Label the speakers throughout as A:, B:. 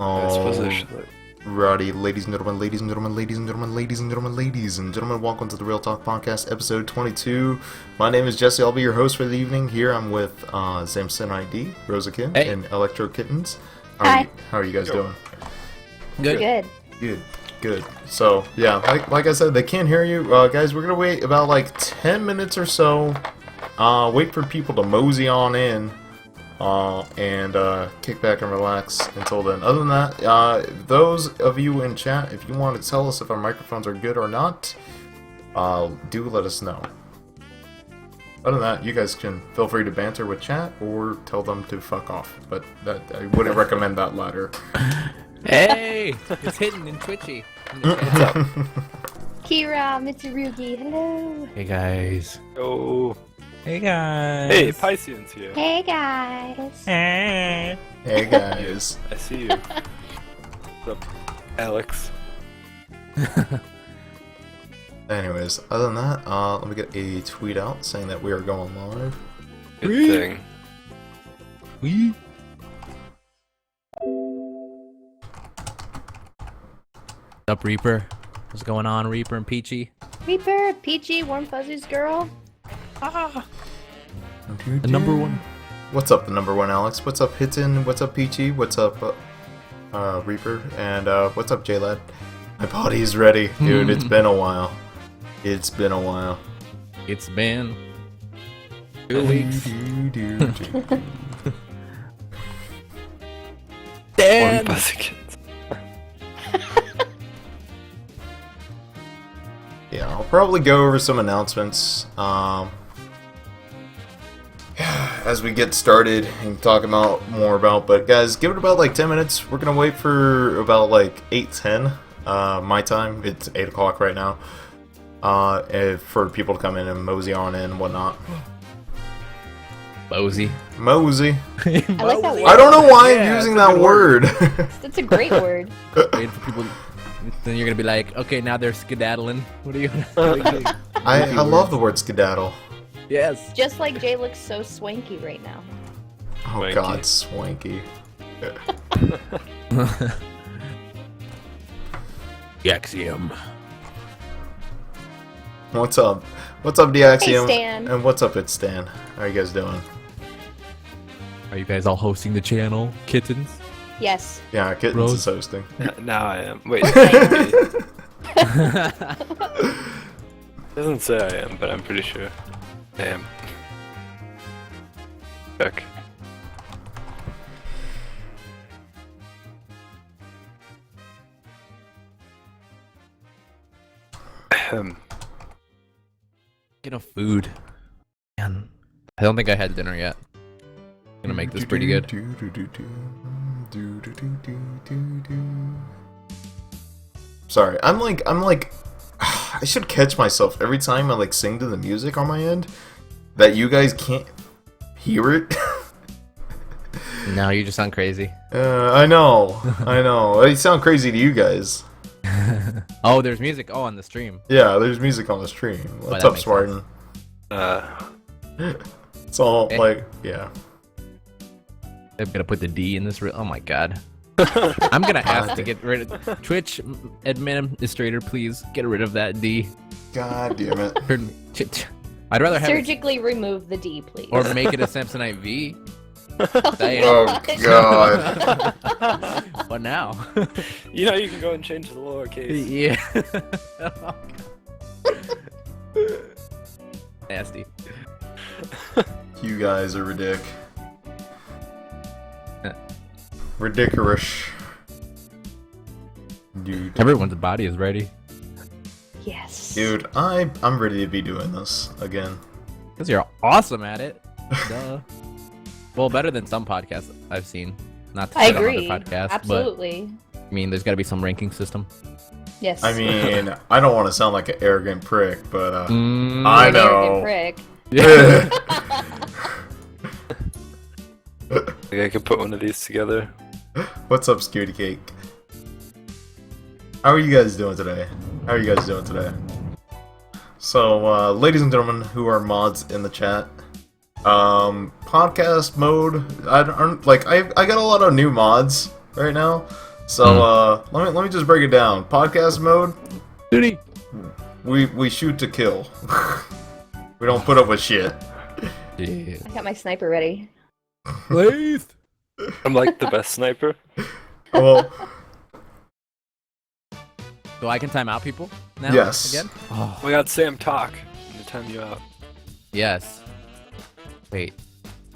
A: Oh,
B: righty, ladies and gentlemen, ladies and gentlemen, ladies and gentlemen, ladies and gentlemen, ladies and gentlemen, welcome to the Real Talk Podcast, episode 22. My name is Jesse. I'll be your host for the evening. Here I'm with Samson ID, Rozoken, and Electrokittenz.
C: Hi.
B: How are you guys doing?
C: Good.
B: So, yeah, like I said, they can't hear you. Guys, we're going to wait about like 10 minutes or so. Wait for people to mosey on in. And kick back and relax until then. Other than that, those of you in chat, if you want to tell us if our microphones are good or not, do let us know. Other than that, you guys can feel free to banter with chat or tell them to fuck off. But I wouldn't recommend that latter.
A: Hey! It's hidden and twitchy.
C: Kira, Mitsurugi, hello.
A: Hey guys.
D: Oh.
A: Hey guys.
D: Hey, Piscean's here.
C: Hey guys.
A: Hey.
B: Hey guys.
D: I see you. What's up, Alex?
B: Anyways, other than that, let me get a tweet out saying that we are going live.
D: Good thing.
A: Wee. What's up, Reaper? What's going on, Reaper and Peachy?
C: Reaper, Peachy, Warm Fuzzies girl.
A: The number one.
B: What's up, the number one Alex? What's up, Hitton? What's up, Peachy? What's up, Reaper? And what's up, J-Lad? My body is ready, dude. It's been a while. It's been a while.
A: It's been 2 weeks. Dan!
B: Yeah, I'll probably go over some announcements as we get started and talk about more about. But guys, give it about like 10 minutes. We're gonna wait for about like 8:10 my time. It's 8 o'clock right now. For people to come in and mosey on in and whatnot.
A: Mosey.
B: Mosey.
C: I like that word.
B: I don't know why I'm
D: Yeah,
B: using
D: it's a
B: that
D: good
B: word.
C: That's a great word.
A: Waiting for people. Then you're gonna be like, okay, now they're skedaddling. What are you gonna
B: I love the word skedaddle.
A: Yes.
C: Just like Jay looks so swanky right now.
B: Oh
D: Swanky.
B: god, swanky.
A: Axiom.
B: What's up? What's up, the Axiom?
C: Hey, Stan.
B: And what's up, it's Stan. How you guys doing?
A: Are you guys all hosting the channel, kittens?
C: Yes.
B: Yeah, Kittens
A: Rose?
B: is hosting.
D: Now I am. Wait.
C: Same.
D: Doesn't say I am, but I'm pretty sure I am. Check.
A: Get a food. Man, I don't think I had dinner yet. Gonna make this pretty good.
B: Sorry, I'm like, I should catch myself every time I like sing to the music on my end that you guys can't hear it.
A: No, you just sound crazy.
B: I know. It sound crazy to you guys.
A: Oh, there's music. Oh, on the stream.
B: Yeah, there's music on the stream. What's
A: that
B: up,
A: makes
B: Spartan? It's all like, yeah.
A: I'm gonna put the D in this. Oh my god. I'm gonna ask to get rid of Twitch administrator. Please get rid of that D.
B: God damn it.
A: I'd rather have it,
C: Surgically remove the D, please.
A: or make it a Samsonite V.
B: Oh god.
A: What now?
D: You know you can go and change the lowercase.
A: Yeah. Nasty.
B: You guys are ridiculous. Dude.
A: Everyone's body is ready.
C: Yes.
B: Dude, I'm ready to be doing this again.
A: Because you're awesome at it. Duh. Well, better than some podcasts I've seen. Not to
C: I
A: shit on
C: agree.
A: other podcasts,
C: Absolutely.
A: but I mean, there's got to be some ranking system.
C: Yes.
B: I mean, I don't want to sound like an arrogant prick, but I
C: An
B: know.
C: arrogant prick.
A: Yeah.
D: Like I could put one of these together.
B: What's up, Scooty Cake? How are you guys doing today? So, ladies and gentlemen who are mods in the chat, podcast mode. I got a lot of new mods right now. So let me just break it down. Podcast mode,
A: Duty.
B: we shoot to kill. We don't put up with shit.
A: Yeah.
C: I got my sniper ready.
A: Please.
D: I'm like the best sniper.
B: Well,
A: So I can time out people now?
B: Yes.
A: Again? Oh.
D: Oh my god, Sam, talk. I'm gonna time you out.
A: Yes. Wait.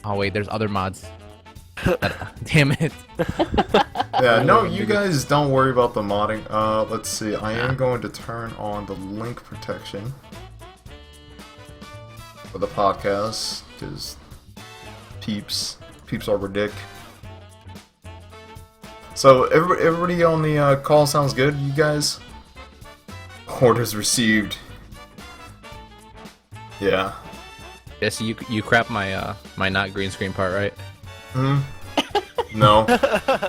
A: Oh wait, there's other mods. Damn it.
B: yeah, no, you guys don't worry about the modding. Let's see. I am going to turn on the link protection for the podcast because peeps are ridic. So everybody on the call sounds good, you guys? Orders received. Yeah.
A: Jesse, you crap my my not green screen part, right?
B: Hmm. No.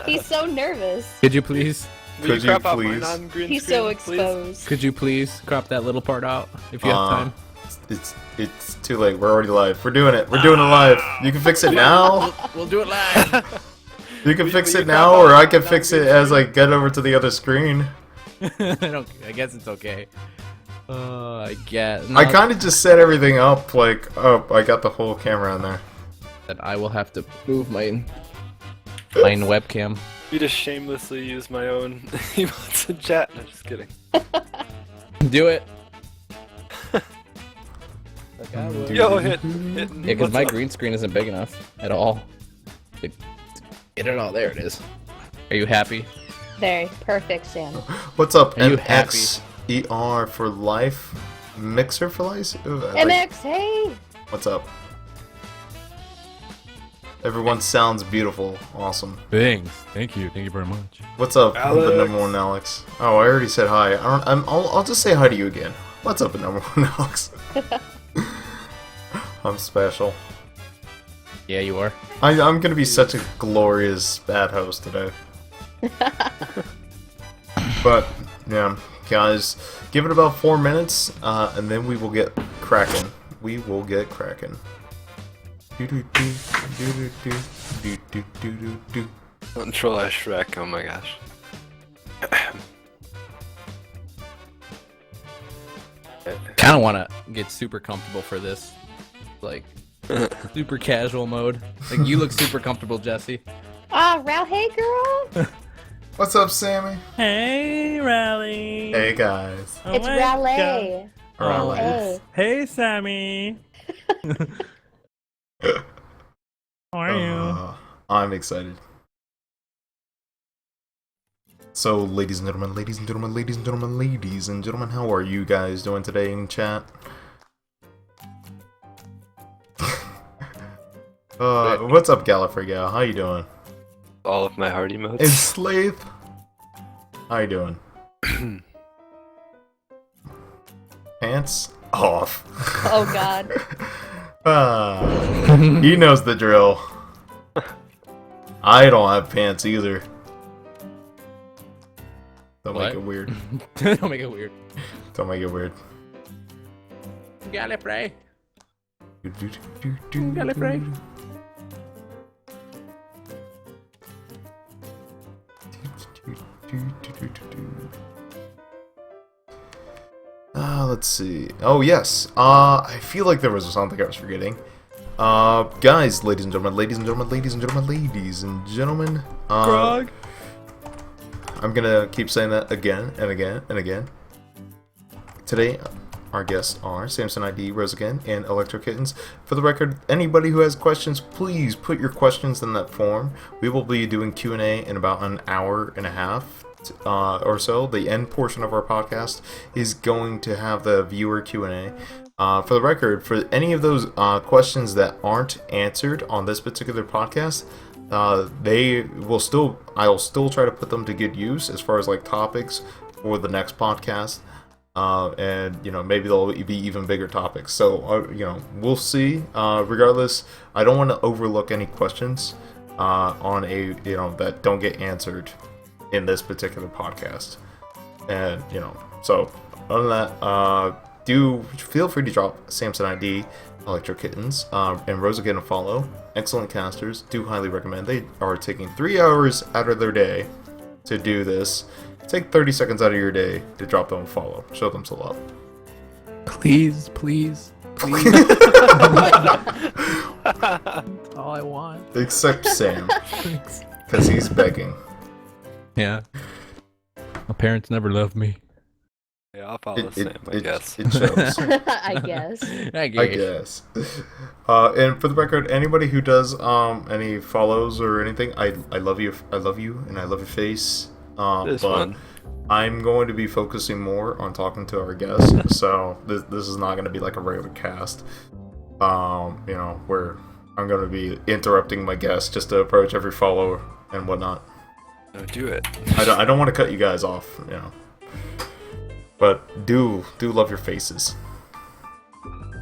C: He's so nervous.
A: Could you please?
D: Will
B: Could you
D: crop out my
B: please?
D: non-green
C: He's
D: screen,
C: so
D: please?
C: exposed.
A: Could you please crop that little part out if you have time?
B: It's too late. We're already live. We're doing it. We're doing it live. You can fix it now.
A: We'll do it live.
B: You can fix
D: you
B: it
D: crop
B: now,
D: out
B: or I
D: my
B: can fix it
D: non-green
B: as I get over to the other screen.
A: I guess it's okay. I guess.
B: I kind of just set everything up like, I got the whole camera on there.
A: that I will have to move my webcam.
D: You just shamelessly use my own emotes in chat. No, just kidding.
A: Do it. Like I would.
D: Yo, hit.
A: Yeah, because my green screen isn't big enough at all. To get it all. There it is. Are you happy?
C: Very perfect, Sam.
B: What's up,
A: Are you
B: MXER for life? Mixer for life?
C: MX, hey!
B: What's up? Everyone sounds beautiful. Awesome.
A: Thanks. Thank you. Thank you very much.
B: What's up,
D: Alex?
B: the number one Alex? Oh, I already said hi. I'll just say hi to you again. What's up, the number one Alex? I'm special.
A: Yeah, you are.
B: I'm gonna be such a glorious bad host today. But yeah, guys, give it about 4 minutes, and then we will get cracking. We will get cracking.
D: Control S Shrek, oh my gosh.
A: Kind of want to get super comfortable for this, like super casual mode. Like you look super comfortable, Jesse.
C: Ah, Ralph, hey girl!
B: What's up, Sammy?
E: Hey, Rally.
B: Hey, guys.
E: Oh
C: It's
E: my
C: Raleigh.
E: God.
B: Raleigh.
C: Hey.
E: Hey, Sammy. How are you?
B: I'm excited. So, ladies and gentlemen, ladies and gentlemen, ladies and gentlemen, ladies and gentlemen, how are you guys doing today in chat? What's up, Gallifrey? How you doing?
D: All of my heart emotes.
B: And Slave, how you doing? Pants off.
C: Oh god.
B: He knows the drill. I don't have pants either. Don't
A: What?
B: make it weird.
A: Don't make it weird.
B: Don't make it weird.
A: Gallifrey. Gallifrey.
B: Let's see. Oh, yes. I feel like there was something I was forgetting. Guys, ladies and gentlemen, ladies and gentlemen, ladies and gentlemen, ladies and gentlemen.
A: Grog.
B: I'm gonna keep saying that again and again and again. Today, our guests are Samson ID, Rozoken, and Electrokittenz. For the record, anybody who has questions, please put your questions in that form. We will be doing Q&A in about an hour and a half or so. The end portion of our podcast is going to have the viewer Q&A. For the record, for any of those questions that aren't answered on this particular podcast, I'll still try to put them to good use as far as like topics for the next podcast. And maybe they'll be even bigger topics. So we'll see. Regardless, I don't want to overlook any questions on that don't get answered in this particular podcast. And so other than that, do feel free to drop Samson ID, Electrokittenz, and Rozoken a follow. Excellent casters. Do highly recommend. They are taking 3 hours out of their day to do this, take 30 seconds out of your day to drop them a follow. Show them some love.
A: Please, please, please. That's all I want.
B: Except Sam,
A: Thanks.
B: because he's begging.
A: Yeah. My parents never loved me.
D: Yeah, I'll follow Sam, I guess.
B: It shows.
C: I guess.
B: I guess. And for the record, anybody who does any follows or anything, I love you, and I love your face.
D: It's
B: but
D: fun.
B: I'm going to be focusing more on talking to our guests, so this is not going to be like a regular cast. Where I'm going to be interrupting my guests just to approach every follower and whatnot.
D: No, do it.
B: I don't want to cut you guys off, But do love your faces.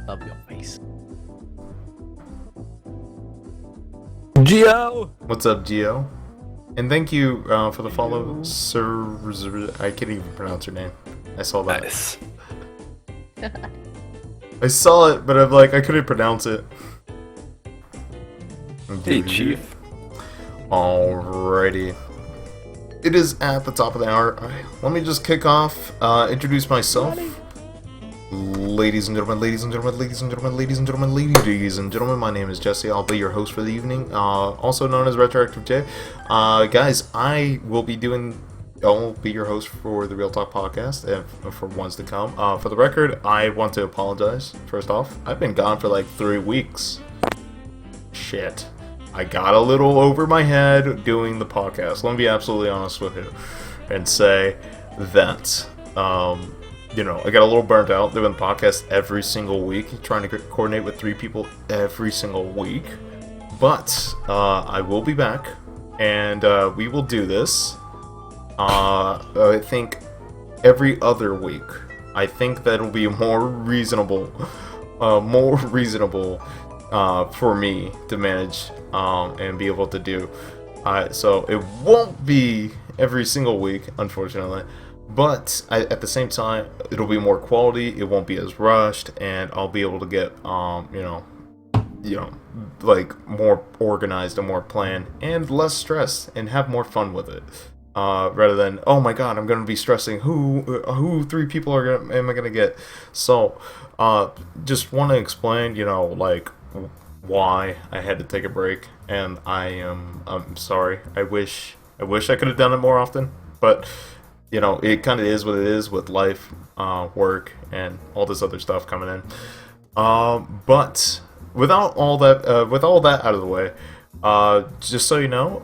A: Love your face. Geo!
B: What's up, Gio? And thank you for the follow, Sir. I can't even pronounce your name. I saw that.
D: Nice.
B: I saw it, but I couldn't pronounce it.
D: Hey, Chief.
B: Alrighty. It is at the top of the hour. Let me just kick off, introduce myself. Ladies and gentlemen, ladies and gentlemen, ladies and gentlemen, ladies and gentlemen, ladies and gentlemen, my name is Jesse. I'll be your host for the evening, also known as Retroactive J. Guys, I'll be your host for the Real Talk podcast and for ones to come. For the record, I want to apologize, first off. I've been gone for like 3 weeks. Shit. I got a little over my head doing the podcast. Let me be absolutely honest with you and say that, I got a little burnt out doing the podcast every single week, trying to coordinate with 3 people every single week. But I will be back, and we will do this. I think every other week. I think that'll be more reasonable for me to manage and be able to do. So it won't be every single week, unfortunately, but at the same time, it'll be more quality. It won't be as rushed, and I'll be able to get like more organized and more planned and less stress and have more fun with it. Rather than, oh my god, I'm gonna be stressing who 3 people am I gonna get. So just want to explain, why I had to take a break, and I'm sorry. I wish I could have done it more often, but it kind of is what it is with life, work, and all this other stuff coming in. But without all that out of the way, just so you know,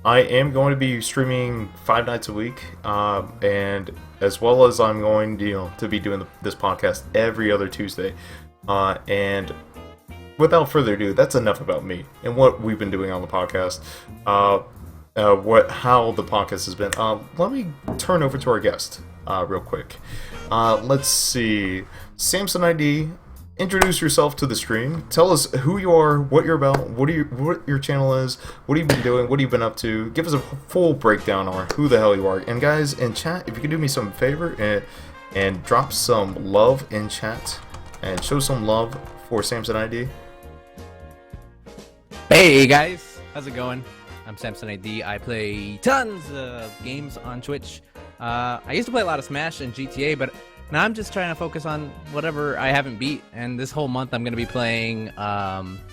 B: I am going to be streaming 5 nights a week, and as well as I'm going to be doing this podcast every other Tuesday, and without further ado, that's enough about me and what we've been doing on the podcast. How the podcast has been. Let me turn over to our guest real quick. Let's see, Samson ID. Introduce yourself to the stream. Tell us who you are, what you're about, what your channel is, what have you been doing, what have you been up to. Give us a full breakdown on who the hell you are. And guys in chat, if you could do me some favor and drop some love in chat and show some love for Samson ID.
A: Hey guys, how's it going? I'm Samson ID. I play tons of games on Twitch. I used to play a lot of Smash and GTA, but now I'm just trying to focus on whatever I haven't beat. And this whole month I'm going to be playing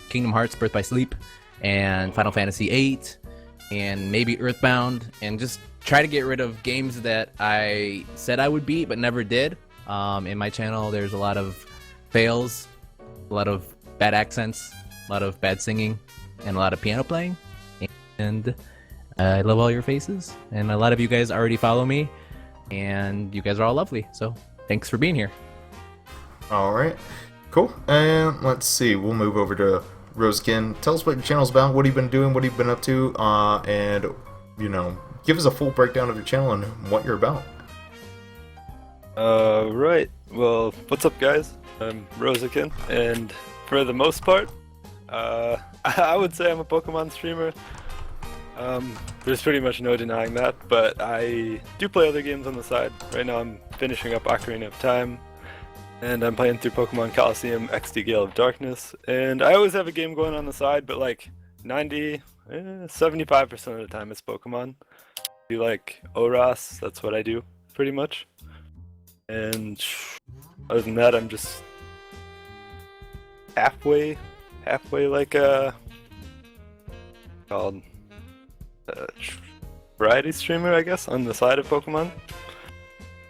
A: Kingdom Hearts Birth by Sleep and Final Fantasy VIII and maybe Earthbound, and just try to get rid of games that I said I would beat but never did. In my channel there's a lot of fails, a lot of bad accents, a lot of bad singing, and a lot of piano playing. And I love all your faces, and a lot of you guys already follow me, and you guys are all lovely, so thanks for being here.
B: Alright, cool. And let's see, we'll move over to Rozoken. Tell us what your channel's about, what you've been doing, what you've been up to, and, give us a full breakdown of your channel and what you're about.
D: Right. Well, what's up, guys? I'm Rozoken, and for the most part, I would say I'm a Pokemon streamer. There's pretty much no denying that, but I do play other games on the side. Right now I'm finishing up Ocarina of Time, and I'm playing through Pokemon Coliseum XD Gale of Darkness, and I always have a game going on the side, but like 75% of the time it's Pokemon. be like ORAS. That's what I do, pretty much. And other than that, I'm just halfway like called variety streamer, I guess, on the side of Pokemon.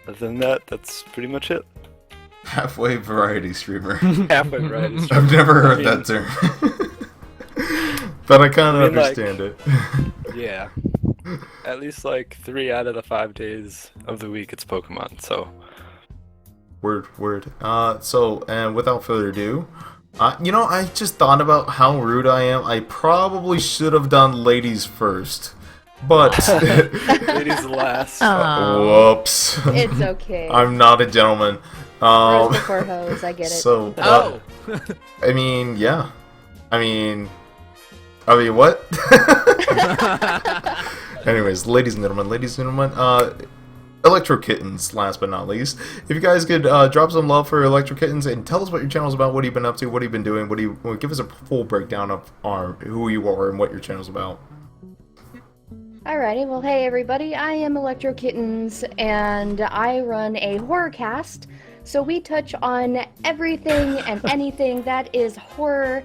D: Other than that, that's pretty much it.
B: Halfway variety streamer.
D: Halfway variety streamer.
B: I've never heard
D: I
B: that term. But I kind of
D: I mean, like-
B: understand it.
D: Yeah. At least like 3 out of the 5 days of the week it's Pokemon, so.
B: Word. So, and without further ado, I just thought about how rude I am. I probably should have done ladies first. But...
D: Ladies last.
B: whoops.
C: It's okay.
B: I'm not a gentleman.
C: Rose before hose, I get it.
B: So,
A: Oh!
B: I mean, yeah. I mean, what? Anyways, ladies and gentlemen, Electrokittenz, last but not least. If you guys could drop some love for Electrokittenz and tell us what your channel's about, what you've been up to, what you've been doing, give us a full breakdown of who you are and what your channel's about.
C: Alrighty, well, hey everybody, I am Electrokittenz, and I run a horror cast, so we touch on everything and anything that is horror.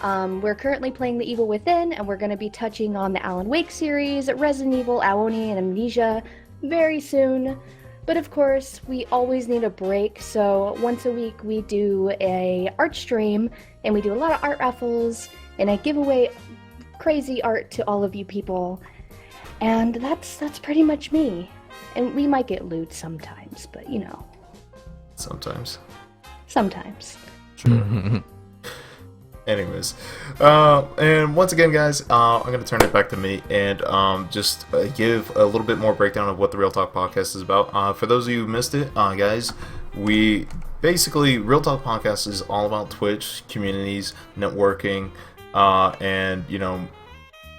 C: We're currently playing The Evil Within, and we're going to be touching on the Alan Wake series, Resident Evil, Aoni, and Amnesia very soon. But of course, we always need a break, so once a week we do a art stream, and we do a lot of art raffles, and I give away crazy art to all of you people. And that's pretty much me. And we might get lewd sometimes, but you know.
B: Sometimes. Anyways, and once again, guys, I'm going to turn it back to me and just give a little bit more breakdown of what the Real Talk Podcast is about. For those of you who missed it, guys, Real Talk Podcast is all about Twitch, communities, networking, and,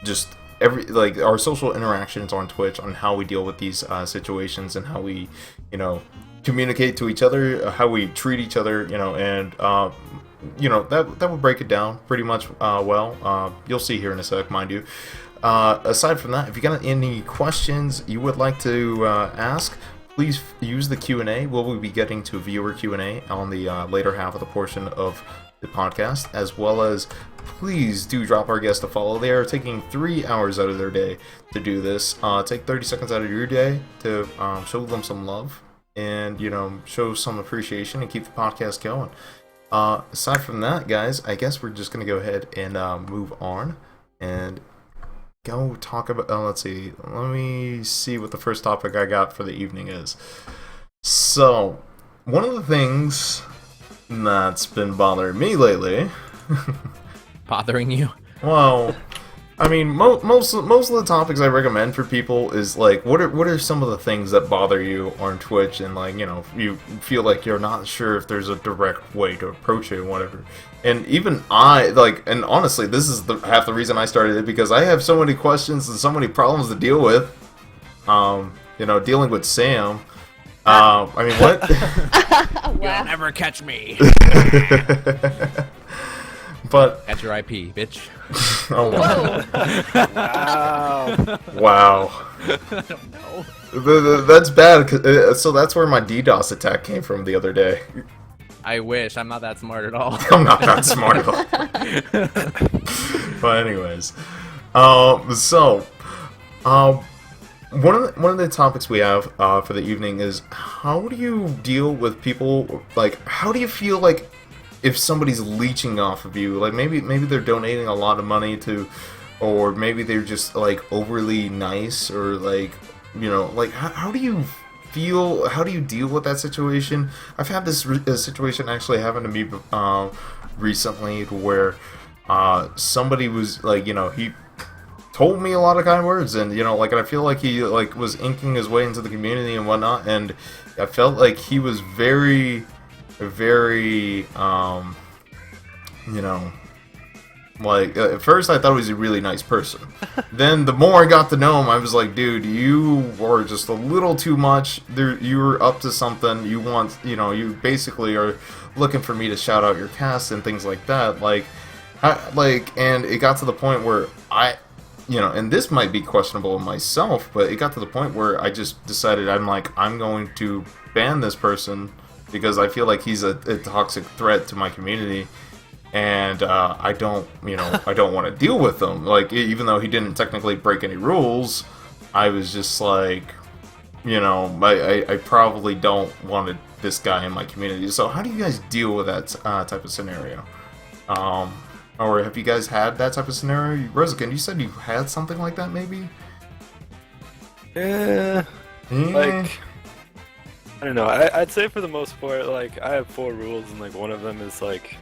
B: just our social interactions on Twitch, on how we deal with these situations and how we, communicate to each other, how we treat each other, and that would break it down pretty much well. You'll see here in a sec, mind you. Aside from that, if you got any questions you would like to ask, please use the Q&A. We'll be getting to viewer Q&A on the later half of the portion of the podcast, as well as please do drop our guest a follow. They are taking 3 hours out of their day to do this. Take 30 seconds out of your day to show them some love and, show some appreciation and keep the podcast going. Aside from that, guys, I guess we're just going to go ahead and move on and go talk about, let's see, let me see what the first topic I got for the evening is. So, one of the things that's been bothering me lately...
A: Bothering you?
B: Well, I mean, most of the topics I recommend for people is like, what are some of the things that bother you on Twitch, and like, you feel like you're not sure if there's a direct way to approach it and whatever. And even and honestly, this is half the reason I started it, because I have so many questions and so many problems to deal with. Dealing with Sam. I mean, what?
A: You'll
C: Wow.
A: never catch me.
B: But
A: At your IP, bitch.
B: oh
C: Whoa.
B: wow.
A: No.
B: That's bad. So that's where my DDoS attack came from the other day.
A: I wish. I'm not that smart at all.
B: I'm not that smart at all. But anyways, one of the topics we have for the evening is, how do you deal with people? Like, how do you feel like if somebody's leeching off of you? Like, maybe they're donating a lot of money to, or maybe they're just like overly nice, or like, how do you feel? How do you deal with that situation? I've had this situation actually happen to me recently, where somebody was like, he told me a lot of kind words, and I feel like he was inking his way into the community and whatnot, and I felt like he was very at first I thought he was a really nice person. Then the more I got to know him, I was like, dude, you were just a little too much. You were up to something. You want, you basically are looking for me to shout out your cast and things like that. And it got to the point where and this might be questionable in myself, but it got to the point where I just decided I'm going to ban this person because I feel like he's a toxic threat to my community, and I don't want to deal with him. Like, even though he didn't technically break any rules, I was just like, I probably don't want this guy in my community. So how do you guys deal with that type of scenario? Or have you guys had that type of scenario? Rozoken, you said you had something like that, maybe?
D: Yeah. Like, I don't know. I'd say for the most part, like, I have 4 rules, and like one of them is like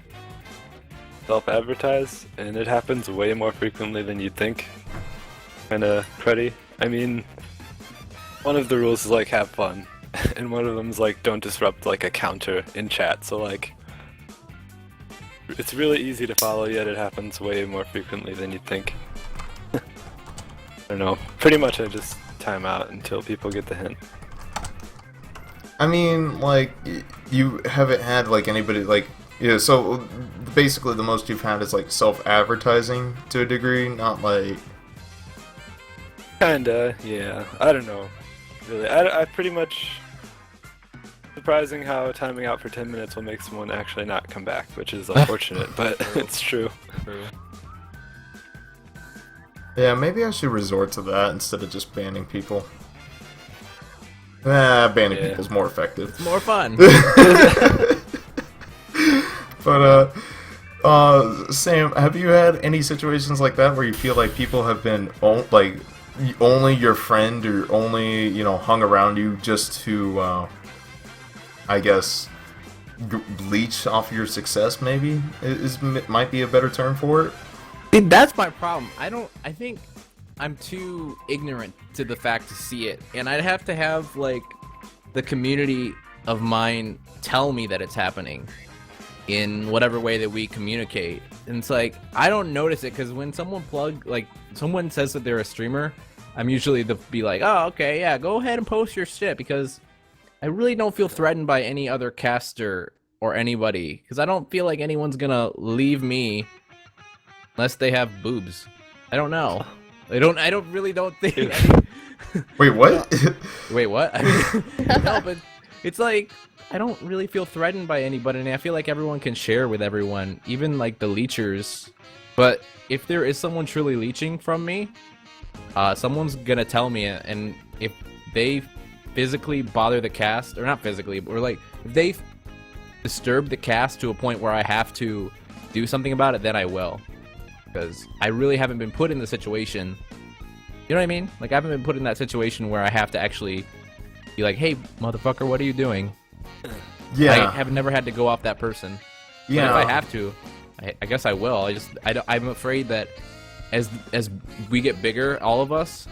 D: self-advertise, and it happens way more frequently than you'd think. Kinda cruddy. I mean, one of the rules is like have fun, and one of them is like don't disrupt like a counter in chat. So like, it's really easy to follow, yet it happens way more frequently than you'd think. I don't know. Pretty much I just time out until people get the hint.
B: I mean, like, you haven't had, like, anybody, like, so basically the most you've had is, like, self-advertising to a degree, not, like...
D: Kinda, yeah. I don't know. Really, I pretty much... Surprising how timing out for 10 minutes will make someone actually not come back, which is unfortunate, but it's true.
B: Yeah, maybe I should resort to that instead of just banning people. Banning people's more effective.
A: It's more fun.
B: But, Sam, have you had any situations like that where you feel like people have been, only your friend or only, hung around you just to, I guess, leech off your success, maybe? Might be a better term for it?
A: See, that's my problem. I think I'm too ignorant to the fact to see it, and I'd have to have, like, the community of mine tell me that it's happening in whatever way that we communicate. And it's like, I don't notice it, because when someone someone says that they're a streamer, I'm usually be like, oh, okay, yeah, go ahead and post your shit, because I really don't feel threatened by any other caster or anybody, because I don't feel like anyone's gonna leave me unless they have boobs. I don't know. I really don't think.
B: Wait, what?
A: Wait, what? I mean, no, but it's like, I don't really feel threatened by anybody, and I feel like everyone can share with everyone, even like the leechers. But if there is someone truly leeching from me, someone's gonna tell me, and if they physically bother the cast, or not physically, but like, if they disturb the cast to a point where I have to do something about it, then I will. Because I really haven't been put in the situation, you know what I mean? Like, I haven't been put in that situation where I have to actually be like, hey, motherfucker, what are you doing?
B: Yeah.
A: I have never had to go off that person.
B: Yeah.
A: But if I have to, I guess I will. I'm afraid that as we get bigger, all of us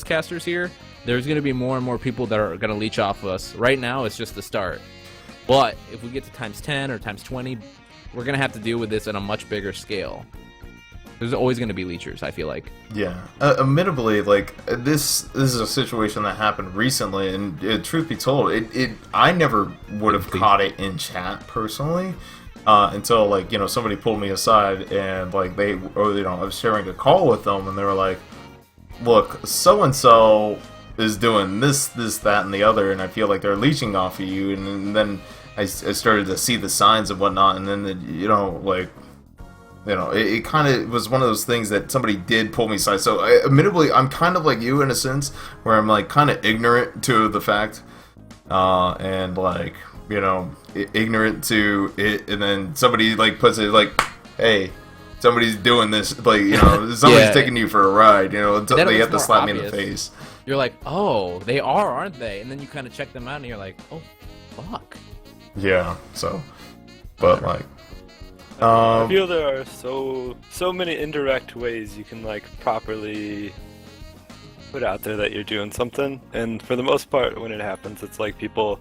A: casters here, there's going to be more and more people that are going to leech off of us. Right now, it's just the start. But if we get to times 10 or times 20, we're going to have to deal with this on a much bigger scale. There's always going to be leechers, I feel like.
B: Yeah. Admittedly, like, this is a situation that happened recently, and truth be told, I never would have caught it in chat, personally, until, like, somebody pulled me aside, and, like, I was sharing a call with them, and they were like, look, so-and-so is doing this, that, and the other, and I feel like they're leeching off of you, and then I started to see the signs and whatnot, and then, it kind of was one of those things that somebody did pull me aside. So, admittedly, I'm kind of like you in a sense, where I'm, like, kind of ignorant to the fact, and, like, ignorant to it, and then somebody, like, puts it, like, hey, somebody's doing this, like, somebody's taking you for a ride, until they have to slap me in the face.
A: You're like, oh, they are, aren't they? And then you kind of check them out, and you're like, oh, fuck.
B: Yeah, so, but, like,
D: I feel there are so many indirect ways you can, like, properly put out there that you're doing something, and for the most part, when it happens, it's like people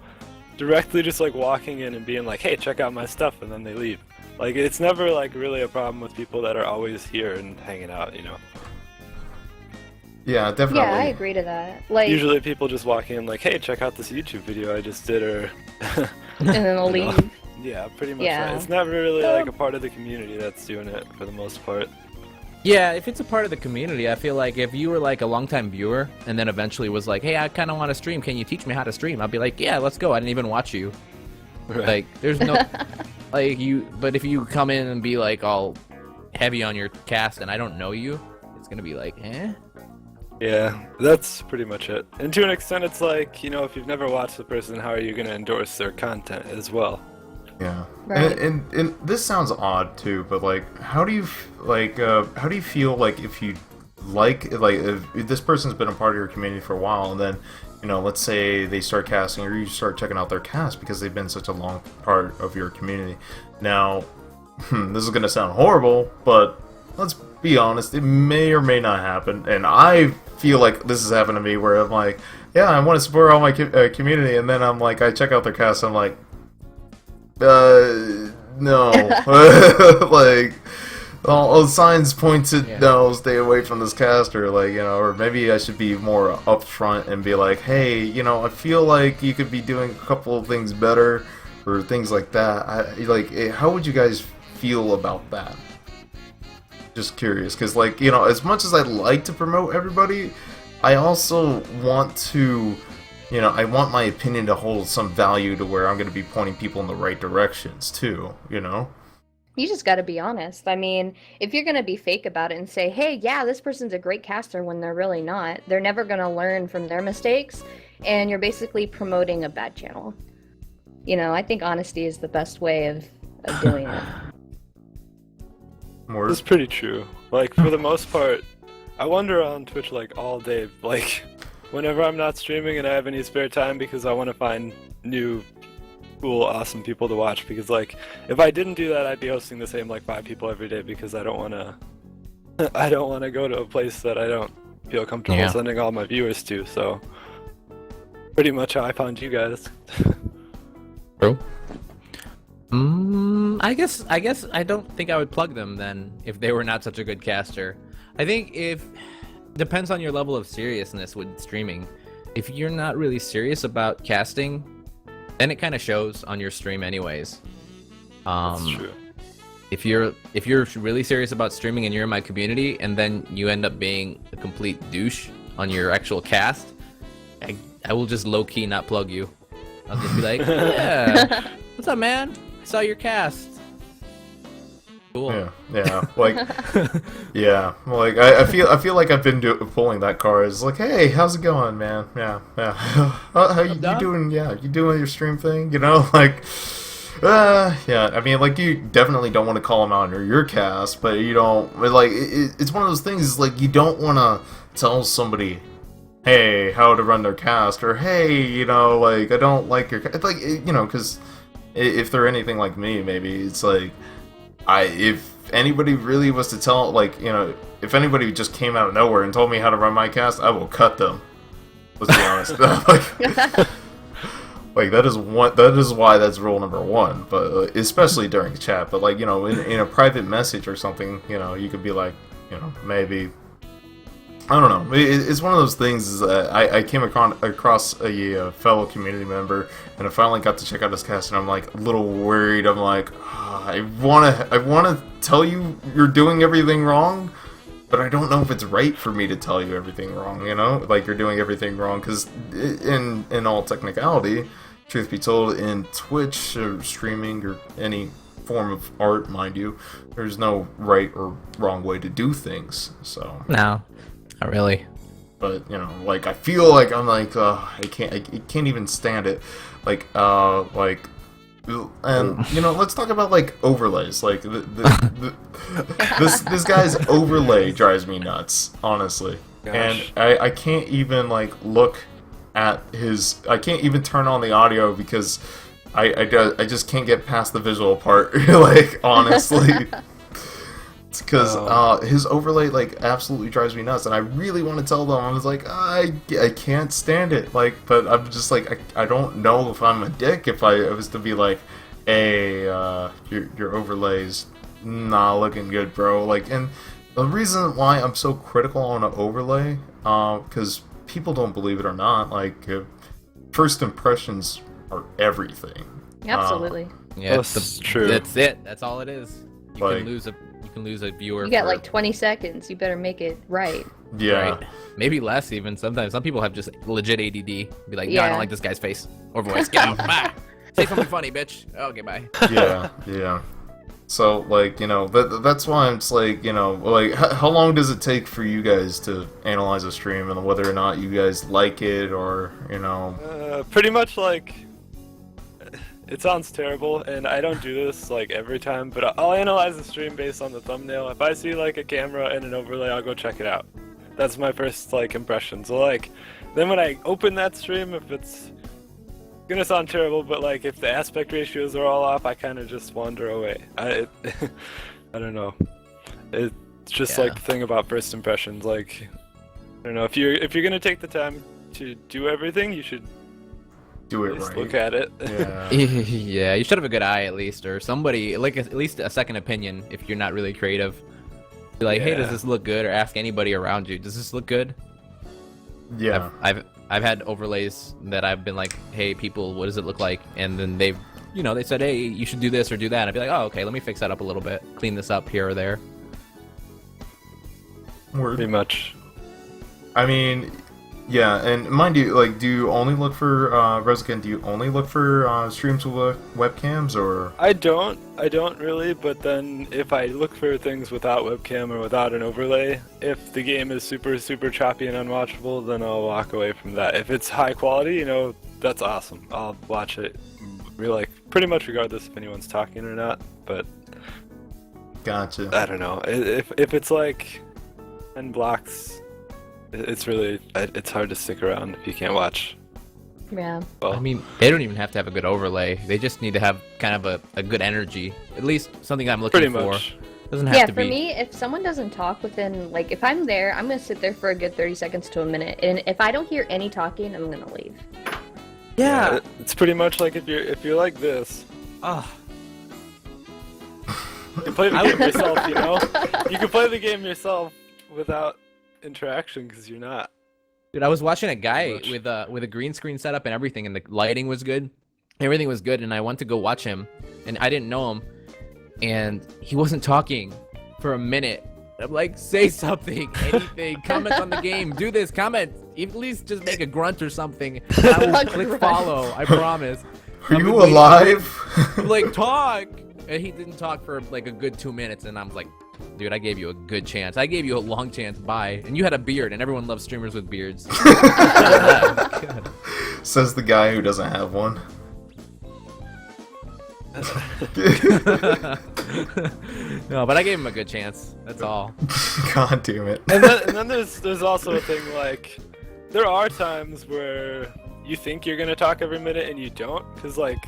D: directly just, like, walking in and being like, hey, check out my stuff, and then they leave. Like, it's never, like, really a problem with people that are always here and hanging out,
B: Yeah, definitely.
C: Yeah, I agree to that. Like,
D: usually people just walk in like, hey, check out this YouTube video I just did, or...
C: and then they'll leave.
D: Yeah, pretty much
C: Yeah.
D: that. It's not really, like, a part of the community that's doing it, for the most part.
A: Yeah, if it's a part of the community, I feel like if you were like a longtime viewer and then eventually was like, hey, I kind of want to stream, can you teach me how to stream? I'd be like, yeah, let's go. I didn't even watch you.
D: Right.
A: Like, there's no, like but if you come in and be like all heavy on your cast and I don't know you, it's gonna be like, eh?
D: Yeah, that's pretty much it. And to an extent, it's like, if you've never watched the person, how are you going to endorse their content as well?
B: Yeah,
C: Right.
B: and this sounds odd too, but like, how do you feel like if you like if this person's been a part of your community for a while, and then let's say they start casting or you start checking out their cast because they've been such a long part of your community. Now, this is gonna sound horrible, but let's be honest, it may or may not happen, and I feel like this has happened to me where I'm like, yeah, I want to support all my community, and then I'm like, I check out their cast, I'm like, no. Like, all signs point to no, stay away from this cast, or like, or maybe I should be more upfront and be like, hey, I feel like you could be doing a couple of things better, or things like that. How would you guys feel about that? Just curious, because like, as much as I'd like to promote everybody, I also want to, I want my opinion to hold some value to where I'm going to be pointing people in the right directions too,
C: You just got to be honest. I mean, if you're going to be fake about it and say, hey, yeah, this person's a great caster when they're really not, they're never going to learn from their mistakes, and you're basically promoting a bad channel. I think honesty is the best way of doing it.
D: That's pretty true. Like, for the most part, I wander on Twitch like all day, like, whenever I'm not streaming and I have any spare time, because I want to find new, cool, awesome people to watch, because like, if I didn't do that, I'd be hosting the same like 5 people every day, because I don't want to go to a place that I don't feel comfortable sending all my viewers to. So pretty much how I found you guys.
A: True. I guess I don't think I would plug them then if they were not such a good caster. I think depends on your level of seriousness with streaming. If you're not really serious about casting, then it kind of shows on your stream anyways.
D: That's true.
A: If you're really serious about streaming and you're in my community and then you end up being a complete douche on your actual cast, I will just low-key not plug you. I'll just be like, yeah, what's up, man? I saw your cast. Cool.
B: Yeah, like, yeah, like I feel like I've been pulling that card. It's like, hey, how's it going, man? Yeah. How you doing? Yeah, you doing your stream thing? Like, yeah. I mean, like, you definitely don't want to call them out under your cast, but you don't like. It's one of those things. Like, you don't want to tell somebody, hey, how to run their cast, or hey, like, I don't like your cast. Like, because if they're anything like me, maybe it's like, if anybody really was to tell, like, if anybody just came out of nowhere and told me how to run my cast, I will cut them. Let's be honest. Like that is why that's rule number 1. But especially during chat. But like, in a private message or something, you could be like, maybe. I don't know. It's one of those things that I came across a fellow community member, and I finally got to check out his cast, and I'm like a little worried. I'm like, I wanna tell you you're doing everything wrong, but I don't know if it's right for me to tell you everything wrong. Like you're doing everything wrong, because in all technicality, truth be told, in Twitch or streaming or any form of art, mind you, there's no right or wrong way to do things. So
A: no. Not really.
B: But like I feel like I'm like I can't even stand it. Like and let's talk about like overlays. Like this guy's overlay drives me nuts, honestly.
D: Gosh.
B: And I can't even like look at his. I can't even turn on the audio because I just can't get past the visual part. Like honestly. It's because his overlay like absolutely drives me nuts, and I really want to tell them. I was like, I can't stand it. Like, but I'm just like, I don't know if I'm a dick if I was to be like, hey, your overlay's not looking good, bro. Like, and the reason why I'm so critical on an overlay, because people don't believe it or not, like first impressions are everything.
C: Absolutely.
A: Yeah,
D: that's true.
A: That's it. That's all it is. You can lose a viewer.
C: You got
A: for,
C: like 20 seconds. You better make it right.
B: Yeah.
A: Right. Maybe less even. Sometimes some people have just legit ADD. Be like, no, I
C: Yeah.
A: don't like this guy's face or voice. Get out. Bye. Say something funny, bitch. Okay, bye.
B: Yeah, yeah. So, like, you know, that's why it's like, you know, like, how long does it take for you guys to analyze a stream and whether or not you guys like it or, you know...
D: Pretty much like, it sounds terrible, and I don't do this like every time, but I'll analyze the stream based on the thumbnail. If I see like a camera and an overlay, I'll go check it out. That's my first like impression. So like, then when I open that stream, if it's gonna sound terrible, but like if the aspect ratios are all off, I kind of just wander away. I don't know. It's just like the thing about first impressions. Like, I don't know, if you're gonna take the time to do everything, you should
B: Do it
D: just
B: right.
D: look at it.
B: Yeah.
A: Yeah, you should have a good eye at least, or somebody like at least a second opinion if you're not really creative. Be like, hey, does
D: Yeah.
A: this look good? Or ask anybody around you, does this look good?
B: Yeah.
A: I've had overlays that I've been like, hey, people, what does it look like? And then they've, you know, they said, hey, you should do this or do that. I'd be like, oh, okay, let me fix that up a little bit, clean this up here or there.
B: Word.
D: Pretty much.
B: I mean, yeah, and mind you, like, do you only look for, Rozoken, do you only look for, streams with webcams, or?
D: I don't really, but then if I look for things without webcam or without an overlay, if the game is super, super choppy and unwatchable, then I'll walk away from that. If it's high quality, you know, that's awesome. I'll watch it, like, pretty much regardless if anyone's talking or not, but
B: Gotcha.
D: I don't know. If it's like 10 blocks, it's really, it's hard to stick around if you can't watch.
C: Yeah.
D: Well,
A: I mean, they don't even have to have a good overlay. They just need to have kind of a good energy. At least something I'm looking
D: pretty
A: for.
D: much.
A: Doesn't have
C: Yeah,
A: to
C: for
A: be.
C: me, if someone doesn't talk within, like, if I'm there, I'm gonna sit there for a good 30 seconds to a minute, and if I don't hear any talking, I'm gonna leave.
A: Yeah.
D: It's pretty much like if you're like this,
A: Ah.
D: you play the game yourself, you know? You can play the game yourself without interaction because you're not.
A: Dude, I was watching a guy
D: Much.
A: with a green screen setup and everything, and the lighting was good. Everything was good, and I went to go watch him, and I didn't know him, and he wasn't talking for a minute. I'm like, say something, anything, comment on the game, do this, comment, at least just make a grunt or something. And I will
C: A
A: click
C: grunt.
A: follow, I promise.
B: Are
A: I've
B: you
A: been waiting-
B: alive?
A: I'm like, talk, and he didn't talk for like a good 2 minutes, and I'm like, dude, I gave you a good chance. I gave you a long chance. Bye. And you had a beard, and everyone loves streamers with beards. God.
B: Says the guy who doesn't have one.
A: No, but I gave him a good chance. That's all.
B: God damn it.
D: And then there's also a thing like, there are times where you think you're gonna talk every minute and you don't, because like,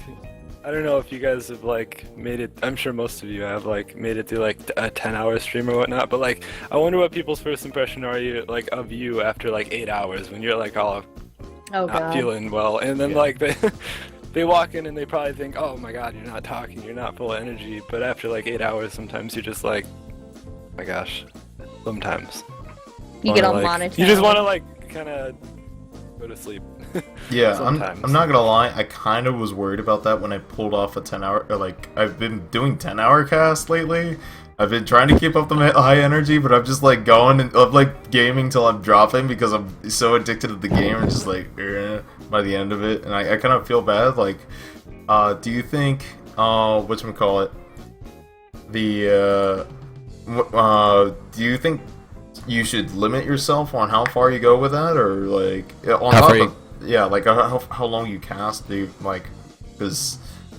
D: I don't know if you guys have like made it, I'm sure most of you have like made it through like a 10-hour stream or whatnot, but like, I wonder what people's first impression are you like of you after like 8 hours when you're like all
C: Oh
D: not
C: god.
D: feeling well, and then
B: Yeah.
D: like they walk in and they probably think, oh my god, you're not talking, you're not full of energy, but after like 8 hours sometimes you're just like, oh my gosh, sometimes.
C: You get all
D: Like,
C: monotone.
D: you just want to like kind of go to sleep.
B: Yeah, I'm
D: Sometimes.
B: not gonna lie, I kind of was worried about that when I pulled off a 10-hour, or like, I've been doing 10-hour casts lately. I've been trying to keep up the high energy, but I'm just like going and I'm like gaming till I'm dropping because I'm so addicted to the game and just like by the end of it, and I kind of feel bad. Like, do you think whatchamacallit, do you think you should limit yourself on how far you go with that, or like on
A: How
B: top
A: far you-
B: of yeah, like how long you cast? Do you like, because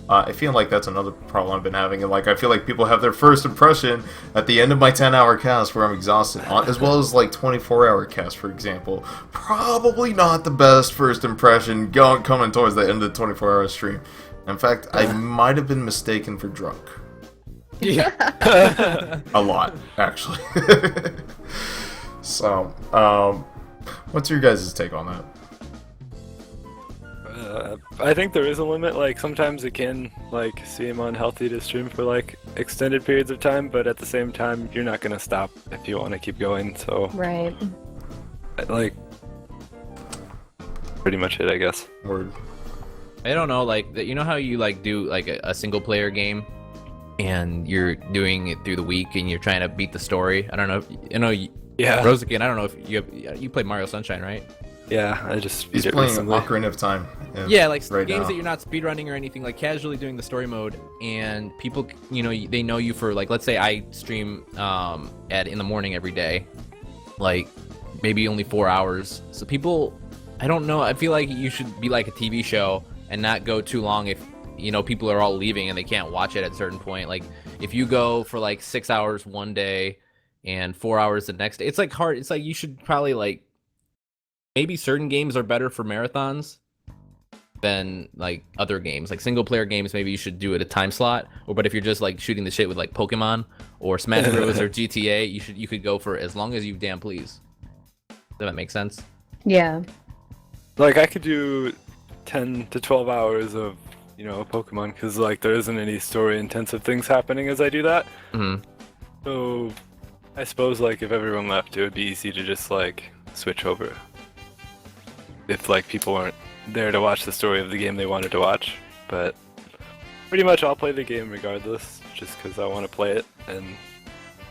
B: I feel like that's another problem I've been having, and like I feel like people have their first impression at the end of my 10-hour cast where I'm exhausted, as well as like 24-hour cast, for example. Probably not the best first impression coming towards the end of the 24-hour stream. In fact, I might have been mistaken for drunk.
A: Yeah.
B: A lot, actually. So, what's your guys' take on that?
D: I think there is a limit. Like sometimes it can like seem unhealthy to stream for like extended periods of time, but at the same time you're not gonna stop if you want to keep going. So
C: Right.
D: like pretty much it, I guess.
B: Word.
A: I don't know, like, you know how you like do like a single player game and you're doing it through the week and you're trying to beat the story. I don't know.
D: Yeah.
A: Rozoken, I don't know if you played Mario Sunshine, right?
D: Yeah, I just
B: He's
D: beat it
B: playing
D: recently.
B: Ocarina of Time.
A: Yeah, like
B: right
A: games
B: now.
A: that you're not speedrunning or anything, like casually doing the story mode, and people, they know you for, like, let's say I stream in the morning every day, like maybe only 4 hours. So people, I don't know, I feel like you should be like a TV show and not go too long if people are all leaving and they can't watch it at a certain point. Like if you go for like 6 hours one day and 4 hours the next day, it's like hard. It's like you should probably like, maybe certain games are better for marathons than like other games. Like single player games, maybe you should do it a time slot. But if you're just like shooting the shit with like Pokemon or Smash Bros or GTA, you could go for as long as you damn please. Does that make sense?
C: Yeah.
D: Like I could do 10 to 12 hours of Pokemon because like there isn't any story intensive things happening as I do that.
A: Mm-hmm.
D: So I suppose like if everyone left, it would be easy to just like switch over. If like people aren't there to watch the story of the game they wanted to watch, but pretty much I'll play the game regardless, just because I want to play it and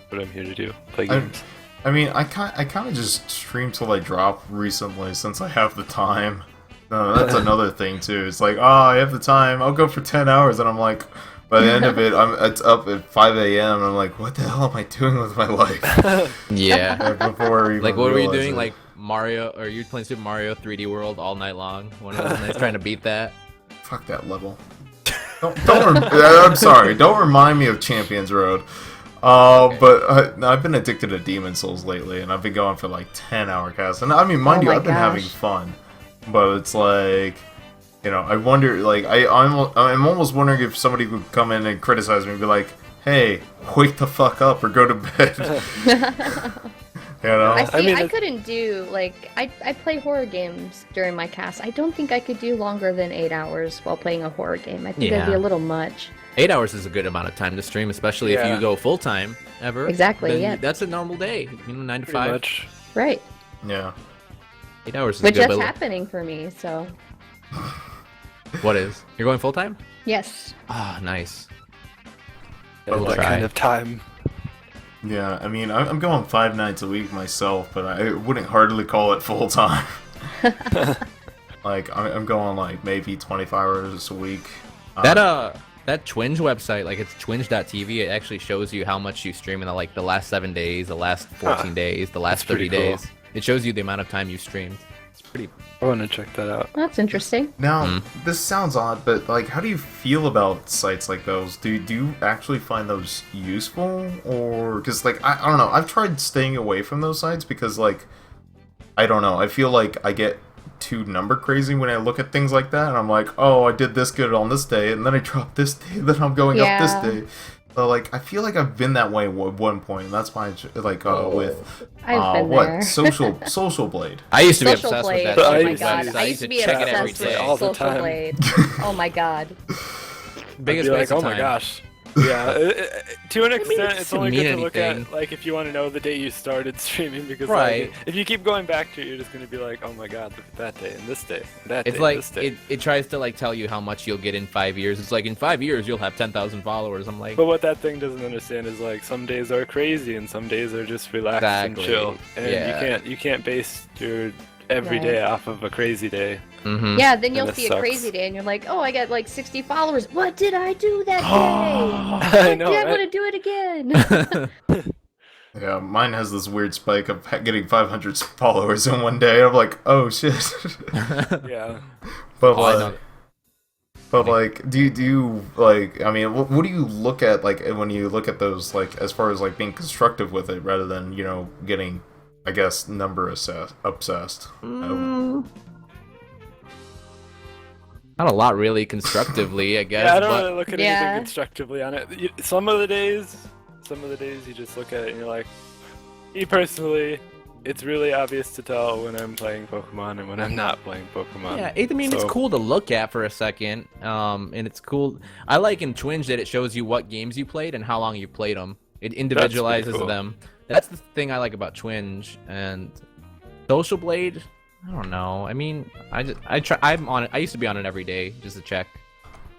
D: what I'm here to do, play games.
B: I mean, I kind of just stream till I drop recently since I have the time. That's another thing too. It's like, oh, I have the time. I'll go for 10 hours, and I'm like, by the end of it, it's up at 5 a.m. and I'm like, what the hell am I doing with my life?
A: Yeah.
B: Before I even
A: Like what were you
B: realize
A: doing?
B: it.
A: Like Mario, or you playing Super Mario 3D World all night long? One of those nights trying to beat that.
B: Fuck that level. I'm sorry. Don't remind me of Champions Road.
A: Okay.
B: But I've been addicted to Demon Souls lately, and I've been going for like 10-hour casts. And I mean, mind you,
C: my
B: I've been having
C: gosh.
B: fun, but it's like, I wonder, like, I'm almost wondering if somebody would come in and criticize me and be like, "Hey, wake the fuck up or go to bed."
C: I see.
D: I mean,
C: I couldn't do like I play horror games during my cast. I don't think I could do longer than 8 hours while playing a horror game. I think that'd be
A: Yeah.
C: a little much.
A: 8 hours is a good amount of time to stream, especially if
D: Yeah.
A: you go full time ever.
C: Exactly,
A: then
C: yeah.
A: That's a normal day. 9 to
D: Pretty
A: 5.
D: much.
C: Right.
B: Yeah.
A: 8 hours is
C: Which
A: good.
C: is
A: But
C: happening for me. So
A: what is? You're going full time?
C: yes.
A: Ah, nice.
D: Yeah,
A: We'll
D: that
A: try.
D: kind of time.
B: Yeah, I mean, I'm going 5 nights a week myself, but I wouldn't hardly call it full time. Like, I'm going like maybe 25 hours a week.
A: That Twinge website, like it's twinge.tv, it actually shows you how much you stream in the last 7 days, the last 14 days, the last
D: That's pretty
A: 30
D: cool.
A: days. It shows you the amount of time you streamed. It's pretty.
D: I want to check that out.
C: That's interesting.
B: Now, this sounds odd, but like, how do you feel about sites like those? Do you actually find those useful, or because like I don't know, I've tried staying away from those sites because like I don't know, I feel like I get too number crazy when I look at things like that, and I'm like, oh, I did this good on this day, and then I dropped this day, then I'm going up this day. So like, I feel like I've been that way at one point, and that's why I with
C: I've been
B: what
C: there.
B: Social Blade.
A: I used to be
C: Social
A: obsessed
C: Blade.
A: with that.
C: Oh
D: I
C: my
D: used to-
C: god.
D: I
C: I used to be
A: check it every
C: obsessed
A: day.
C: with
D: All the
C: Social
D: time.
C: Blade. Oh my god.
A: Biggest
D: I'd be
A: waste
D: like,
A: of
D: oh my
A: time.
D: gosh. Yeah, to an extent,
A: it
D: it's
A: doesn't
D: only
A: mean
D: good to look
A: anything.
D: at like if you want to know the day you started streaming because
A: Right.
D: like, if you keep going back to it, you're just gonna be like, oh my god, look at that day and this day, and that
A: It's
D: day,
A: like
D: and this day.
A: it tries to like tell you how much you'll get in 5 years. It's like in 5 years you'll have 10,000 followers. I'm like,
D: But what that thing doesn't understand is like some days are crazy and some days are just relaxed
A: Exactly.
D: and chill, and
A: Yeah.
D: you can't base your every day off of a crazy day.
A: mhm.
C: Yeah, then you'll
D: that
C: see a
D: sucks.
C: crazy day and you're like, oh, I got like 60 followers. What did I do that day?
D: I know.
C: I
D: right?
C: want to do it again.
B: Yeah, mine has this weird spike of getting 500 followers in one day. I'm like, oh shit.
D: Yeah.
B: But
A: Oh, I
B: like,
A: know.
B: but like, do you like? I mean, what do you look at like when you look at those like as far as like being constructive with it rather than getting, I guess, number obsessed.
A: Not a lot really constructively, I guess.
D: Yeah, I don't
A: but
D: really look at
C: Yeah.
D: anything constructively on it. Some of the days you just look at it and you're like, me personally, it's really obvious to tell when I'm playing Pokemon and when I'm not playing Pokemon.
A: yeah, I mean, it's
D: So-
A: cool to look at for a second, and it's cool. I like in Twinge that it shows you what games you played and how long you played them. It individualizes
D: cool.
A: them. That's the thing I like about Twinge. And Social Blade, I don't know. I mean, I'm on it. I used to be on it every day just to check,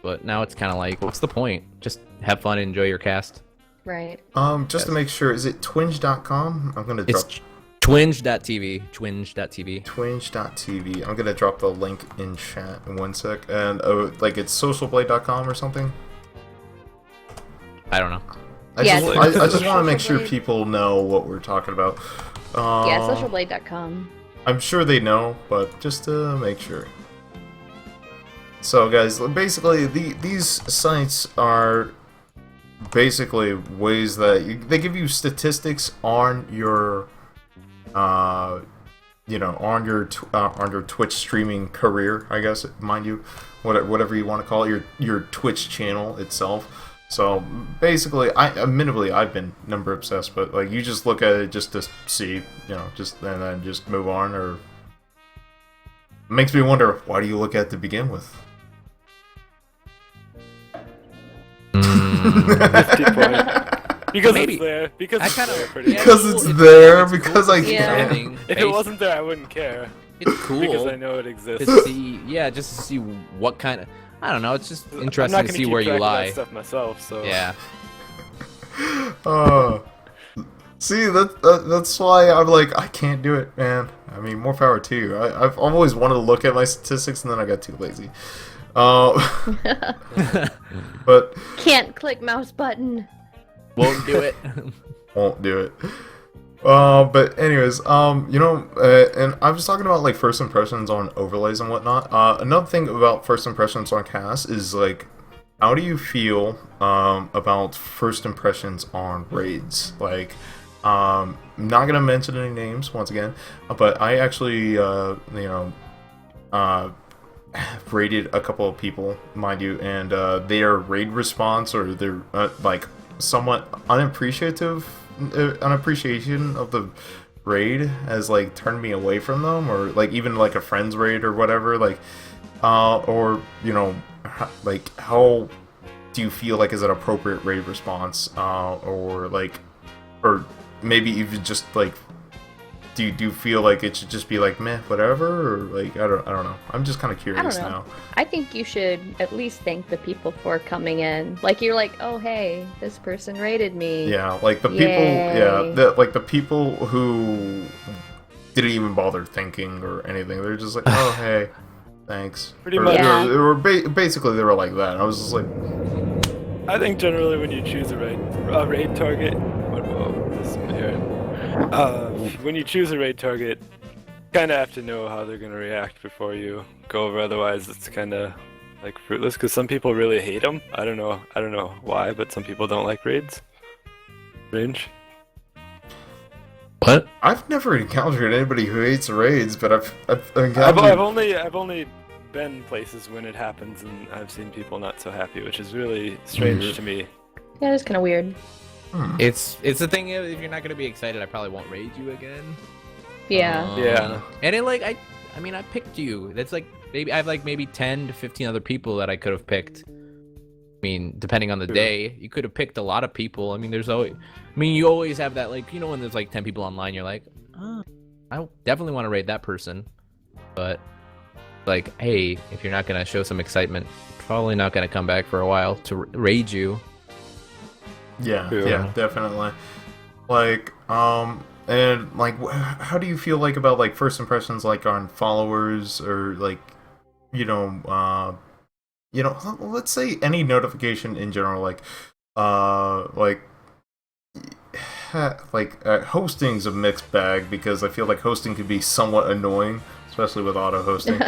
A: but now it's kind of like, what's the point? Just have fun and enjoy your cast.
C: Right.
B: Just to make sure, is it twinge.com? I'm gonna drop
A: It's twinge.tv. Twinge.tv.
B: twinge.tv. I'm gonna drop the link in chat in 1 sec. And like it's socialblade.com or something.
A: I don't know.
B: I
C: Yeah,
B: just,
C: it's
B: I just want to make sure
C: Socialblade.
B: people know what we're talking about.
C: Yeah, socialblade.com.
B: I'm sure they know, but just to make sure. So, guys, basically, these sites are basically ways that they give you statistics on your, you know, on your Twitch streaming career, I guess, mind you, whatever you want to call it, your Twitch channel itself. So basically, admittedly, I've been number obsessed, but like you just look at it just to see, you know, just and then just move on. Or it makes me wonder, why do you look at it to begin with?
D: 50 point. Because
A: Maybe.
D: it's there. Because
A: I
D: it's
A: kinda-
D: there, pretty
A: yeah,
D: much.
B: Because
A: cool.
B: it's
A: It's
B: there,
A: cool.
B: because I
C: Yeah.
B: can.
D: If it wasn't there, I wouldn't care.
A: It's cool.
D: Because I know it exists.
A: to see, yeah, just to see what kind of, I don't know, it's just
D: I'm
A: interesting
D: not
A: to
D: gonna
A: see
D: keep
A: where
D: track
A: you
D: of that
A: lie.
D: stuff myself, so
A: Yeah.
B: See, that's why I'm like, I can't do it, man. I mean, more power to you. I've always wanted to look at my statistics, and then I got too lazy. But
C: Can't click mouse button.
A: Won't do it.
B: won't do it. But anyways, you know, and I was talking about like first impressions on overlays and whatnot. Another thing about first impressions on cast is like, how do you feel about first impressions on raids? Like, I'm not gonna mention any names once again, but I actually, you know, raided a couple of people, mind you, and their raid response or their like somewhat unappreciation of the raid has like turned me away from them, or like even like a friend's raid or whatever, like or you know, like how do you feel like is an appropriate raid response, or like, or maybe even just like, do you feel like it should just be like meh, whatever, or like I don't know. I'm just kind of
C: I
B: curious
C: don't know.
B: now.
C: I think you should at least thank the people for coming in. Like you're like, oh hey, this person rated me.
B: Yeah, like the people,
C: Yay.
B: yeah, like the people who didn't even bother thinking or anything. They're just like, oh hey, thanks.
D: Pretty
B: Or
D: much.
C: Yeah.
B: they were basically they were like that. I was just like,
D: I think generally when you choose a raid target, whoa, this is here. When you choose a raid target, you kind of have to know how they're gonna react before you go over. Otherwise, it's kind of like fruitless. Because some people really hate them. I don't know why, but some people don't like raids. Strange.
A: What?
B: I've never encountered anybody who hates raids, but I've
D: I've
B: encountered.
D: only been places when it happens, and I've seen people not so happy, which is really strange to me.
C: Yeah, it's kind of weird.
A: It's the thing, if you're not gonna be excited, I probably won't raid you again.
C: Yeah.
D: Yeah.
A: And it like I mean I picked you. That's like maybe I have like maybe 10 to 15 other people that I could have picked. I mean, depending on the
D: True.
A: day, you could have picked a lot of people. I mean, there's always, I mean, you always have that, like, you know, when there's like 10 people online, you're like, oh, I definitely want to raid that person. But like, hey, if you're not gonna show some excitement, probably not gonna come back for a while to raid you.
B: Yeah,
D: True.
B: yeah, definitely. Like, and like, how do you feel like about like first impressions, like on followers or like, you know, let's say any notification in general, like, hosting's a mixed bag because I feel like hosting could be somewhat annoying, especially with auto hosting.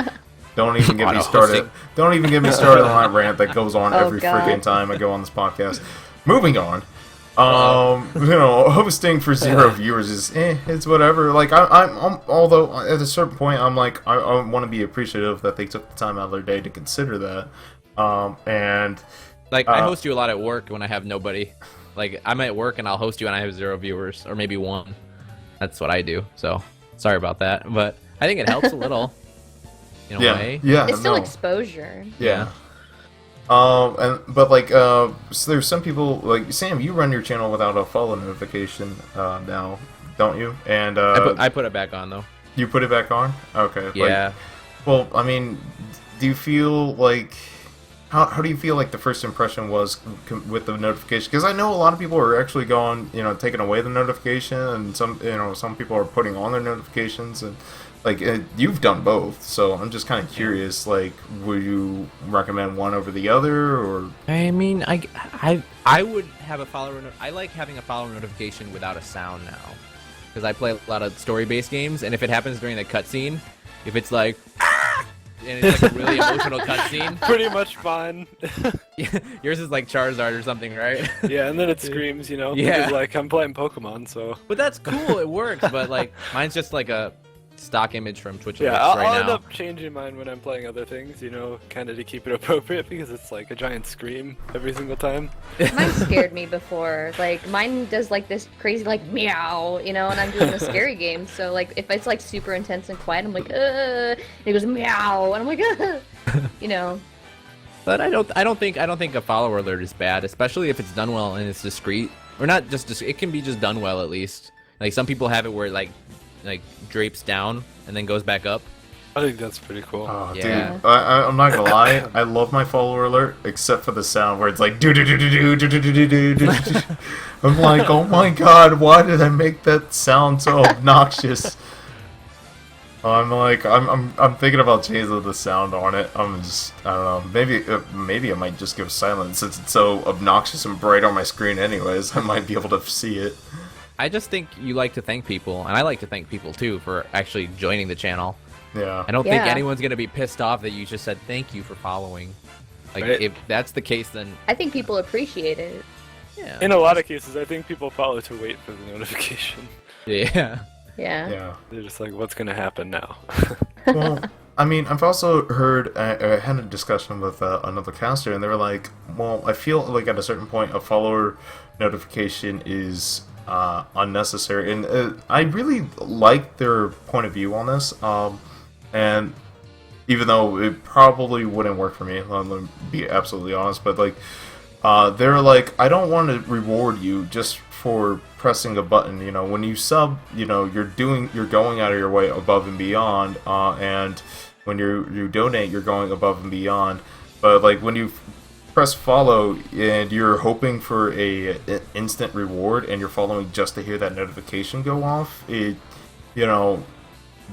B: Don't even get me started.
A: Auto-hosting.
B: Don't even get me started on that rant that goes on
C: Oh,
B: every
C: God.
B: freaking time I go on this podcast. Moving on. You know, hosting for 0 viewers is it's whatever. Like I'm although at a certain point I'm like I want to be appreciative that they took the time out of their day to consider that. And
A: Like, I host you a lot at work when I have nobody. Like, I'm at work and I'll host you and I have 0 viewers, or maybe 1. That's what I do. So sorry about that, but I think it helps a little. In a way.
B: yeah,
C: It's still
B: no.
C: exposure.
B: Yeah. But like, so there's some people like Sam. You run your channel without a follow notification now, don't you? And
A: I put it back on though.
B: you put it back on. Okay.
A: Yeah.
B: Like, well, I mean, do you feel like how do you feel like the first impression was with the notification? Because I know a lot of people are actually going, taking away the notification, and some people are putting on their notifications, and like you've done both. So I'm just kind of curious, like, would you recommend one over the other, or?
A: I mean, I would have a follower. I like having a follower notification without a sound now, because I play a lot of story-based games, and if it happens during the cutscene, if it's like. And it's like a really emotional cutscene.
D: Pretty much fine.
A: Yours is like Charizard or something, right?
D: Yeah, and then it screams,
A: Yeah.
D: because, like, I'm playing Pokemon, so...
A: But that's cool, it works, but like, mine's just like a stock image from Twitch
D: Yeah,
A: Alerts
D: I'll
A: right
D: end
A: now.
D: up changing mine when I'm playing other things, kind of to keep it appropriate, because it's like a giant scream every single time.
C: Mine scared me before. Like, mine does like this crazy like meow, and I'm doing a scary game. So like, if it's like super intense and quiet, I'm like, and it goes meow, and I'm like,
A: But I don't think a follower alert is bad, especially if it's done well and it's discreet. Or not just it can be just done well at least. Like some people have it where it like drapes down and then goes back up.
D: I think that's pretty cool.
B: Oh,
A: Yeah.
B: dude, I'm not gonna lie. I love my follower alert, except for the sound where it's like do do do do do do do do do. I'm like, oh my god, why did I make that sound so obnoxious? I'm like, I'm thinking about changing the sound on it. I don't know. Maybe I might just go silent since it's so obnoxious and bright on my screen. Anyways, I might be able to see it.
A: I just think you like to thank people, and I like to thank people too for actually joining the channel.
B: Yeah.
A: I don't think
C: Yeah.
A: anyone's gonna be pissed off that you just said thank you for following. Like
D: Right.
A: if that's the case, then
C: I think people appreciate it.
A: yeah.
D: In a lot of cases, I think people follow to wait for the notification.
A: Yeah.
C: Yeah.
B: Yeah.
D: They're just like, what's gonna happen now?
B: Well, I mean, I've also heard, I had a discussion with another caster, and they were like, well, I feel like at a certain point a follower notification is unnecessary, and I really like their point of view on this, and even though it probably wouldn't work for me, let me be absolutely honest, but like, they're like, I don't want to reward you just for pressing a button. When you sub, you're going out of your way above and beyond, and when you donate, you're going above and beyond. But like when you press follow and you're hoping for an instant reward, and you're following just to hear that notification go off,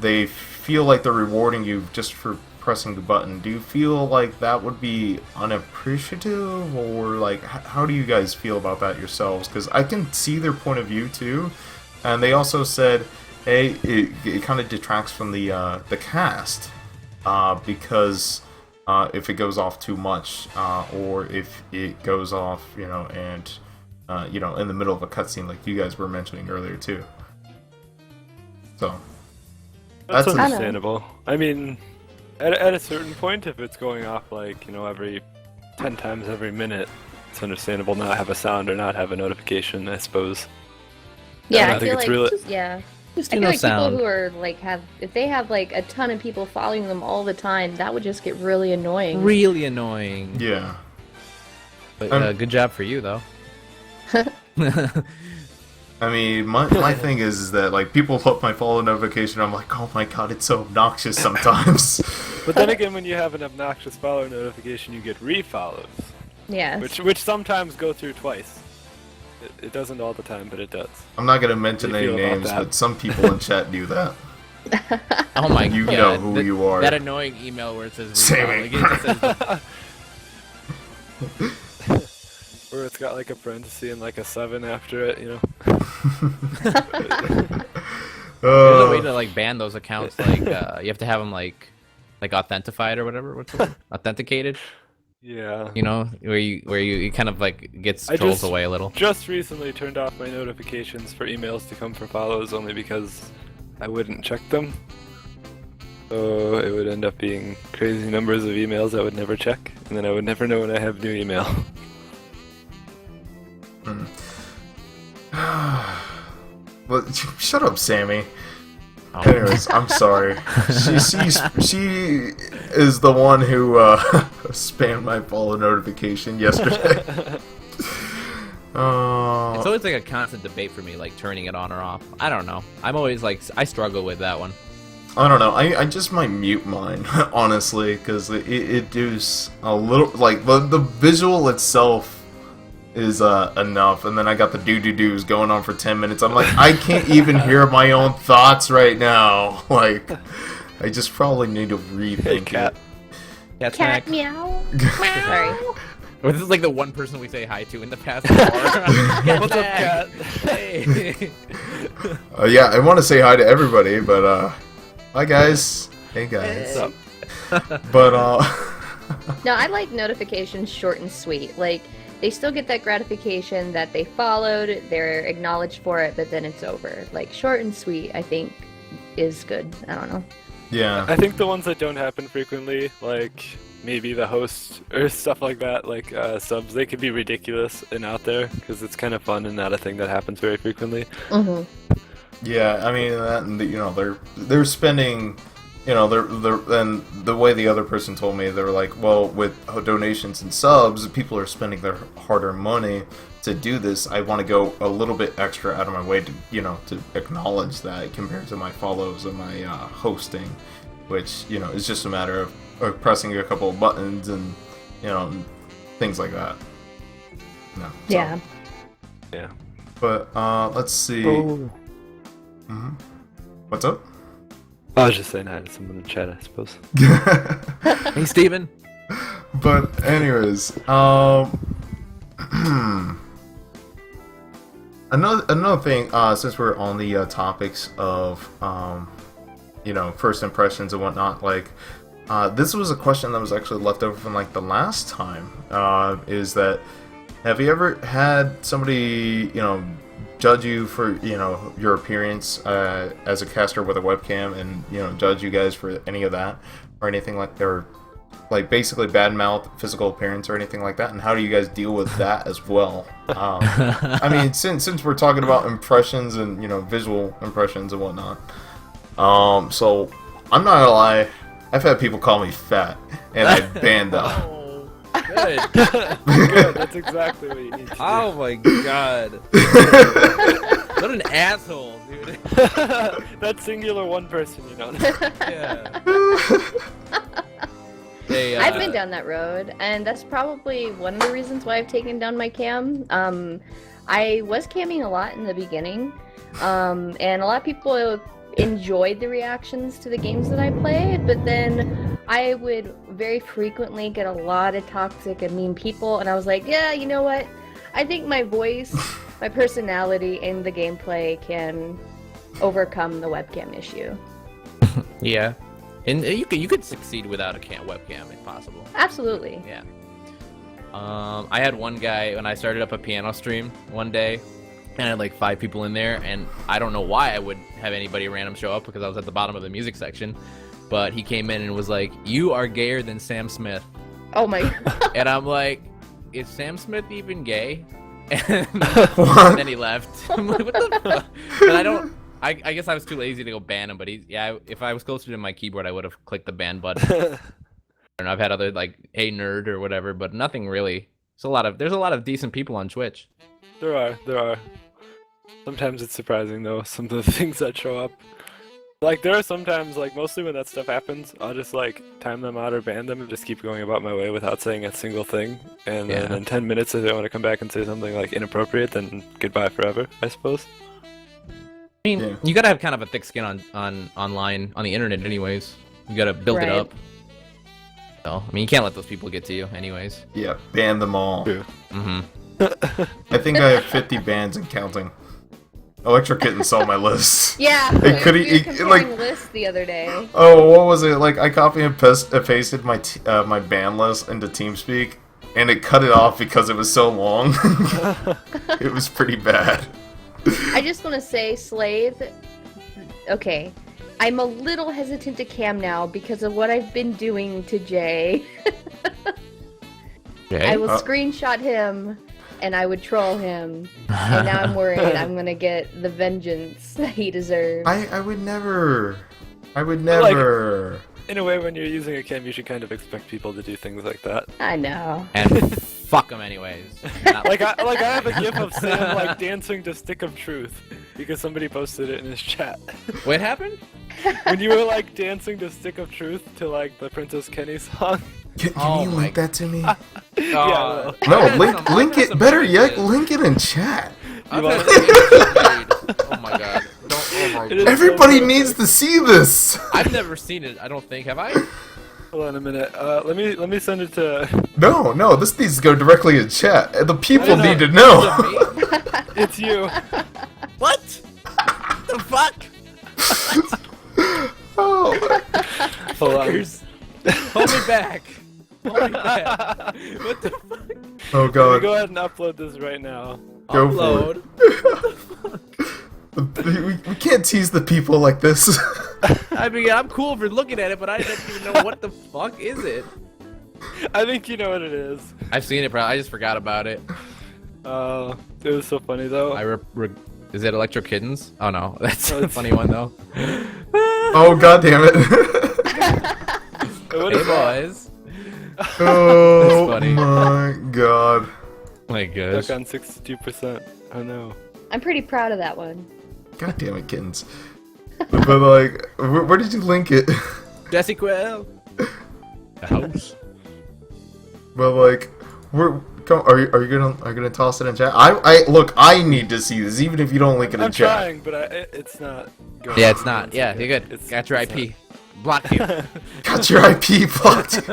B: they feel like they're rewarding you just for pressing the button. Do you feel like that would be unappreciative, or like how do you guys feel about that yourselves? Because I can see their point of view too, and they also said, hey, it kind of detracts from the cast, because if it goes off too much, or if it goes off, and in the middle of a cutscene like you guys were mentioning earlier too. So
D: That's
B: That's
D: understandable. I mean, at a certain point, if it's going off like, every 10 times every minute, it's understandable not have a sound or not have a notification, I suppose.
C: Yeah,
D: I
C: I
D: think
C: feel
D: it's
C: like
D: really-
C: yeah.
A: Just
C: I
A: do
C: feel
A: no
C: like
A: sound.
C: people who are like if they have like a ton of people following them all the time, that would just get really annoying.
A: Really annoying.
B: yeah.
A: But
B: Um,
A: good job for you though.
B: I mean, my thing is that like people put my follow notification. I'm like, oh my god, it's so obnoxious sometimes.
D: But then again, when you have an obnoxious follow notification, you get refollows,
C: Yeah.
D: which sometimes go through twice. It doesn't all the time, but it does.
B: I'm not gonna mention
D: How do you
B: any
D: feel about
B: names,
D: that?
B: but some people in chat do that.
A: Oh my
B: You
A: god.
B: know who you are.
A: That annoying email where it says
B: Sammy.
A: like, it just says
D: Where it's got like a parenthesis and like a 7 after it,
A: there's a way to like ban those accounts. Like you have to have them like authentified or whatever. What's the word? Authenticated.
D: Yeah.
A: Where you it kind of like gets
D: I
A: trolls
D: just-
A: away a little.
D: Just recently turned off my notifications for emails to come for follows only because I wouldn't check them. So it would end up being crazy numbers of emails I would never check, and then I would never know when I have new email.
B: Well, shut up, Sammy.
A: Oh.
B: Anyways, I'm sorry. She is the one who spammed my follow notification yesterday.
A: It's always like a constant debate for me, like turning it on or off. I don't know. I'm always like I struggle with that one.
B: I don't know. I just might mute mine, honestly, because it does a little, like, the visual itself is enough, and then I got the do-do-do's going on for 10 minutes. I'm like, I can't even hear my own thoughts right now. Like, I just probably need to rethink
D: Hey, cat.
A: Cat
C: Cat
A: snack.
C: meow. Sorry.
A: Well, this is like the one person we say hi to in the past hour.
D: What's up, cat?
A: Hey.
B: Yeah, I want to say hi to everybody, but, hi, guys. Hey, guys.
D: What's up?
B: But,
C: No, I like notifications short and sweet. Like, they still get that gratification that they followed, they're acknowledged for it, but then it's over. Like, short and sweet, I think, is good. I don't know.
B: yeah.
D: I think the ones that don't happen frequently, like maybe the host or stuff like that, like subs, they could be ridiculous and out there because it's kind of fun and not a thing that happens very frequently.
C: Mm-hmm.
B: Yeah, I mean, that, and they're spending, and the way the other person told me, they were like, well, with donations and subs, people are spending their hard-earned money to do this. I want to go a little bit extra out of my way to, to acknowledge that compared to my follows and my hosting, which, is just a matter of pressing a couple of buttons and, things like that. No. So.
C: Yeah.
D: Yeah.
B: But, let's see.
D: Oh.
B: Mm-hmm. What's up?
D: I was just saying hi to someone in the chat, I suppose.
A: Hey, Steven.
B: But anyways, another thing, since we're on the topics of first impressions and whatnot, like this was a question that was actually left over from like the last time. Is that, have you ever had somebody judge you for your appearance as a caster with a webcam, and judge you guys for any of that or anything like, or like basically badmouth physical appearance or anything like that? And how do you guys deal with that as well? I mean, since we're talking about impressions and visual impressions and whatnot, so I'm not gonna lie, I've had people call me fat and I banned them.
A: Oh, good.
D: Good, that's exactly what you need to do.
A: Oh my god. What an asshole, dude.
D: That singular one person,
A: Yeah. Hey,
C: I've been down that road, and that's probably one of the reasons why I've taken down my cam. I was camming a lot in the beginning, and a lot of people enjoyed the reactions to the games that I played, but then I would very frequently get a lot of toxic and mean people, and I was like, yeah, you know what? I think my voice, my personality, and the gameplay can overcome the webcam issue.
A: Yeah. And you could succeed without a webcam if possible.
C: Absolutely.
A: Yeah. I had one guy when I started up a piano stream one day, and I had like 5 people in there, and I don't know why I would have anybody random show up because I was at the bottom of the music section, but he came in and was like, "You are gayer than Sam Smith."
C: Oh my god.
A: And I'm like, "Is Sam Smith even gay?" And then he left. I'm like, what the fuck? But I guess I was too lazy to go ban him, but if I was closer to my keyboard, I would have clicked the ban button. And I've had other like, "Hey nerd" or whatever, but nothing really. There's a lot of decent people on Twitch.
D: There are. Sometimes it's surprising though, some of the things that show up. Like there are sometimes, like mostly when that stuff happens, I'll just like time them out or ban them and just keep going about my way without saying a single thing. And then in 10 minutes, if they want to come back and say something like inappropriate, then goodbye forever, I suppose.
A: I mean, you gotta have kind of a thick skin on online, on the internet anyways. You gotta build it up. So, I mean, you can't let those people get to you anyways.
B: Yeah, ban them all.
D: True.
A: Mm-hmm.
B: I think I have 50 bans and counting. Electrokittenz saw my list.
C: Yeah,
B: It
C: we were
B: could
C: comparing lists the other day.
B: Oh, what was it? Like I copy and pasted my my ban list into TeamSpeak, and it cut it off because it was so long. It was pretty bad.
C: I just want to say, Slave, okay, I'm a little hesitant to cam now because of what I've been doing to Jay.
A: Jay?
C: I will screenshot him, and I would troll him, and now I'm worried I'm going to get the vengeance that he deserves.
B: I would never. I would never.
D: In a way, when you're using a cam, you should kind of expect people to do things like that.
C: I know.
A: And fuck them anyways.
D: Like I have a gif of Sam like dancing to "Stick of Truth" because somebody posted it in his chat.
A: What happened?
D: when you were like dancing to "Stick of Truth" to like the Princess Kenny song.
B: Can
A: Oh
B: you
A: my
B: link that to me?
D: Yeah, well,
B: No,
A: I've had
B: link
A: some-
B: link
A: I've had
B: it.
A: some
B: Better
A: images.
B: yet, link it in chat.
A: I've
D: You
A: had
D: want-
A: some images made. Oh my god. Don't, oh my
D: It is-
A: god.
B: Everybody
D: so
B: needs to see this.
A: I've never seen it, I don't think. Have I?
D: hold on a minute. Let me send it to.
B: No, this needs to go directly in chat. The people
A: No,
B: need to
A: Is
B: know.
A: it me?
D: It's you.
A: What? The fuck?
B: Oh,
D: Hold on.
A: Fuckers. Hold me back. Hold me back. What the fuck?
B: oh
D: Let me
B: god.
D: go ahead and upload this right now.
B: Go for
A: Upload.
B: We can't tease the people like this.
A: I mean, I'm cool for looking at it, but I don't even know what the fuck is it.
D: I think you know what it is.
A: I've seen it, bro. I just forgot about it.
D: It was so funny though.
A: Is it Electrokittenz? Oh no, that's
D: No,
A: a
D: it's-
A: funny one though.
B: Oh god damn it.
D: What
A: Hey
D: is that?
A: boys.
B: Oh
A: That's funny.
B: my god.
A: My gosh.
D: Stuck on 62%. Oh no.
C: I'm pretty proud of that one.
B: God damn it, kittens. But like, where did you link it?
A: Jesse Quill. The house.
B: But like, are you gonna toss it in chat? Look, I need to see this, even if you don't link it in
D: I'm
B: chat.
D: trying, but it's not. Going.
A: Yeah, it's not. Yeah, you're good.
D: It's-
A: Got your
D: it's
A: IP. Blocked you.
B: Got your IP blocked.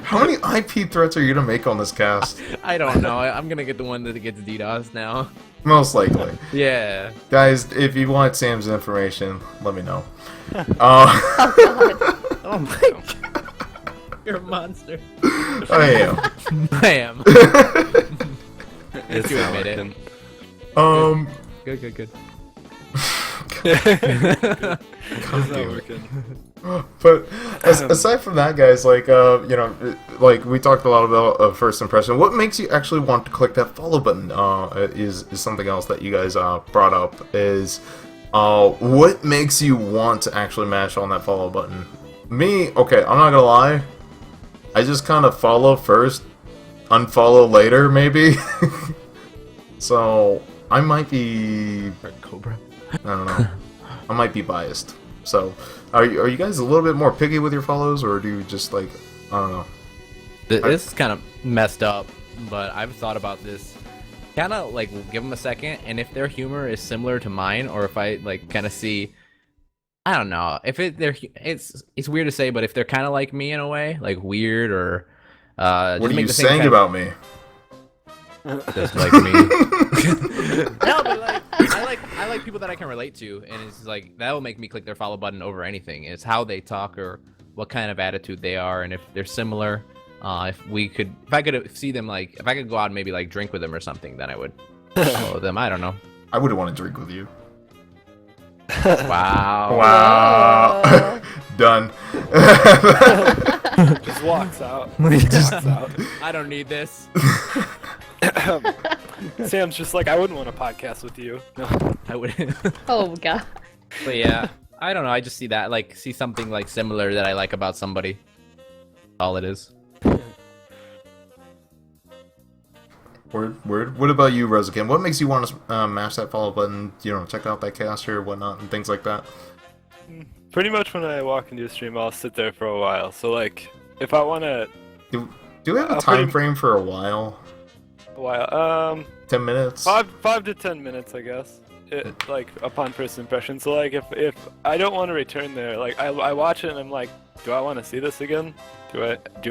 B: How many IP threats are you gonna make on this cast?
A: I don't know. I'm gonna get the one that gets DDoS now.
B: Most likely.
A: Yeah.
B: Guys, if you want Sam's information, let me know.
C: Oh god.
A: Oh my god. You're a monster.
B: I am.
A: I am.
D: It's
A: You
D: not
A: admit it.
D: working.
A: Good.
D: It's not
B: damn it.
D: working.
B: But aside from that, guys, like you know, like we talked a lot about first impression. What makes you actually want to click that follow button? Is something else that you guys brought up. Is what makes you want to actually mash on that follow button? Me, okay, I'm not gonna lie. I just kind of follow first, unfollow later, maybe. So I might be,
A: Cobra.
B: I don't know, I might be biased. So, are you guys a little bit more picky with your follows, or do you just like, I don't know?
A: This is kind of messed up, but I've thought about this. Kind of like give them a second, and if their humor is similar to mine, or if I like kind of see, I don't know, if it's weird to say, but if they're kind of like me in a way, like weird or
B: What
A: just
B: are
A: make
B: you
A: the same
B: saying
A: kind-
B: about me?
A: just like me. No, but like I like people that I can relate to, and it's like that will make me click their follow button over anything. It's how they talk or what kind of attitude they are, and if they're similar. If I could see them, like if I could go out and maybe like drink with them or something, then I would follow them. I don't know.
B: I wouldn't want to drink with you.
A: Wow.
B: Wow. Done.
D: Just walks out. Just walks out.
A: I don't need this.
D: Sam's just like, I wouldn't want a podcast with you. No.
A: I wouldn't.
C: Oh god.
A: But yeah, I don't know. I just see that, like, see something like similar that I like about somebody. All it is.
B: Word. What about you, Rozoken? What makes you want to mash that follow button? You know, check out that caster, whatnot, and things like that.
D: Pretty much when I walk into a stream, I'll sit there for a while. So like, if I want to,
B: Do we have a
D: I'll
B: time
D: pretty-
B: frame for a while? 10 minutes.
D: 5 to 10 minutes, I guess. Like upon first impression. So like, if I don't want to return there, like I watch it and I'm like, do I want to see this again? Do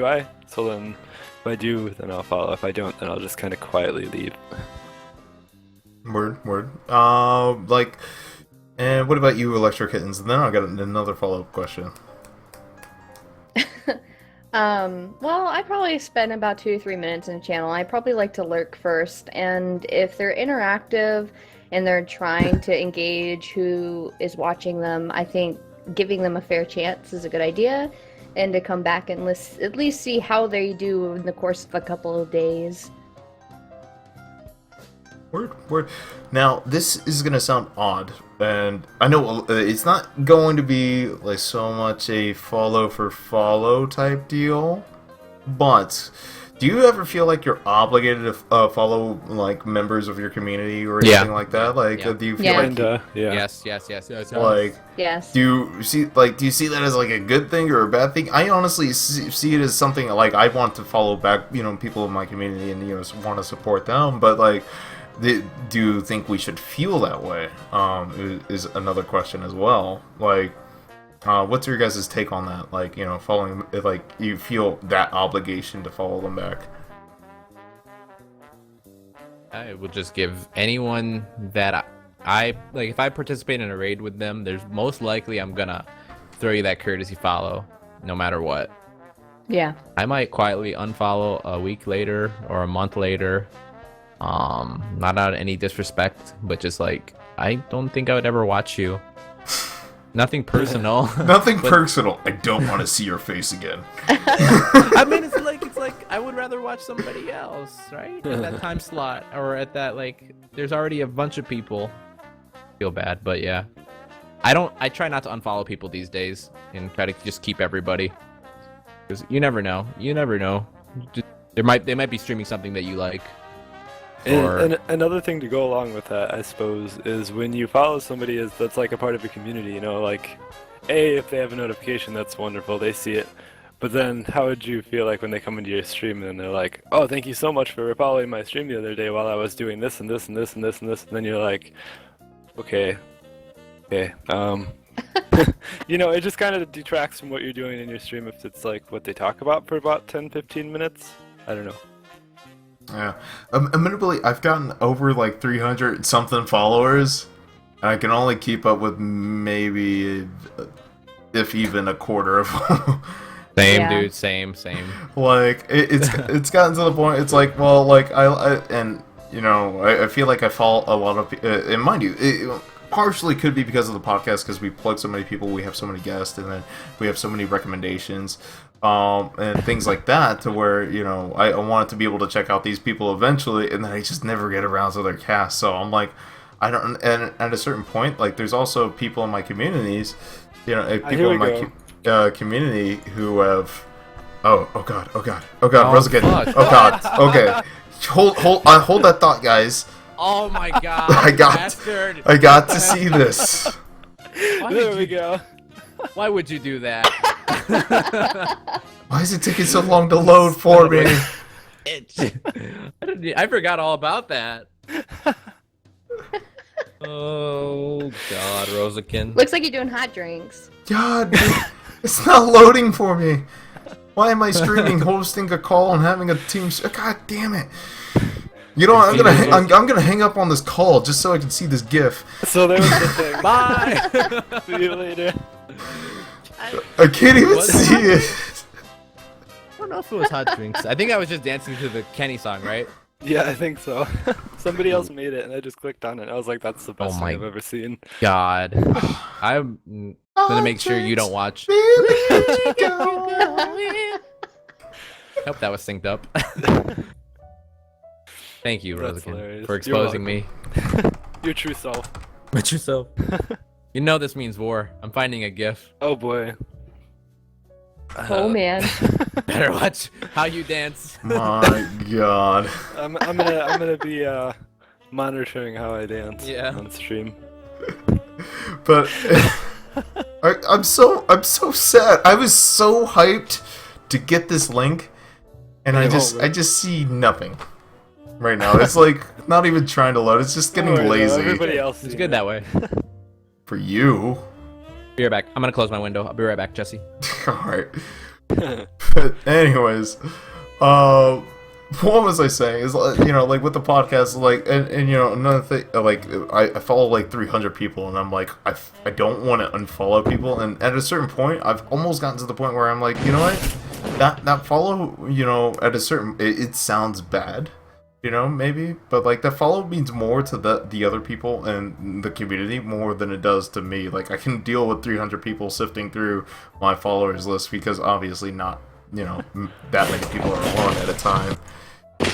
D: I? So then, if I do, then I'll follow. If I don't, then I'll just kind of quietly leave.
B: Word. Like, and what about you, Electrokittenz? And then I've got another follow-up question.
C: Well, I probably spend about 2 to 3 minutes in a channel. I probably like to lurk first, and if they're interactive and they're trying to engage who is watching them, I think giving them a fair chance is a good idea, and to come back and at least see how they do in the course of a couple of days.
B: Word. Now, this is gonna sound odd, and I know it's not going to be like so much a follow for follow type deal, but Do you ever feel like you're obligated to follow like members of your community or anything like that? Like, do you feel like
A: Yes.
B: like
C: Yes.
B: do you see that as like a good thing or a bad thing? I honestly see it as something like I want to follow back, you know, people in my community and want to support them, but like. Do you think we should feel that way? Is another question as well. Like, what's your guys' take on that? Like, you know, following, like, you feel that obligation to follow them back?
A: I would just give anyone that I like, if I participate in a raid with them, there's most likely I'm gonna throw you that courtesy follow, no matter what.
C: Yeah.
A: I might quietly unfollow a week later or a month later. Not out of any disrespect, but just like, I don't think I would ever watch you. Nothing personal.
B: Nothing personal. I don't want to see your face again.
A: I mean, it's like I would rather watch somebody else, right? In that time slot, or at that, like, there's already a bunch of people. Feel bad, but yeah. I try not to unfollow people these days and try to just keep everybody. Because you never know. They might be streaming something that you like.
D: And another thing to go along with that, I suppose, is when you follow somebody that's like a part of a community, you know, like, if they have a notification, that's wonderful, they see it. But then, how would you feel like when they come into your stream and they're like, oh, thank you so much for following my stream the other day while I was doing this and this and this and this and this, and then you're like, okay, you know, it just kind of detracts from what you're doing in your stream if it's like what they talk about for about 10-15 minutes. I don't know.
B: Yeah, admittedly, I've gotten over like 300 something followers, and I can only keep up with maybe, if even a quarter of them.
A: Same, dude. Same.
B: Like it's gotten to the point. It's like, well, like and you know, I feel like I follow a lot of, and mind you, it partially could be because of the podcast, because we plug so many people, we have so many guests, and then we have so many recommendations. And things like that, to where, you know, I wanted to be able to check out these people eventually, and then I just never get around to their cast. So I'm like, I don't. And at a certain point, like, there's also people in my communities, you know, people in my community who have. Oh god, Rozoken. Oh god, okay. Hold that thought, guys.
A: Oh my god,
B: I got to see this.
D: There we go.
A: Why would you do that?
B: Why is it taking so long to load for me?
A: I forgot all about that. Oh god, Rozoken.
C: Looks like you're doing hot drinks.
B: God, it's not loading for me. Why am I streaming, hosting a call, and having a team? God damn it! You know what? I'm gonna hang up on this call just so I can see this GIF.
D: So there was the thing.
A: Bye.
D: See you later.
B: I can't even see it.
A: I don't know if it was hot drinks. I think I was just dancing to the Kenny song, right?
D: Yeah, I think so. Somebody else made it, and I just clicked on it. I was like, that's the best
A: Oh
D: thing
A: my
D: I've ever seen.
A: God, I'm gonna make sure you don't watch. Hope that was synced up. Thank you,
D: That's
A: Rozoken,
D: hilarious.
A: for
D: You're
A: exposing me.
D: Your true self.
A: With yourself. You know this means war. I'm finding a GIF.
D: Oh boy.
C: Oh man.
A: Better watch how you dance.
B: My God.
D: I'm gonna be monitoring how I dance on stream.
B: But I'm so sad. I was so hyped to get this link, and I just see nothing right now. It's like not even trying to load. It's just getting lazy.
D: Everybody else
A: It's good that way.
B: For you.
A: Be right back. I'm gonna close my window. I'll be right back, Jesse.
B: Alright. But anyways, what was I saying? Is, you know, like with the podcast, like, and you know, another thing, like, I follow like 300 people, and I'm like, I don't want to unfollow people, and at a certain point, I've almost gotten to the point where I'm like, you know what, that follow, you know, at a certain, it sounds bad, you know, maybe, but like that follow means more to the other people and the community more than it does to me. Like, I can deal with 300 people sifting through my followers list, because obviously not, you know, that many people are on at a time.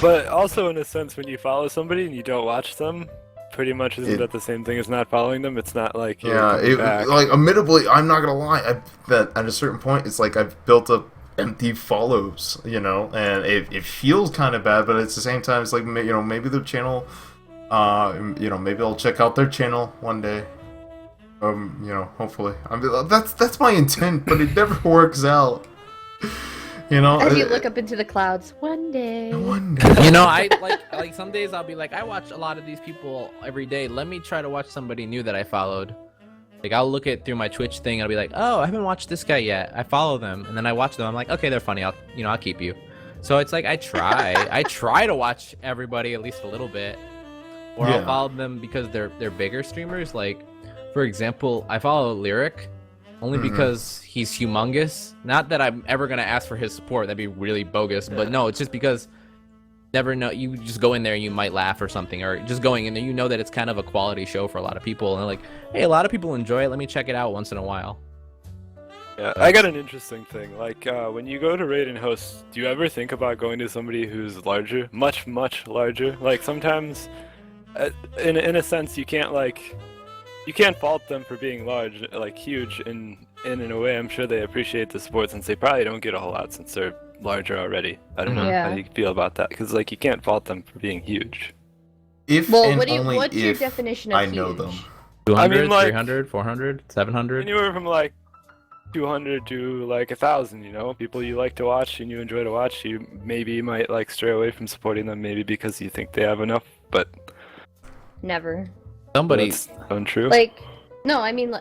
D: But also, in a sense, when you follow somebody and you don't watch them, pretty much isn't that the same thing as not following them? It's not like you're
B: yeah,
D: back.
B: like, admittably, I'm not gonna lie, that at a certain point, it's like I've built up empty follows, you know, and it feels kind of bad, but at the same time, it's like, you know, maybe their channel, you know, maybe I'll check out their channel one day. You know, hopefully. I mean, that's my intent, but it never works out. You know,
C: As you look up into the clouds, one day.
B: one day.
A: You know, I like some days I'll be like, I watch a lot of these people every day. Let me try to watch somebody new that I followed. Like, I'll look at through my Twitch thing and I'll be like, oh, I haven't watched this guy yet. I follow them, and then I watch them. I'm like, okay, they're funny. I'll keep you. So it's like I try to watch everybody at least a little bit, or
B: Yeah.
A: I'll follow them because they're bigger streamers. Like, for example, I follow Lyric only because he's humongous. Not that I'm ever gonna ask for his support. That'd be really bogus. But no, it's just because never know. You just go in there and you might laugh or something, or just going in there, you know that it's kind of a quality show for a lot of people, and they're like, hey, a lot of people enjoy it. Let me check it out once in a while.
D: Yeah, I got an interesting thing. Like, when you go to raid and host, do you ever think about going to somebody who's larger, much larger? Like, sometimes, in a sense, you can't fault them for being large, like huge. In a way, I'm sure they appreciate the support since they probably don't get a whole lot since they're larger already. I don't know
C: Yeah.
D: how you feel about that, because like you can't fault them for being huge.
B: If
C: Well,
B: and
C: what's
B: only
C: your
B: if
C: definition of
B: I
C: huge?
B: know them.
A: 200,
D: I mean, like-
A: 300, 400, 700.
D: Anywhere from like 200 to like 1,000, you know, people you like to watch and you enjoy to watch. You maybe might like stray away from supporting them, maybe because you think they have enough, but
C: Never.
A: Somebody,
D: that's untrue.
C: Like, no, I mean,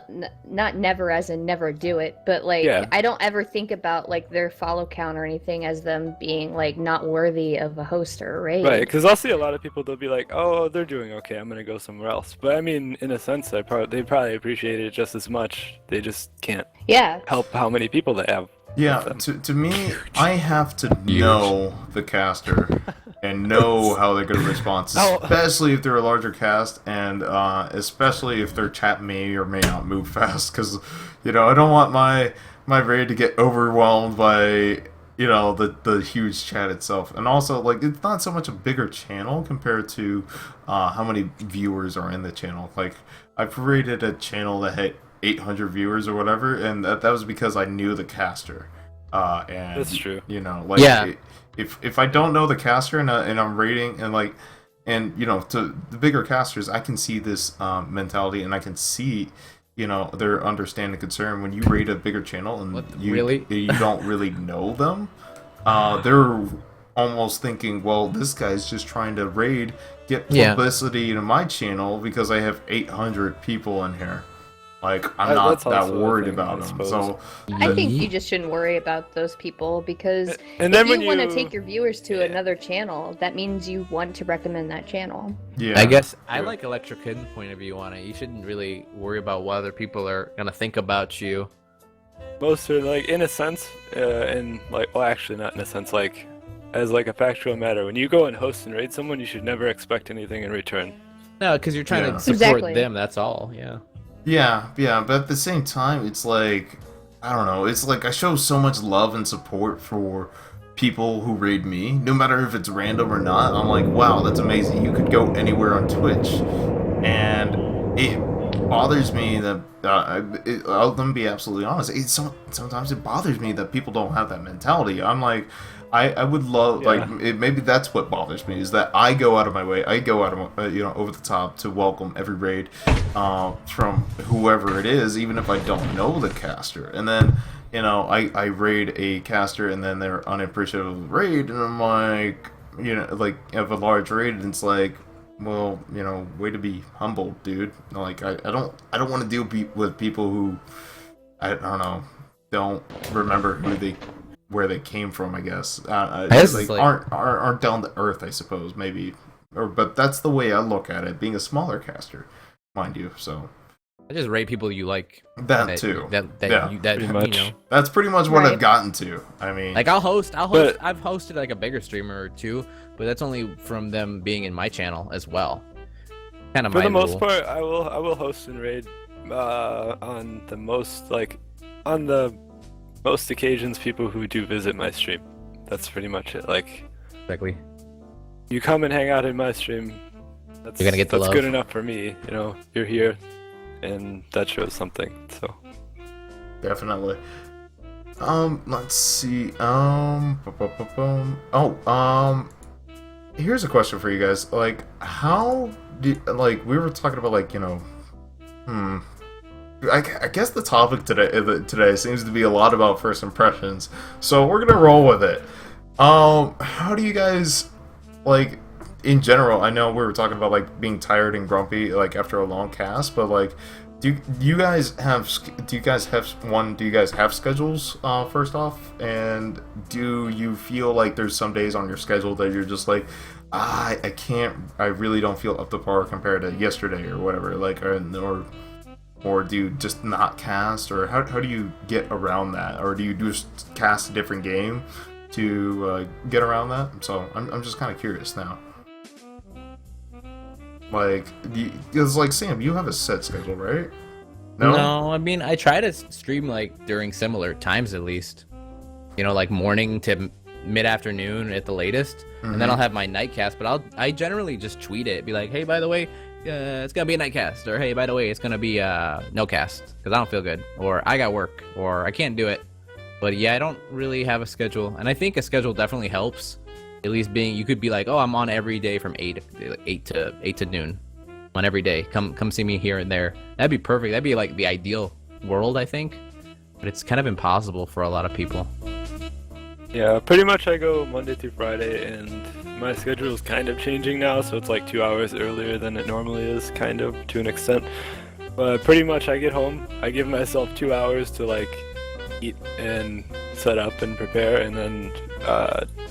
C: not never as in never do it, but like,
D: Yeah.
C: I don't ever think about like their follow count or anything as them being like not worthy of a host or a raid.
D: Right, because I'll see a lot of people, they'll be like, oh, they're doing okay, I'm gonna go somewhere else. But I mean, in a sense, they probably appreciate it just as much. They just can't
C: Yeah.
D: help how many people they have.
B: Yeah,
D: them.
B: to me, I have to know the caster and know how they're going to respond,
D: Oh.
B: especially if they're a larger cast, and especially if their chat may or may not move fast, because, you know, I don't want my raid to get overwhelmed by, you know, the huge chat itself. And also, like, it's not so much a bigger channel compared to how many viewers are in the channel. Like, I've rated a channel that had 800 viewers or whatever, and that was because I knew the caster. And
D: That's true.
B: You know, like,
A: Yeah.
B: if I don't know the caster and I'm rating and you know, to the bigger casters, I can see this
A: mentality,
B: and I can see, you know, their understanding concern when you rate a bigger channel and
A: What,
B: you
A: really?
B: you don't really know them. They're almost thinking, well, this guy's just trying to raid, get
A: Yeah.
B: publicity into my channel because I have 800 people in here. Like, I'm not
D: That's
B: that
D: also a
B: worried
D: thing, I
B: about them.
D: suppose.
B: So,
C: I think you just shouldn't worry about those people because
D: And
C: if
D: then
C: you
D: when
C: want to
D: you
C: take your viewers to another channel, that means you want to recommend that channel.
B: yeah.
A: I guess I
B: Yeah.
A: like Electrokitten's point of view on it. You shouldn't really worry about what other people are gonna think about you.
D: most are like, in a sense, and like, well, actually not in a sense, like, as like a factual matter, when you go and host and raid someone, you should never expect anything in return.
A: No, because you're trying
B: Yeah.
A: to support
C: Exactly.
A: them. That's all. Yeah.
B: Yeah, but at the same time, it's like, I don't know, it's like I show so much love and support for people who raid me, no matter if it's random or not. I'm like, wow, that's amazing. You could go anywhere on Twitch. And it bothers me that, let me be absolutely honest, sometimes it bothers me that people don't have that mentality. I'm like, I would love,
D: Yeah.
B: like, maybe that's what bothers me, is that I go out of my way, I go out of my, you know, over the top to welcome every raid from whoever it is, even if I don't know the caster. And then, you know, I raid a caster and then they're unappreciative of the raid, and I'm like, you know, like, of a large raid, and it's like, well, you know, way to be humble, dude. Like, I don't want to deal with people who, I don't know, don't remember where they came from, I guess.
A: guess
B: Like,
A: it's like-
B: aren't down to earth, I suppose, maybe. But that's the way I look at it, being a smaller caster, mind you. So
A: I just rate people you like.
B: that too.
A: That
B: Yeah,
A: you, that
D: pretty
A: you
D: much.
A: know.
B: That's pretty much what
C: Right.
B: I've gotten to. I mean,
A: Like I'll host.
D: But-
A: I've hosted like a bigger streamer or two, but that's only from them being in my channel as well. Kind of
D: For
A: my
D: the most
A: rule.
D: part, I will host and raid on the most occasions people who do visit my stream. That's pretty much it. Like,
A: Exactly.
D: you come and hang out in my stream, that's
A: You're gonna get the
D: that's
A: love.
D: good enough for me. You know, you're here, and that shows something. So
B: definitely. Let's see. Here's a question for you guys. Like, how did, like, we were talking about, like, I guess the topic today seems to be a lot about first impressions, so we're gonna roll with it. How do you guys, like, in general? I know we were talking about like being tired and grumpy like after a long cast, but like, do you guys have schedules? First off, and do you feel like there's some days on your schedule that you're just like, I can't, I really don't feel up to par compared to yesterday or whatever, like, or do you just not cast, or how do you get around that, or do you just cast a different game to get around that? So I'm just kind of curious now. Like, it's like, Sam, you have a set schedule, right?
A: No, I mean, I try to stream like during similar times at least. You know, like morning to mid-afternoon at the latest, and then I'll have my night cast. But I generally just tweet it, be like, hey, by the way, it's gonna be a night cast, or hey, by the way, it's gonna be no cast because I don't feel good, or I got work, or I can't do it. But yeah, I don't really have a schedule, and I think a schedule definitely helps. At least being, you could be like, oh, I'm on every day from 8 to noon, on every day. Come see me here and there. That'd be perfect. That'd be like the ideal world, I think. But it's kind of impossible for a lot of people.
D: Yeah, pretty much I go Monday through Friday, and my schedule is kind of changing now, so it's like 2 hours earlier than it normally is, kind of, to an extent. But pretty much I get home, I give myself 2 hours to like eat and set up and prepare, and then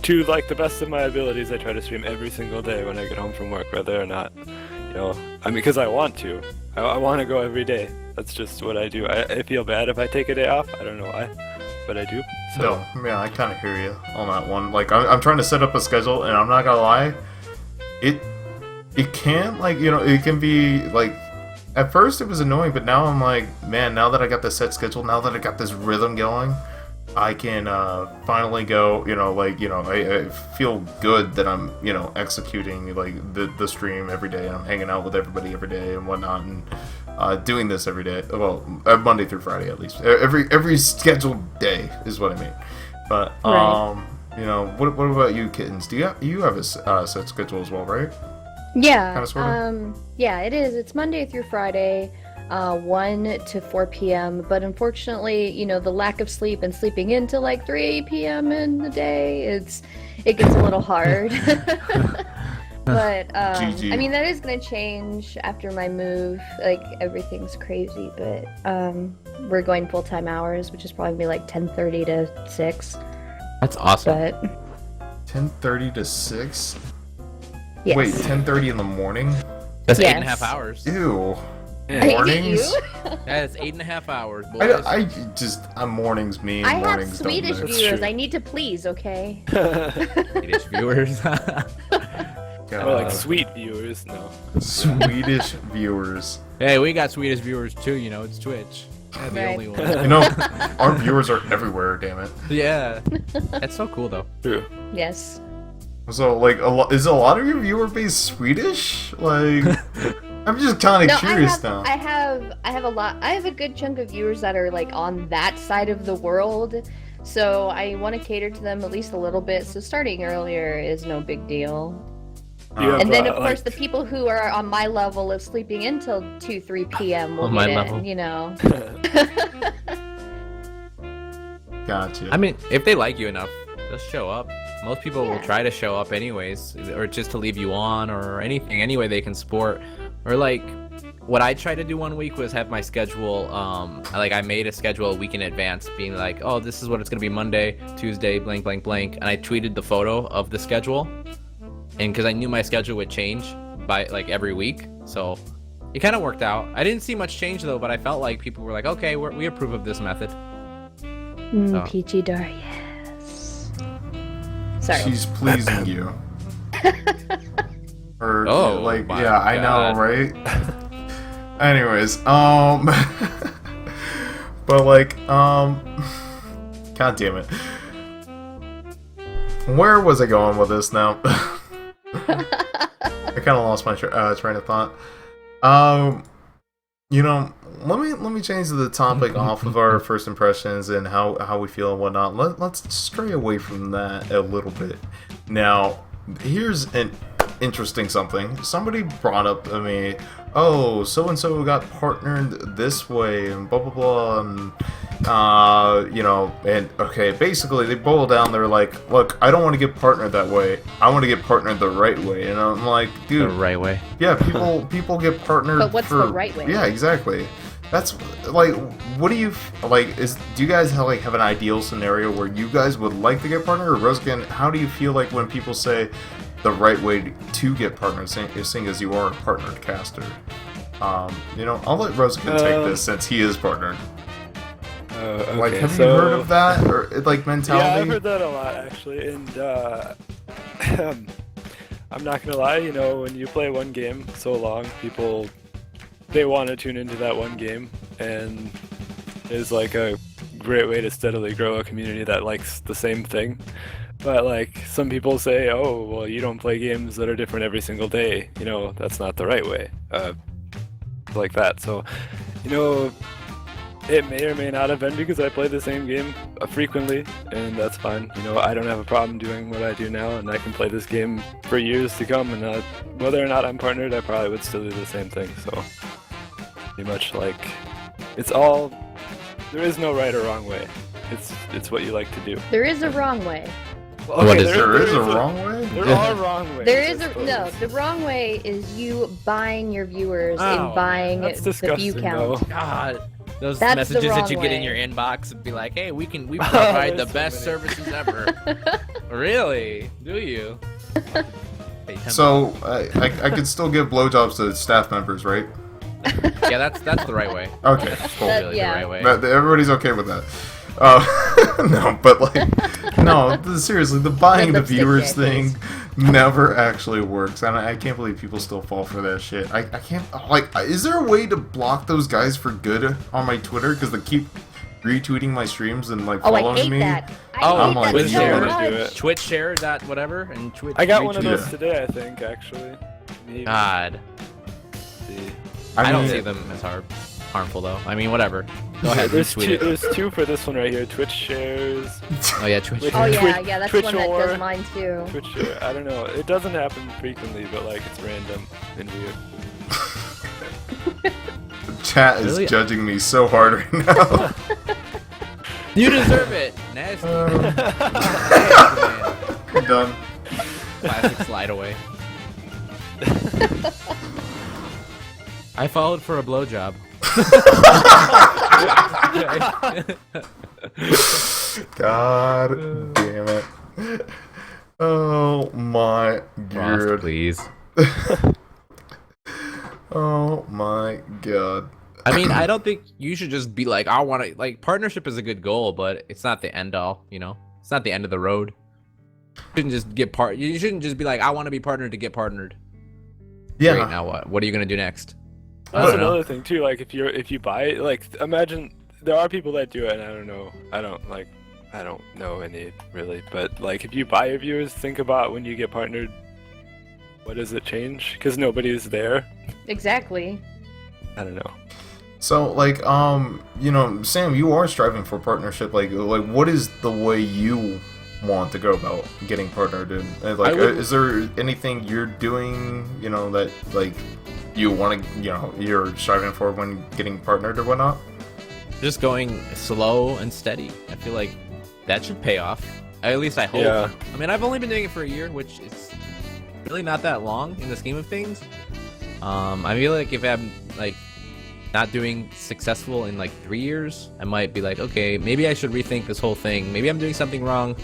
D: to like the best of my abilities, I try to stream every single day when I get home from work, whether or not, I mean, because I want to. I want to go every day. That's just what I do. I feel bad if I take a day off. I don't know why, but I do. So.
B: No, yeah, I kind of hear you on that one. Like, I'm trying to set up a schedule, and I'm not gonna lie, it can, like, it can be like, at first it was annoying, but now I'm like, man, now that I got the set schedule, now that I got this rhythm going, I can finally go, I feel good that I'm, executing like the stream every day, and I'm hanging out with everybody every day and whatnot, and doing this every day. Well, Monday through Friday at least. Every scheduled day is what I mean. But right. What about you, Kittens? Do you have a set schedule as well, right?
C: Yeah.
B: Kind of, sort of?
C: Yeah, it is. It's Monday through Friday. 1 to 4 p.m. But unfortunately, the lack of sleep and sleeping into like 3 p.m. in the day, it gets a little hard. But I mean, that is gonna change after my move. Like, everything's crazy, but we're going full-time hours, which is probably gonna be like 10:30 to 6.
A: That's awesome.
C: But
B: 10:30 to 6.
C: Yes.
B: Wait, 10:30 in the morning?
A: That's
C: Yes.
A: 8.5 hours.
B: Ew.
A: Yeah.
B: Mornings?
A: That's 8.5 hours, boys.
B: Mornings mean
C: I have
B: mornings
C: Swedish
B: don't
C: viewers.
D: true.
C: I need to please, okay?
A: Swedish viewers.
D: Or like sweet viewers, no.
B: Swedish viewers.
A: Hey, we got Swedish viewers too, it's Twitch. They're the
C: Right.
A: only one.
B: Our viewers are everywhere, damn it.
A: Yeah. That's so cool, though.
D: True.
C: Yes.
B: So, like, is a lot of your viewer base Swedish? Like, I'm just kind of curious now.
C: I have a good chunk of viewers that are like on that side of the world, so I want to cater to them at least a little bit. So starting earlier is no big deal.
D: You have,
C: And then, of
D: like-
C: course, the people who are on my level of sleeping until 2-3 p.m. will
A: On
C: get
A: my
C: in,
A: level.
B: Gotcha.
A: I mean, if they like you enough, just show up. Most people will
C: Yeah.
A: try to show up anyways, or just to leave you on, or anything, any way they can support. Or like, what I tried to do one week was have my schedule, I made a schedule a week in advance, being like, oh, this is what it's gonna be Monday, Tuesday, blank, blank, blank, and I tweeted the photo of the schedule, and because I knew my schedule would change by like every week, so it kind of worked out. I didn't see much change though, but I felt like people were like, okay, we approve of this method. So.
C: Peachy Darius. Sorry.
B: She's pleasing you. Or,
A: Oh,
B: like,
A: my
B: yeah, I know,
A: God.
B: right? Anyways, but like, god damn it. Where was I going with this now? I kind of lost my train of thought. You know, let me change the topic off of our first impressions and how we feel and whatnot. Let's stray away from that a little bit. Now, here's an interesting something. Somebody brought up to me, oh, so and so got partnered this way and blah blah blah, and you know, and okay, basically they boil down. They're like, look, I don't want to get partnered that way. I want to get partnered the right way. And I'm like, dude,
A: The right way.
B: yeah, people get partnered.
C: But what's
B: for,
C: the right way?
B: Yeah, exactly. That's like, what do you like? Do you guys have an ideal scenario where you guys would like to get partnered? Or Rozoken, how do you feel like when people say the right way to get partnered, seeing as you are a partnered caster? You know, I'll let Rozoken take this since he is partnered.
D: Okay,
B: Like, have you heard of that or like mentality?
D: Yeah, I've heard that a lot actually, and I'm not gonna lie. You know, when you play one game so long, people they want to tune into that one game, and it's like a great way to steadily grow a community that likes the same thing. But like some people say, oh, well, you don't play games that are different every single day. You know, that's not the right way. Like that. So, you know, it may or may not have been because I play the same game frequently, and that's fine. You know, I don't have a problem doing what I do now, and I can play this game for years to come, and whether or not I'm partnered, I probably would still do the same thing. So, pretty much like, there is no right or wrong way. It's what you like to do.
C: There is a wrong way.
D: Well,
A: What is
B: there is a wrong way?
D: There are wrong ways.
C: There is
D: I
C: no.
D: suppose.
C: The wrong way is you buying your viewers
E: Oh,
C: and buying
D: That's
C: the view
D: disgusting,
C: count.
D: though.
A: God, those
C: That's the
A: messages that you
C: wrong
A: get in
C: way.
A: your inbox and be like, "Hey, we provide the
D: There's so
A: best
D: many.
A: services ever." Really? Do you? Pay 10
B: So I could still give blowjobs to staff members, right?
A: yeah, that's the right way.
B: Okay,
A: That's
B: cool.
A: really
C: yeah.
A: the right way.
B: Everybody's okay with that. No, but like, no, seriously, the buying
C: Red
B: the
C: lipstick
B: viewers
C: day,
B: thing never actually works, and I can't believe people still fall for that shit. I can't, like, is there a way to block those guys for good on my Twitter because they keep retweeting my streams and like
C: Oh,
B: following
C: I hate
B: me?
C: that.
A: Oh,
C: I
B: I'm
C: hate
B: like,
C: that
A: Twitch
C: so
A: share.
C: much.
A: Twitch share that whatever and Twitch.
D: I got one of
A: retweet.
D: those today, I think, actually. Maybe.
A: God,
D: See.
A: I don't
B: mean,
A: see them as harmful though. I mean, whatever. Go ahead,
D: There's
A: retweet
D: two,
A: it.
D: there's two for this one right here. Twitch shares.
A: Oh yeah, Twitch.
D: Twitch-
C: Oh yeah,
D: Twitch-
C: yeah, that's
D: Twitch
C: one that
D: or-
C: does mine too.
D: Twitch share. I don't know. It doesn't happen frequently, but like it's random and weird.
B: Chat is
A: Really?
B: judging me so hard right now.
A: You deserve it. Nasty.
B: I'm done.
A: Classic slide away. I followed for a blowjob.
B: God damn it. Oh my
A: Frost,
B: god.
A: please.
B: Oh my god.
A: I mean, I don't think you should just be like, I want to, like, partnership is a good goal, but it's not the end all, you know? It's not the end of the road. You shouldn't just be like, I want to be partnered to get partnered.
B: Yeah.
A: Great, now what? What are you going to do next? I
D: That's
A: don't know.
D: another thing too. Like if you buy it, like imagine there are people that do it, and I don't know. I don't know any really, but like if you buy your viewers, think about when you get partnered. What does it change? Because nobody's there.
C: Exactly.
D: I don't know.
B: So, like, you know, Sam, you are striving for partnership. Like, what is the way you want to go about getting partnered in? And, like, is there anything you're doing, you know, that like you want to, you know, you're striving for when getting partnered or whatnot?
A: Just going slow and steady. I feel like that should pay off. At least I hope.
D: Yeah.
A: I mean, I've only been doing it for a year, which is really not that long in the scheme of things. I feel like if I'm like not doing successful in like 3 years, I might be like, okay, maybe I should rethink this whole thing. Maybe I'm doing something wrong,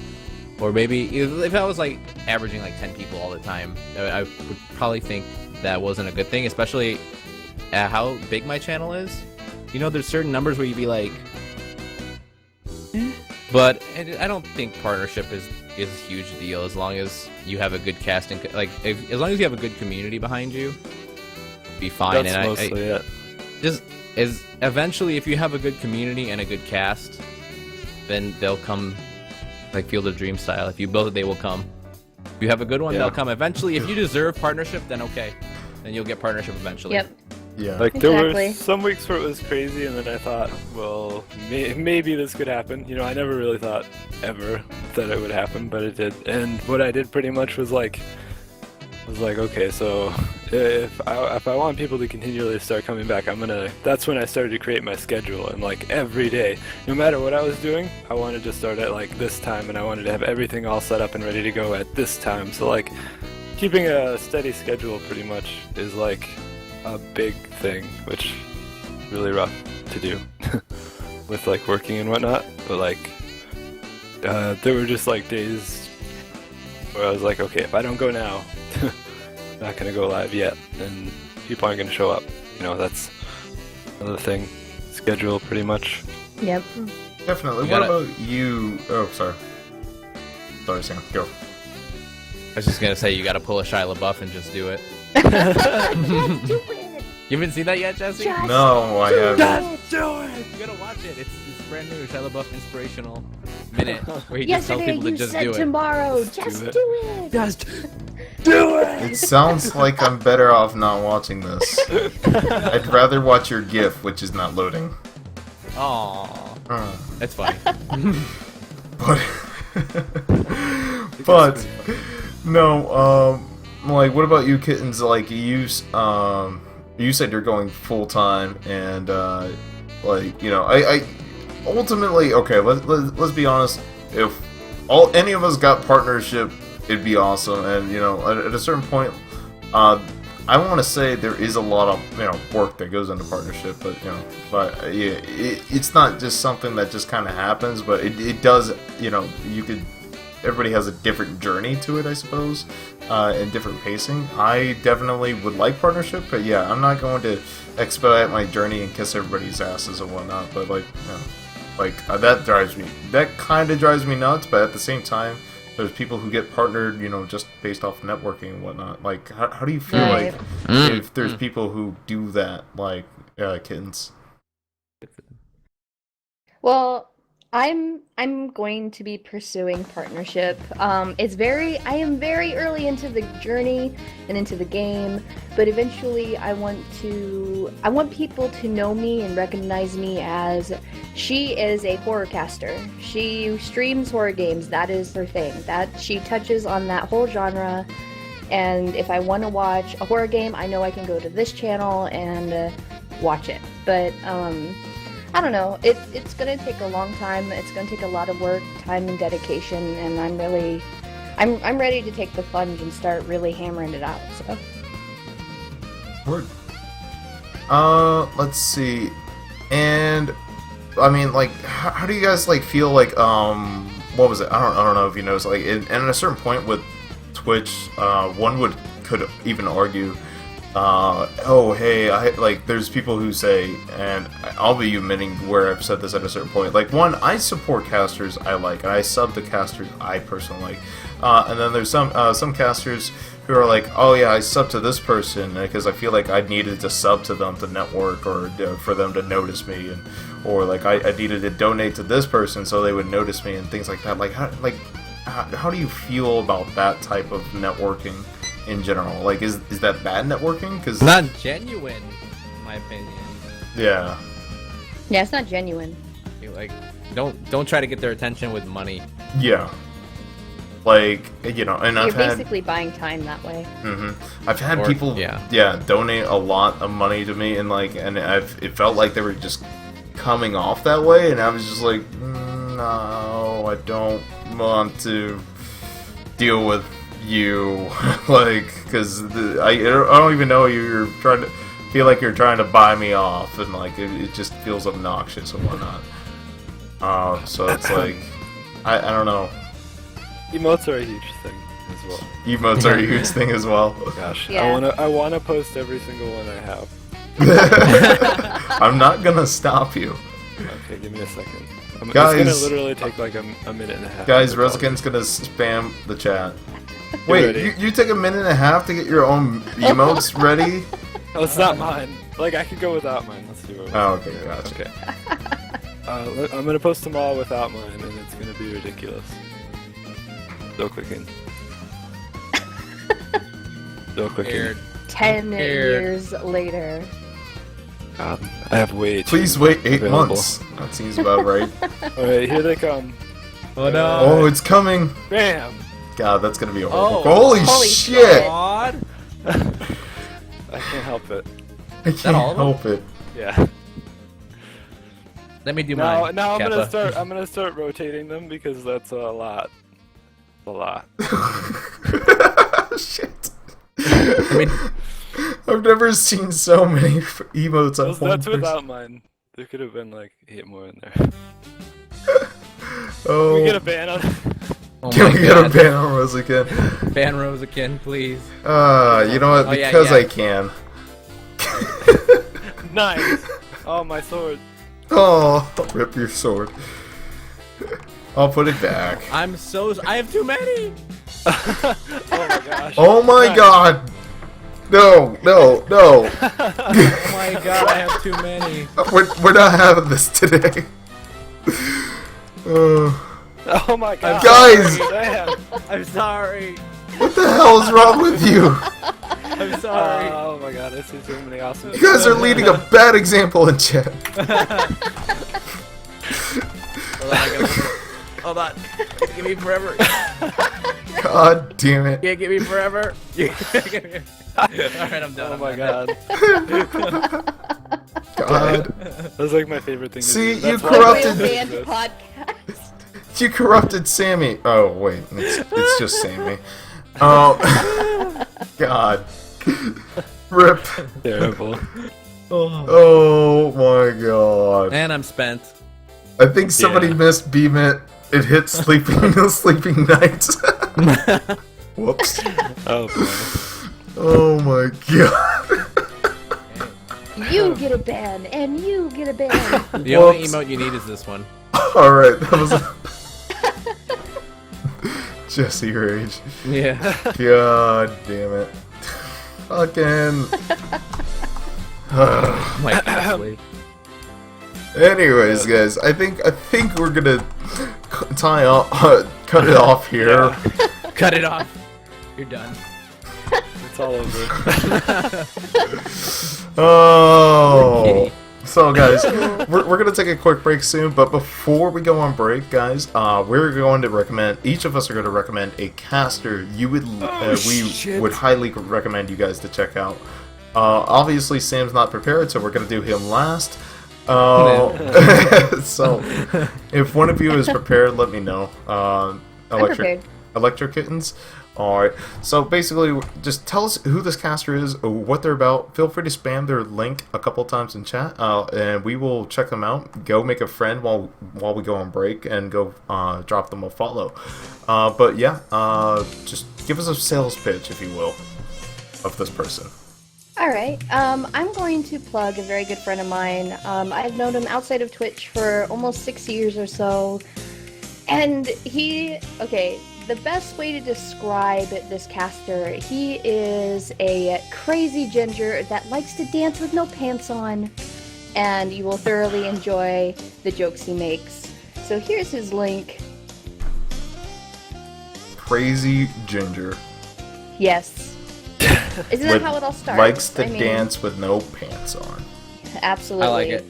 A: or maybe if I was like averaging like 10 people all the time, I would probably think that wasn't a good thing, especially at how big my channel is. You know, there's certain numbers where you'd be like, but I don't think partnership is a huge deal as long as you have a good cast and like as long as you have a good community behind you, be fine.
D: That's
A: And
D: mostly it.
A: just as eventually, if you have a good community and a good cast, then they'll come, like Field of Dreams style. If you build it, they will come. If you have a good one,
D: Yeah.
A: they'll come eventually. If you deserve partnership, then okay, then you'll get partnership eventually.
C: Yep.
B: Yeah.
D: Like there
C: Exactly.
D: were some weeks where it was crazy, and then I thought, well, maybe this could happen. You know, I never really thought ever that it would happen, but it did. And what I did pretty much was like, okay, so if I want people to continually start coming back, that's when I started to create my schedule, and like every day, no matter what I was doing, I wanted to start at like this time, and I wanted to have everything all set up and ready to go at this time. So like, keeping a steady schedule pretty much is like a big thing, which is really rough to do with like working and whatnot. But like, there were just like days where I was like, okay, if I don't go now, I'm not gonna go live yet, and people aren't gonna show up. You know, that's another thing. Schedule, pretty much.
C: Yep.
B: Definitely.
A: You
B: What
A: gotta-
B: about you? Oh, sorry. Sorry, Sam. Go.
A: I was just gonna say you gotta pull a Shia LaBeouf and just do it.
C: Just do it.
A: You haven't seen that yet, Jesse?
C: Just
B: No, I haven't.
A: Do it! You gotta watch it. It's brand new Shia LaBeouf inspirational minute where he just tells
C: Yesterday
A: people to
C: you
A: just
C: said
A: do it.
C: tomorrow.
D: Just
C: Just
D: do it.
C: do it.
A: Just do it!
B: It sounds like I'm better off not watching this. I'd rather watch your GIF, which is not loading.
A: Aww.
B: Uh,
A: That's funny.
B: but no, like, what about you, Kittens? Like, you said you're going full time, and like, you know, I ultimately, okay, let's be honest. If any of us got partnership, it'd be awesome. And you know, at a certain point, I want to say there is a lot of work that goes into partnership, but yeah, it's not just something that just kind of happens, but it does. You know, everybody has a different journey to it, I suppose, and different pacing. I definitely would like partnership, but yeah, I'm not going to expedite my journey and kiss everybody's asses and whatnot. But like, that kind of drives me nuts. But at the same time, there's people who get partnered, just based off networking and whatnot. Like, how do you feel
C: Right.
B: like if there's people who do that, like Kittens?
C: Well, I'm going to be pursuing partnership. I am very early into the journey and into the game, but eventually I want people to know me and recognize me as she is a horror caster. She streams horror games. That is her thing. That she touches on that whole genre. And if I want to watch a horror game, I know I can go to this channel and watch it. But I don't know. It's gonna take a long time. It's gonna take a lot of work, time, and dedication. And I'm ready to take the plunge and start really hammering it out. So.
B: Word. Let's see. And I mean, like, how do you guys feel like what was it? I don't know if you noticed, like, and at a certain point with Twitch, one could even argue, oh hey, there's people who say, and I'll be admitting where I've said this at a certain point, like, one, I support casters I like, and I sub to casters I personally like, and then there's some casters who are like, oh yeah, I sub to this person because I feel like I needed to sub to them to network, or for them to notice me, or like I needed to donate to this person so they would notice me and things like that. Like, how do you feel about that type of networking in general? Like, is that bad networking? Because
A: Not genuine, in my opinion.
B: yeah,
C: Yeah, it's not genuine.
A: Don't try to get their attention with money.
B: yeah, like, and
C: You're
B: I've had
C: basically buying time that way.
B: I've had
A: Or-
B: people
A: yeah.
B: donate a lot of money to me, and it felt like they were just coming off that way, and I was just like, no, I don't want to deal with you, like, because I don't even know you're trying to feel like you're trying to buy me off, and like it just feels obnoxious and whatnot. So it's like, I don't know.
D: Emotes are a huge thing as well.
B: Emotes are a huge thing as well.
D: Gosh,
C: Yeah.
D: I wanna post every single one I have.
B: I'm not gonna stop you.
D: Okay, give me a second.
B: Guys-
D: it's gonna literally take like a minute and a half.
B: Guys,
D: to follow.
B: Rozoken's gonna spam the chat. Wait,
D: ready.
B: you take a minute and a half to get your own emotes ready?
D: Oh, it's not mine. Like, I could go without mine. Let's see what.
B: Oh, okay, gotcha.
D: Okay. I'm gonna post them all without mine, and it's gonna be ridiculous. Still clicking. Still clicking.
A: Aired.
C: 10
A: Compared.
C: years later.
D: I have way too
B: Please wait 8
D: available.
B: months. That seems about right.
D: Alright, here they come.
A: Oh no.
B: Oh, it's coming.
D: Bam!
B: God, that's gonna be a horrible.
A: Oh,
B: Holy
C: shit.
B: shit!
A: God.
D: I can't help it.
B: I can't
A: all of them?
B: help it.
D: Yeah.
A: Let me do
D: Now,
A: mine.
D: now
A: Kappa.
D: I'm gonna start rotating them because that's a lot. A lot.
B: Shit.
A: I mean,
B: I've never seen so many emotes on one
D: That's
B: person.
D: without mine. There could have been like 8 more in there.
B: Oh,
D: We get a ban on.
A: oh
B: can
A: my
B: we get a
A: God.
B: ban on Rose again?
A: Ban Rozoken, please.
B: You know what?
A: Oh, yeah,
B: Because
A: yeah.
B: I can.
D: Nice. Oh, my sword.
B: Oh, rip your sword. I'll put it back.
A: I have too many.
D: Oh my gosh.
B: Oh my
D: Nice.
B: god! No, no, no.
A: Oh my God, I have too many.
B: We're not having this today.
D: Oh my god.
B: Guys!
D: Damn.
A: I'm sorry.
B: What the hell is wrong with you?
A: I'm sorry.
D: Oh my god, I see so many awesome.
B: You guys are leading a bad example in chat.
A: Hold on. Give me forever.
B: God damn it.
A: Yeah, give me forever. Alright, I'm done.
D: Oh
A: I'm
D: my
A: done.
D: god.
B: God.
D: That's like my favorite thing.
B: See,
D: to do.
B: you
D: That's why
B: corrupted-
C: Royal
D: I
C: Band
D: do this.
C: podcast.
B: You corrupted Sammy. Oh, wait. It's just Sammy. Oh. God. Rip.
D: Terrible.
B: Oh my god.
A: And I'm spent.
B: I think somebody
D: Yeah.
B: missed Beam It. It hit Sleeping Nights. Whoops.
D: Oh boy.
B: Oh my god.
C: You get a ban, and you get a ban.
A: The only
B: Whoops.
A: emote you need is this one.
B: Alright, that was Jesse Rage.
A: Yeah.
B: God damn it. Fucking.
A: Mike Ashley.
B: Anyways, guys, I think we're gonna cut it off here.
A: Cut it off. You're done.
D: It's all over.
B: Oh.
A: Okay.
B: So, guys, we're gonna take a quick break soon. But before we go on break, guys, we're going to recommend. Each of us are going to recommend a caster we would highly recommend you guys to check out. Obviously, Sam's not prepared, so we're going to do him last. So, if one of you is prepared, let me know.
C: I'm prepared.
B: Electrokittenz. Alright, so basically, just tell us who this caster is, what they're about. Feel free to spam their link a couple times in chat, and we will check them out. Go make a friend while we go on break, and go drop them a follow. But yeah, just give us a sales pitch, if you will, of this person.
C: Alright, I'm going to plug a very good friend of mine. I've known him outside of Twitch for almost 6 years or so. And the best way to describe this caster, he is a crazy ginger that likes to dance with no pants on. And you will thoroughly enjoy the jokes he makes. So here's his link.
B: Crazy Ginger.
C: Yes. Isn't that how it all starts?
B: Likes to
C: I mean,
B: dance with no pants on.
C: Absolutely.
A: I like it.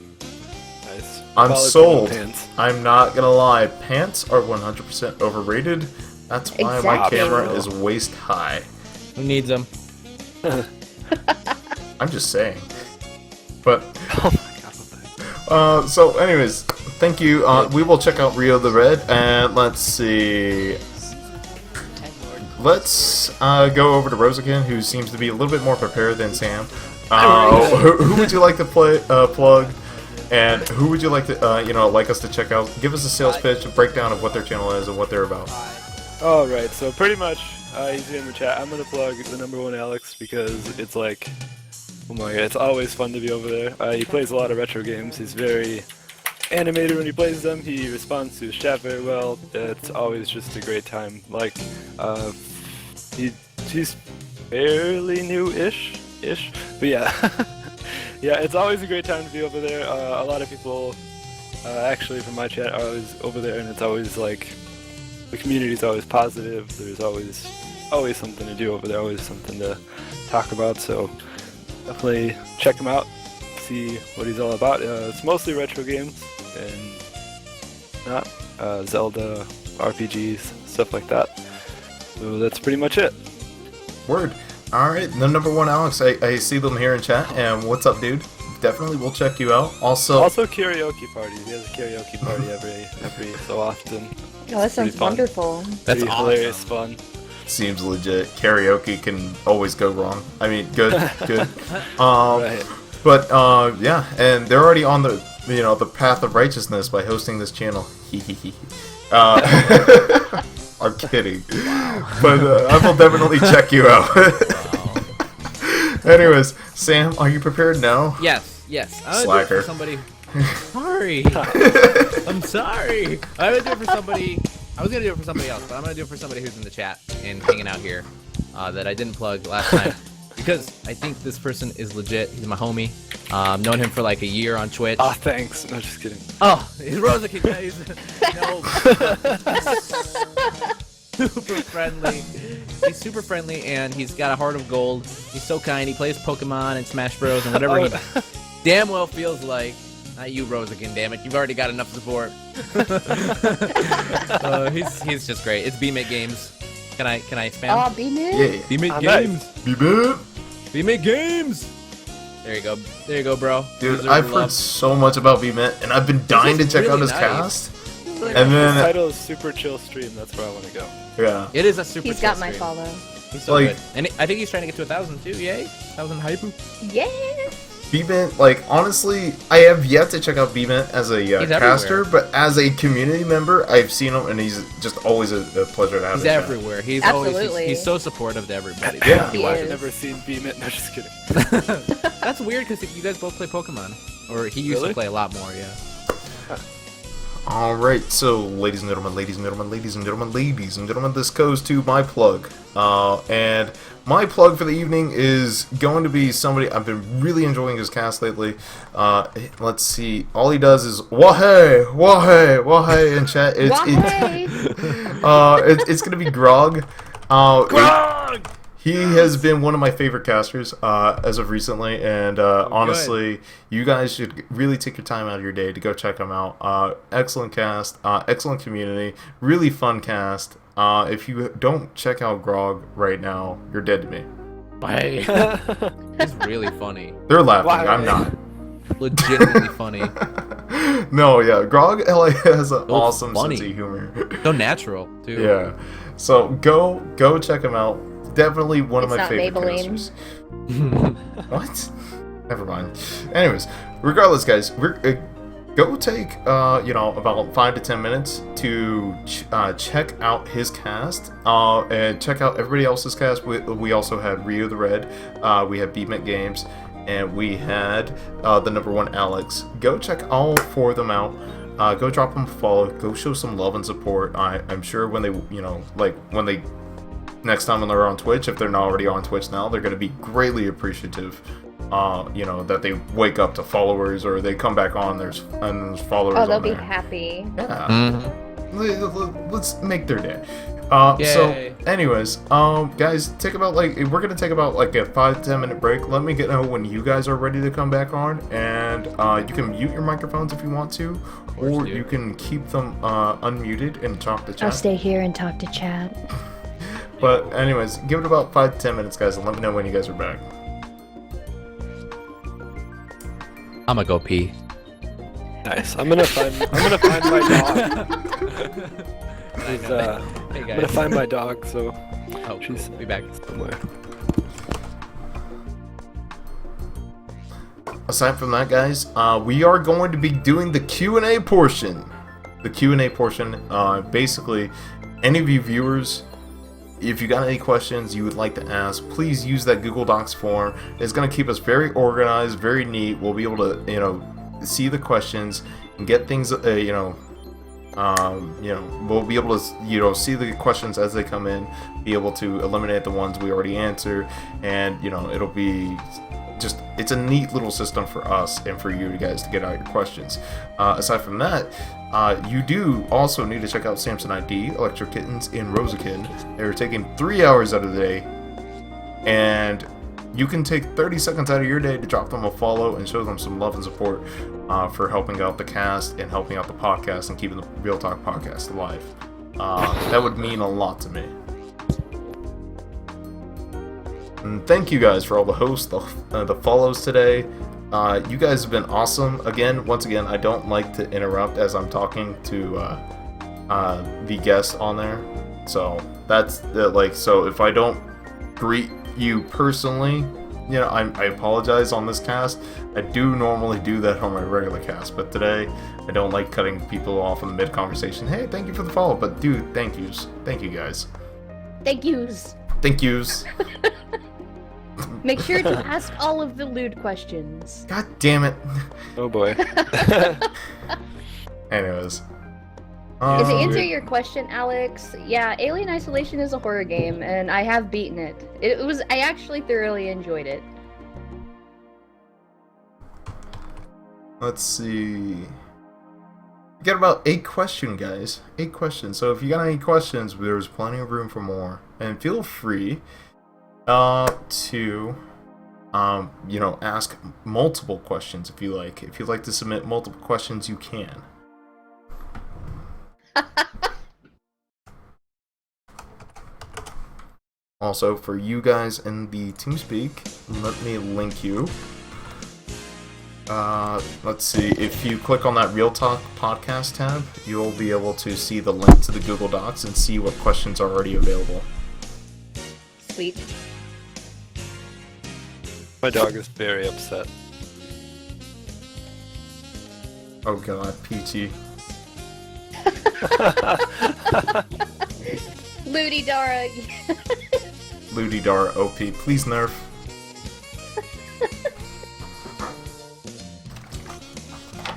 D: Nice.
B: I'm
D: Solid
B: sold.
D: pants.
B: I'm not gonna lie, pants are 100% overrated. That's why my
C: Exactly.
B: camera is waist high.
A: Who needs them?
B: I'm just saying. But,
D: Oh my god. What the heck?
B: so anyways, thank you. We will check out Rio the Red, and let's see. Let's go over to Rozoken, who seems to be a little bit more prepared than Sam. Who would you like to plug? And who would you like to, like us to check out? Give us a sales pitch, a breakdown of what their channel is and what they're about.
D: Alright, so pretty much, easy in the chat. I'm gonna plug the #1 Alex because it's like, oh my god, it's always fun to be over there. He plays a lot of retro games. He's very animated when he plays them. He responds to his chat very well. It's always just a great time. Like, he's fairly new-ish, but yeah. Yeah, it's always a great time to be over there. A lot of people, actually from my chat, are always over there, and it's always like, the community's always positive. There's always something to do over there, always something to talk about, so definitely check him out. see what he's all about. It's mostly retro games and not Zelda, RPGs, stuff like that. So that's pretty much it.
B: Word. Alright, the number one Alex, I see them here in chat, and what's up, dude? Definitely will check you out. Also
D: karaoke parties. He has a karaoke party every so often.
C: Oh, that sounds
D: fun.
C: wonderful.
A: That's
D: Pretty hilarious fun.
B: seems legit. Karaoke can always go wrong. I mean, good.
D: Right.
B: But yeah, and they're already on the the path of righteousness by hosting this channel. I'm kidding. But I will definitely check you out. Anyways, Sam, are you prepared now?
A: Yes. I'm gonna do
B: Slacker.
A: it for somebody. Sorry. I'm sorry. I was gonna do it for somebody else, but I'm gonna do it for somebody who's in the chat and hanging out here that I didn't plug last time because I think this person is legit. He's my homie. Known him for like a year on Twitch.
D: Ah, thanks. No, just kidding.
A: Oh, he's Rozoken, guys. No. Super friendly. He's super friendly, and he's got a heart of gold. He's so kind. He plays Pokemon and Smash Bros. And whatever he damn well feels like. Not you, Rozoken, damn it. You've already got enough support. He's just great. It's BMate Games. Can I spam?
C: Oh, B-Man?
B: Yeah.
A: BMate
D: Nice.
A: Games.
B: BMate.
A: BMate Games. There you go, bro.
B: Dude,
A: Deserve
B: I've
A: the
B: heard
A: love.
B: so much about BMate, and I've been dying to
A: is
B: check out
A: really
B: his
A: nice.
B: cast.
A: Really
B: And
A: nice.
D: The
B: then,
D: title is Super Chill Stream. That's where I want to go.
B: yeah.
A: It is a super.
C: He's got
A: chill
C: my
A: stream.
C: follow.
A: He's so
B: Like-
A: good, and I think he's trying to get to 1,000 too. Yay! 1,000 hype.
C: Yeah!
B: B-Mint, like, honestly, I have yet to check out B-Mint as a caster,
A: everywhere.
B: but as a community member, I've seen him, and he's just always a pleasure to have
A: He's
B: in chat.
A: everywhere. He's
C: Absolutely.
A: always he's so supportive to everybody.
B: Yeah.
C: He
D: I've
C: is.
D: never seen Beamit. No, just kidding.
A: That's weird because you guys both play Pokemon, or he used
D: Really?
A: to play a lot more. Yeah.
B: Alright, so, ladies and gentlemen, this goes to my plug. And my plug for the evening is going to be somebody, I've been really enjoying his cast lately. Let's see, all he does is, wahey in chat. It's gonna be Grog. He has been one of my favorite casters as of recently, and honestly, you guys should really take your time out of your day to go check him out. Excellent cast, excellent community, really fun cast. If you don't check out Grog right now, you're dead to me.
A: Why? He's really funny.
B: They're laughing,
D: Why?
B: I'm not.
A: Legitimately funny.
B: No, yeah, Grog has an
A: So
B: awesome
A: funny.
B: sense of humor.
A: So natural too.
B: Yeah, so go check him out. Definitely one of
C: It's
B: my
C: not
B: favorite
C: Maybelline.
B: casters. What? Never mind. Anyways, regardless, guys, we're go take about 5 to 10 minutes to check out his cast and check out everybody else's cast. We also had Rio the Red, we had Beatment Games, and we had the number one Alex. Go check all four of them out. Go drop them a follow. Go show some love and support. I'm sure when they next time when they're on Twitch, if they're not already on Twitch now, they're going to be greatly appreciative. That they wake up to followers, or they come back on, there's followers
C: Oh, they'll
B: on
C: be
B: there.
C: happy.
B: Yeah.
A: Mhm.
B: Let's make their day.
A: Yay.
B: So, anyways, guys, we're gonna take about like a 5 to 10 minute break. Let me know when you guys are ready to come back on, and you can mute your microphones if you want to,
A: course,
B: or
A: dude.
B: you can keep them unmuted and talk to
C: I'll
B: chat.
C: stay here and talk to Chad.
B: But anyways, give it about 5 to 10 minutes, guys, and let me know when you guys are back.
A: I'm gonna go pee.
D: Nice. I'm gonna find my dog. He's,
A: Hey
D: I'm gonna
A: guys.
D: find my dog. So
A: Oh,
D: she's
A: be back.
D: somewhere.
B: Aside from that, guys, we are going to be doing the Q&A portion. The Q&A portion, basically, any of you viewers, if you got any questions you would like to ask, please use that Google Docs form. It's going to keep us very organized, very neat. We'll be able to, see the questions and get things, we'll be able to, see the questions as they come in, be able to eliminate the ones we already answer, and, it'll be just, it's a neat little system for us and for you guys to get out your questions. Aside from that, you do also need to check out Samson ID, Electrokittenz, and Rozoken. They're taking 3 hours out of the day, and you can take 30 seconds out of your day to drop them a follow and show them some love and support for helping out the cast and helping out the podcast and keeping the Real Talk podcast alive. That would mean a lot to me. And thank you guys for all the hosts, the follows today. You guys have been awesome. Once again, I don't like to interrupt as I'm talking to the guest on there. So that's so if I don't greet you personally, I apologize on this cast. I do normally do that on my regular cast, but today I don't like cutting people off in the mid-conversation. Hey, thank you for the follow, but dude, thank yous. Thank you guys.
C: Thank yous.
B: Thank yous.
C: Make sure to ask all of the lewd questions.
B: God damn it.
D: Oh boy.
B: Anyways.
C: To answer your question, Alex, yeah, Alien Isolation is a horror game, and I have beaten it. I actually thoroughly enjoyed it.
B: Let's see. We got about 8 questions, guys. 8 questions. So if you got any questions, there's plenty of room for more. And feel free to ask multiple questions if you like. If you'd like to submit multiple questions, you can. Also, for you guys in the TeamSpeak, let me link you. Let's see, if you click on that Real Talk podcast tab, you'll be able to see the link to the Google Docs and see what questions are already available.
C: Sweet.
D: My dog is very upset.
B: Oh god, Peachy.
C: Ludidara.
B: Ludidara OP, please nerf.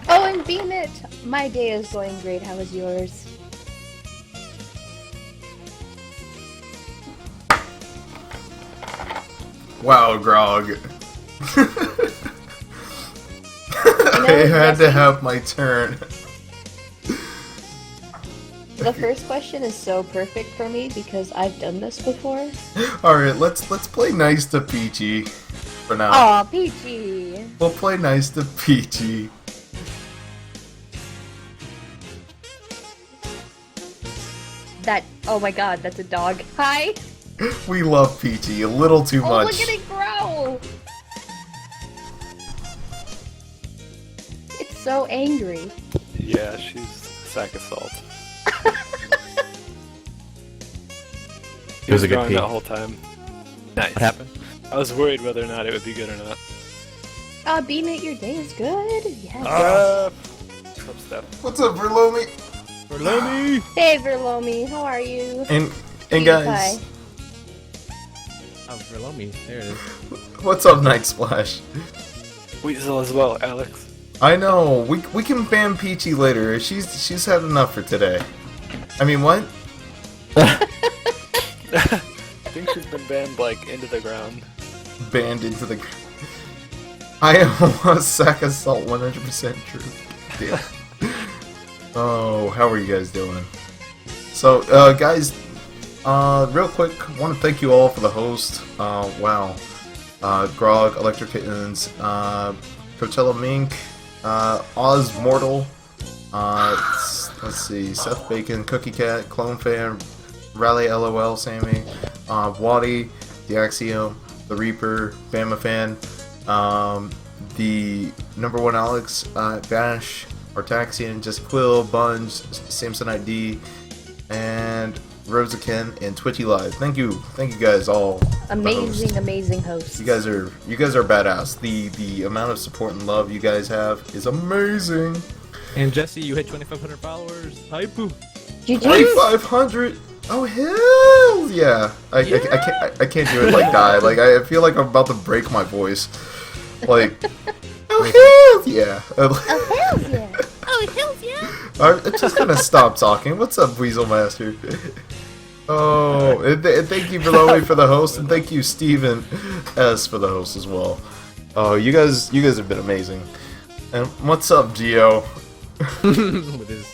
C: Oh, and Beam It! My day is going great. How is yours?
B: Wow, Grog. I had to have my turn.
C: The first question is so perfect for me because I've done this before.
B: Alright, let's play nice to Peachy for now.
C: Aw, Peachy!
B: We'll play nice to Peachy.
C: Oh my god, that's a dog. Hi!
B: We love Peachy a little too
C: Oh,
B: much.
C: look at it grow! It's so angry.
D: Yeah, she's a sack of salt. He
A: It was a good
D: growing
A: pee.
D: that whole time. Nice.
A: What happened?
D: I was worried whether or not it would be good or not.
C: Beam It, your day is good. Yes.
D: Tough step.
B: What's up, Verlomi?
A: Verlomi!
C: Hey, Verlomi, how are you?
B: And
C: Cutie
B: guys,
C: pie.
A: Oh, Verlomi. There it is.
B: what's up, Night Splash?
D: Weasel as well, Alex.
B: I know, we can ban Peachy later. She's had enough for today. I mean, what?
D: I think she's been banned, into the ground.
B: Banned into the... I am a sack of salt, 100% true. Damn. Oh, how are you guys doing? So, guys, real quick, I want to thank you all for the host. Wow. Grog, Electrokittenz, Coachella Mink, Oz Mortal, let's see, Seth Bacon, Cookie Cat, Clone Fan, Rally LOL, Sammy, Waddy, The Axiom, The Reaper, Bama Fan, the number 1 Alex, Vash, Artaxian, Just Quill, Bunge, Samson ID, and Rozoken, and Twitchy Live. Thank you guys all.
C: Amazing host.
B: You guys are badass. The amount of support and love you guys have is amazing.
A: And Jesse, you hit 2,500 followers. Hi, poo.
C: GG.
B: 2,500. Oh hell yeah! I can't do it like that. Like I feel like I'm about to break my voice. Like oh hell yeah!
C: Oh, hell yeah. Oh, hell yeah.
B: I'm just gonna stop talking. What's up, Weasel Master? Oh, and thank you, Below for the host, and thank you, Steven S for the host as well. Oh, you guys have been amazing. And what's up, Geo?
A: With his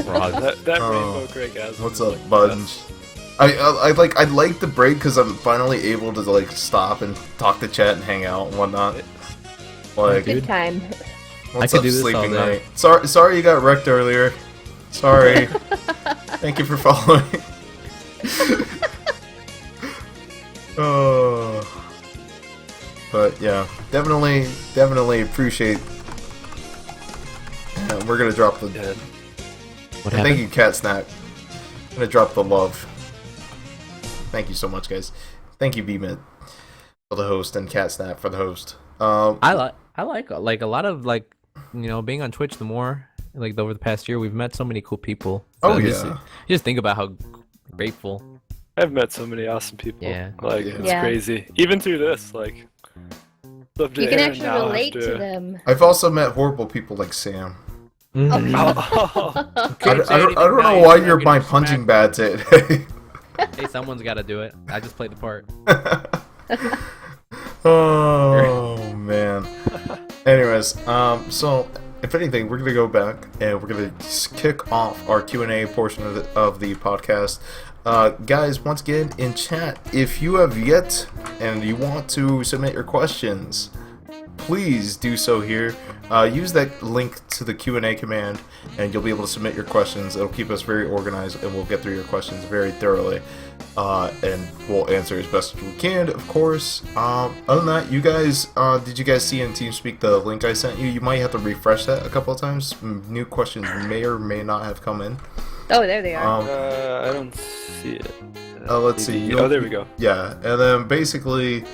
A: frog.
D: That rainbow Greg has.
B: What's up, Bunge? I like the break because I'm finally able to like stop and talk to chat and hang out and whatnot. Like,
C: Good time.
B: what's
A: I could
B: up,
A: do this all
B: sleeping
A: day.
B: night? Sorry you got wrecked earlier. Sorry. Thank you for following. Oh. But yeah, definitely appreciate. We're gonna drop the.
D: Yeah.
A: What
B: Thank
A: happened?
B: you, Cat Snap. I'm gonna drop the love. Thank you so much, guys. Thank you, B-Mint, for the host, and Cat Snap for the host.
A: I like a lot of like, being on Twitch. The more like over the past year, we've met so many cool people.
B: Oh,
A: just,
B: yeah.
A: just think about how grateful.
D: I've met so many awesome people.
A: Yeah.
D: Like,
B: Yeah.
D: it's
C: Yeah.
D: crazy. Even through this, like, love to
C: You can
D: Aaron
C: actually
D: now
C: relate
D: after-
C: to them.
B: I've also met horrible people like Sam.
A: Mm.
D: Oh,
B: I don't know why you're my punching bag today.
A: Hey, someone's got to do it. I just played the part.
B: Oh man. Anyways, so if anything, we're gonna go back and we're gonna kick off our Q&A portion of the podcast. Guys, once again in chat, if you have yet and you want to submit your questions, please do so here. Use that link to the Q&A command and you'll be able to submit your questions. It'll keep us very organized and we'll get through your questions very thoroughly. And we'll answer as best as we can, of course. Other than that, you guys, did you guys see in TeamSpeak the link I sent you? You might have to refresh that a couple of times. New questions may or may not have come in.
C: Oh, there they are.
D: I don't see it.
B: Let's see.
D: Oh, there we go.
B: Yeah, and then basically,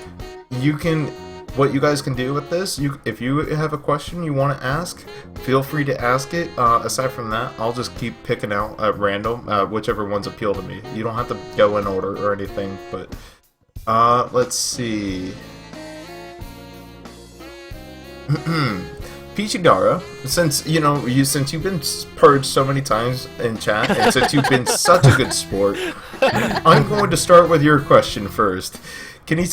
B: what you guys can do with this, if you have a question you want to ask, feel free to ask it. Aside from that, I'll just keep picking out at random, whichever ones appeal to me. You don't have to go in order or anything, but let's see. Pichidara, since you've been purged so many times in chat, and since you've been such a good sport, I'm going to start with your question first. Can you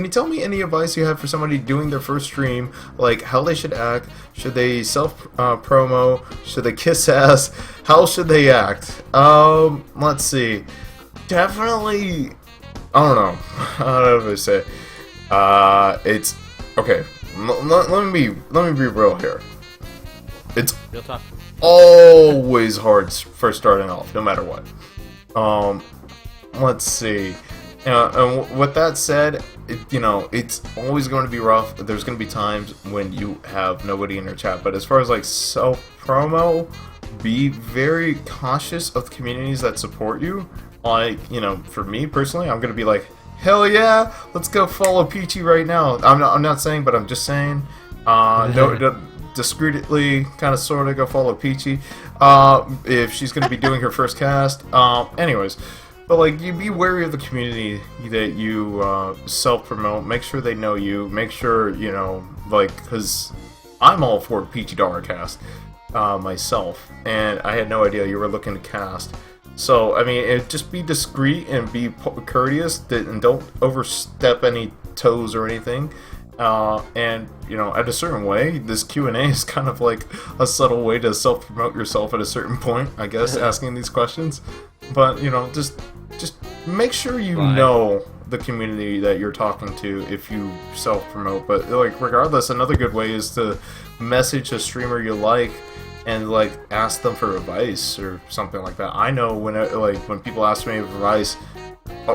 B: tell me any advice you have for somebody doing their first stream, like how they should act? Should they self-promo? Should they kiss ass? How should they act? Let's see. Definitely, I don't know. How do I say? It's okay. Let me be real here. It's
A: Real talk.
B: always hard for starting off, no matter what. Let's see. And with that said, it's always going to be rough. There's going to be times when you have nobody in your chat. But as far as like self-promo, be very cautious of the communities that support you. Like, for me personally, I'm going to be like, hell yeah, let's go follow Peachy right now. I'm not saying, but I'm just saying. Discreetly, kind of, sort of, go follow Peachy. If she's going to be doing her first cast. Anyways. But, like, you be wary of the community that you self-promote. Make sure they know you. Make sure, because I'm all for Peachy Daracast myself. And I had no idea you were looking to cast. So, I mean, just be discreet and be courteous and don't overstep any toes or anything. And, at a certain way, this Q&A is kind of like a subtle way to self-promote yourself at a certain point, I guess, asking these questions. But, just make sure you know the community that you're talking to if you self-promote. But, like, regardless, another good way is to message a streamer you like and, like, ask them for advice or something like that. I know when people ask me for advice,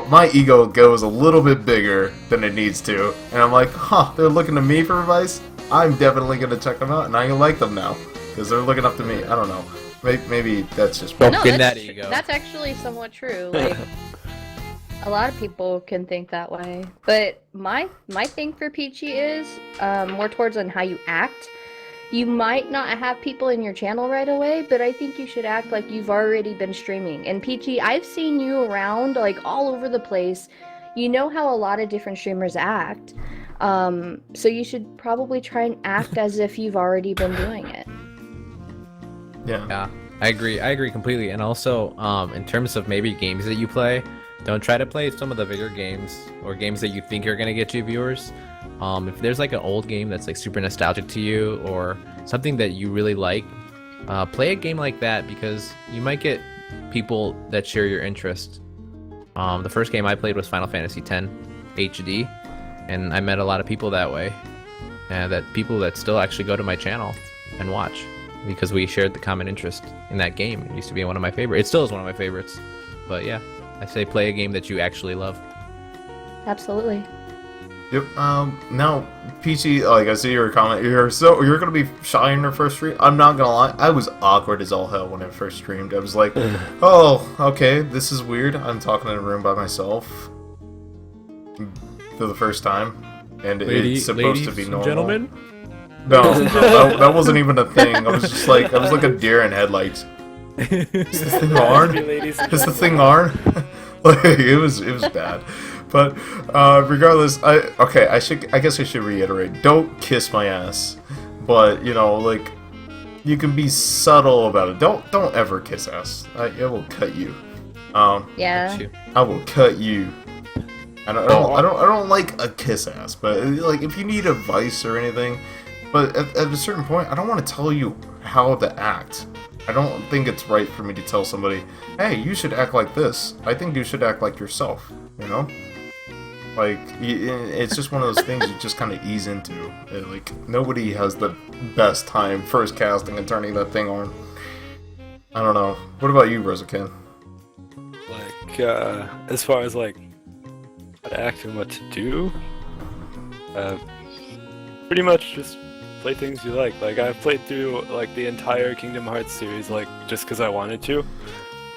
B: my ego goes a little bit bigger than it needs to. And I'm like, they're looking to me for advice? I'm definitely going to check them out, and I like them now because they're looking up to me. I don't know. Maybe that's just
A: Don't
C: No,
A: get
C: that's
A: that
C: tr-
A: ego.
C: That's actually somewhat true. Like, a lot of people can think that way. But my thing for Peachy is more towards on how you act. You might not have people in your channel right away, but I think you should act like you've already been streaming. And Peachy, I've seen you around, like, all over the place. You know how a lot of different streamers act. So you should probably try and act as if you've already been doing it.
A: Yeah, I agree completely. And also, in terms of maybe games that you play, don't try to play some of the bigger games or games that you think are gonna get you viewers. If there's like an old game that's like super nostalgic to you or something that you really like, play a game like that because you might get people that share your interest. The first game I played was Final Fantasy X HD, and I met a lot of people that way, and people that still actually go to my channel and watch because we shared the common interest in that game. It used to be one of my favorites. It still is one of my favorites. But yeah, I say play a game that you actually love.
C: Absolutely.
B: Yep. Now, Peachy, like I see your comment, you're gonna be shy in your first stream. I'm not gonna lie, I was awkward as all hell when I first streamed. I was like, oh, okay, this is weird. I'm talking in a room by myself for the first time, and it's supposed to be normal.
E: Gentlemen.
B: No, that wasn't even a thing. I was like a deer in headlights. Is this thing on? Is the thing on? Like, it was bad. But regardless, I guess I should reiterate. Don't kiss my ass. But like, you can be subtle about it. Don't ever kiss ass. I will cut you.
C: Yeah.
B: I will cut you. I don't like a kiss ass. But like, if you need advice or anything, but at a certain point, I don't want to tell you how to act. I don't think it's right for me to tell somebody, hey, you should act like this. I think you should act like yourself, Like, it's just one of those things you just kind of ease into. Like, nobody has the best time first casting and turning that thing on. I don't know. What about you, Rozoken?
D: Like, as far as, like, how to act and what to do, pretty much just play things you like. Like, I've played through, like, the entire Kingdom Hearts series, like, just because I wanted to.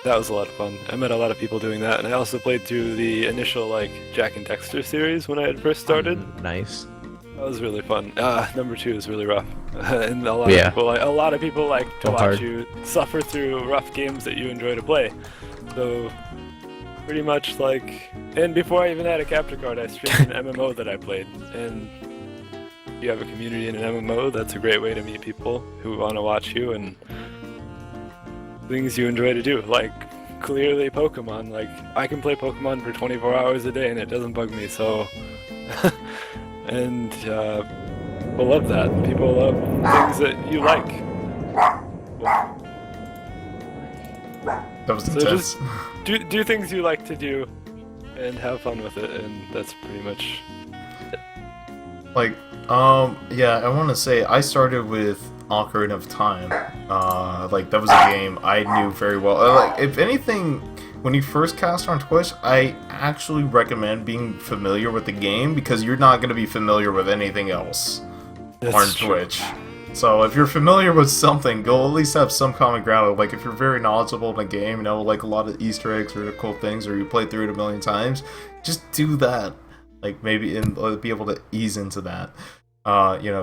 D: That was a lot of fun. I met a lot of people doing that, and I also played through the initial, like, Jak and Dexter series when I had first started.
A: Nice.
D: That was really fun. Number 2 is really rough. And a lot of people like to watch you suffer through rough games that you enjoy to play. So, pretty much, like... And before I even had a capture card, I streamed an MMO that I played, and you have a community in an MMO, that's a great way to meet people who want to watch you and things you enjoy to do. Like, clearly Pokemon. Like, I can play Pokemon for 24 hours a day and it doesn't bug me, so... and, people love that. People love things that you like.
B: That was
D: so
B: intense.
D: Just do things you like to do and have fun with it, and that's pretty much it.
B: Like, yeah, I want to say I started with Ocarina of Time. Like, that was a game I knew very well. Like, if anything, when you first cast on Twitch, I actually recommend being familiar with the game because you're not going to be familiar with anything else on Twitch. So if you're familiar with something, you'll at least have some common ground. Like, if you're very knowledgeable in a game, like a lot of Easter eggs or cool things, or you played through it a million times, just do that. Like, maybe be able to ease into that,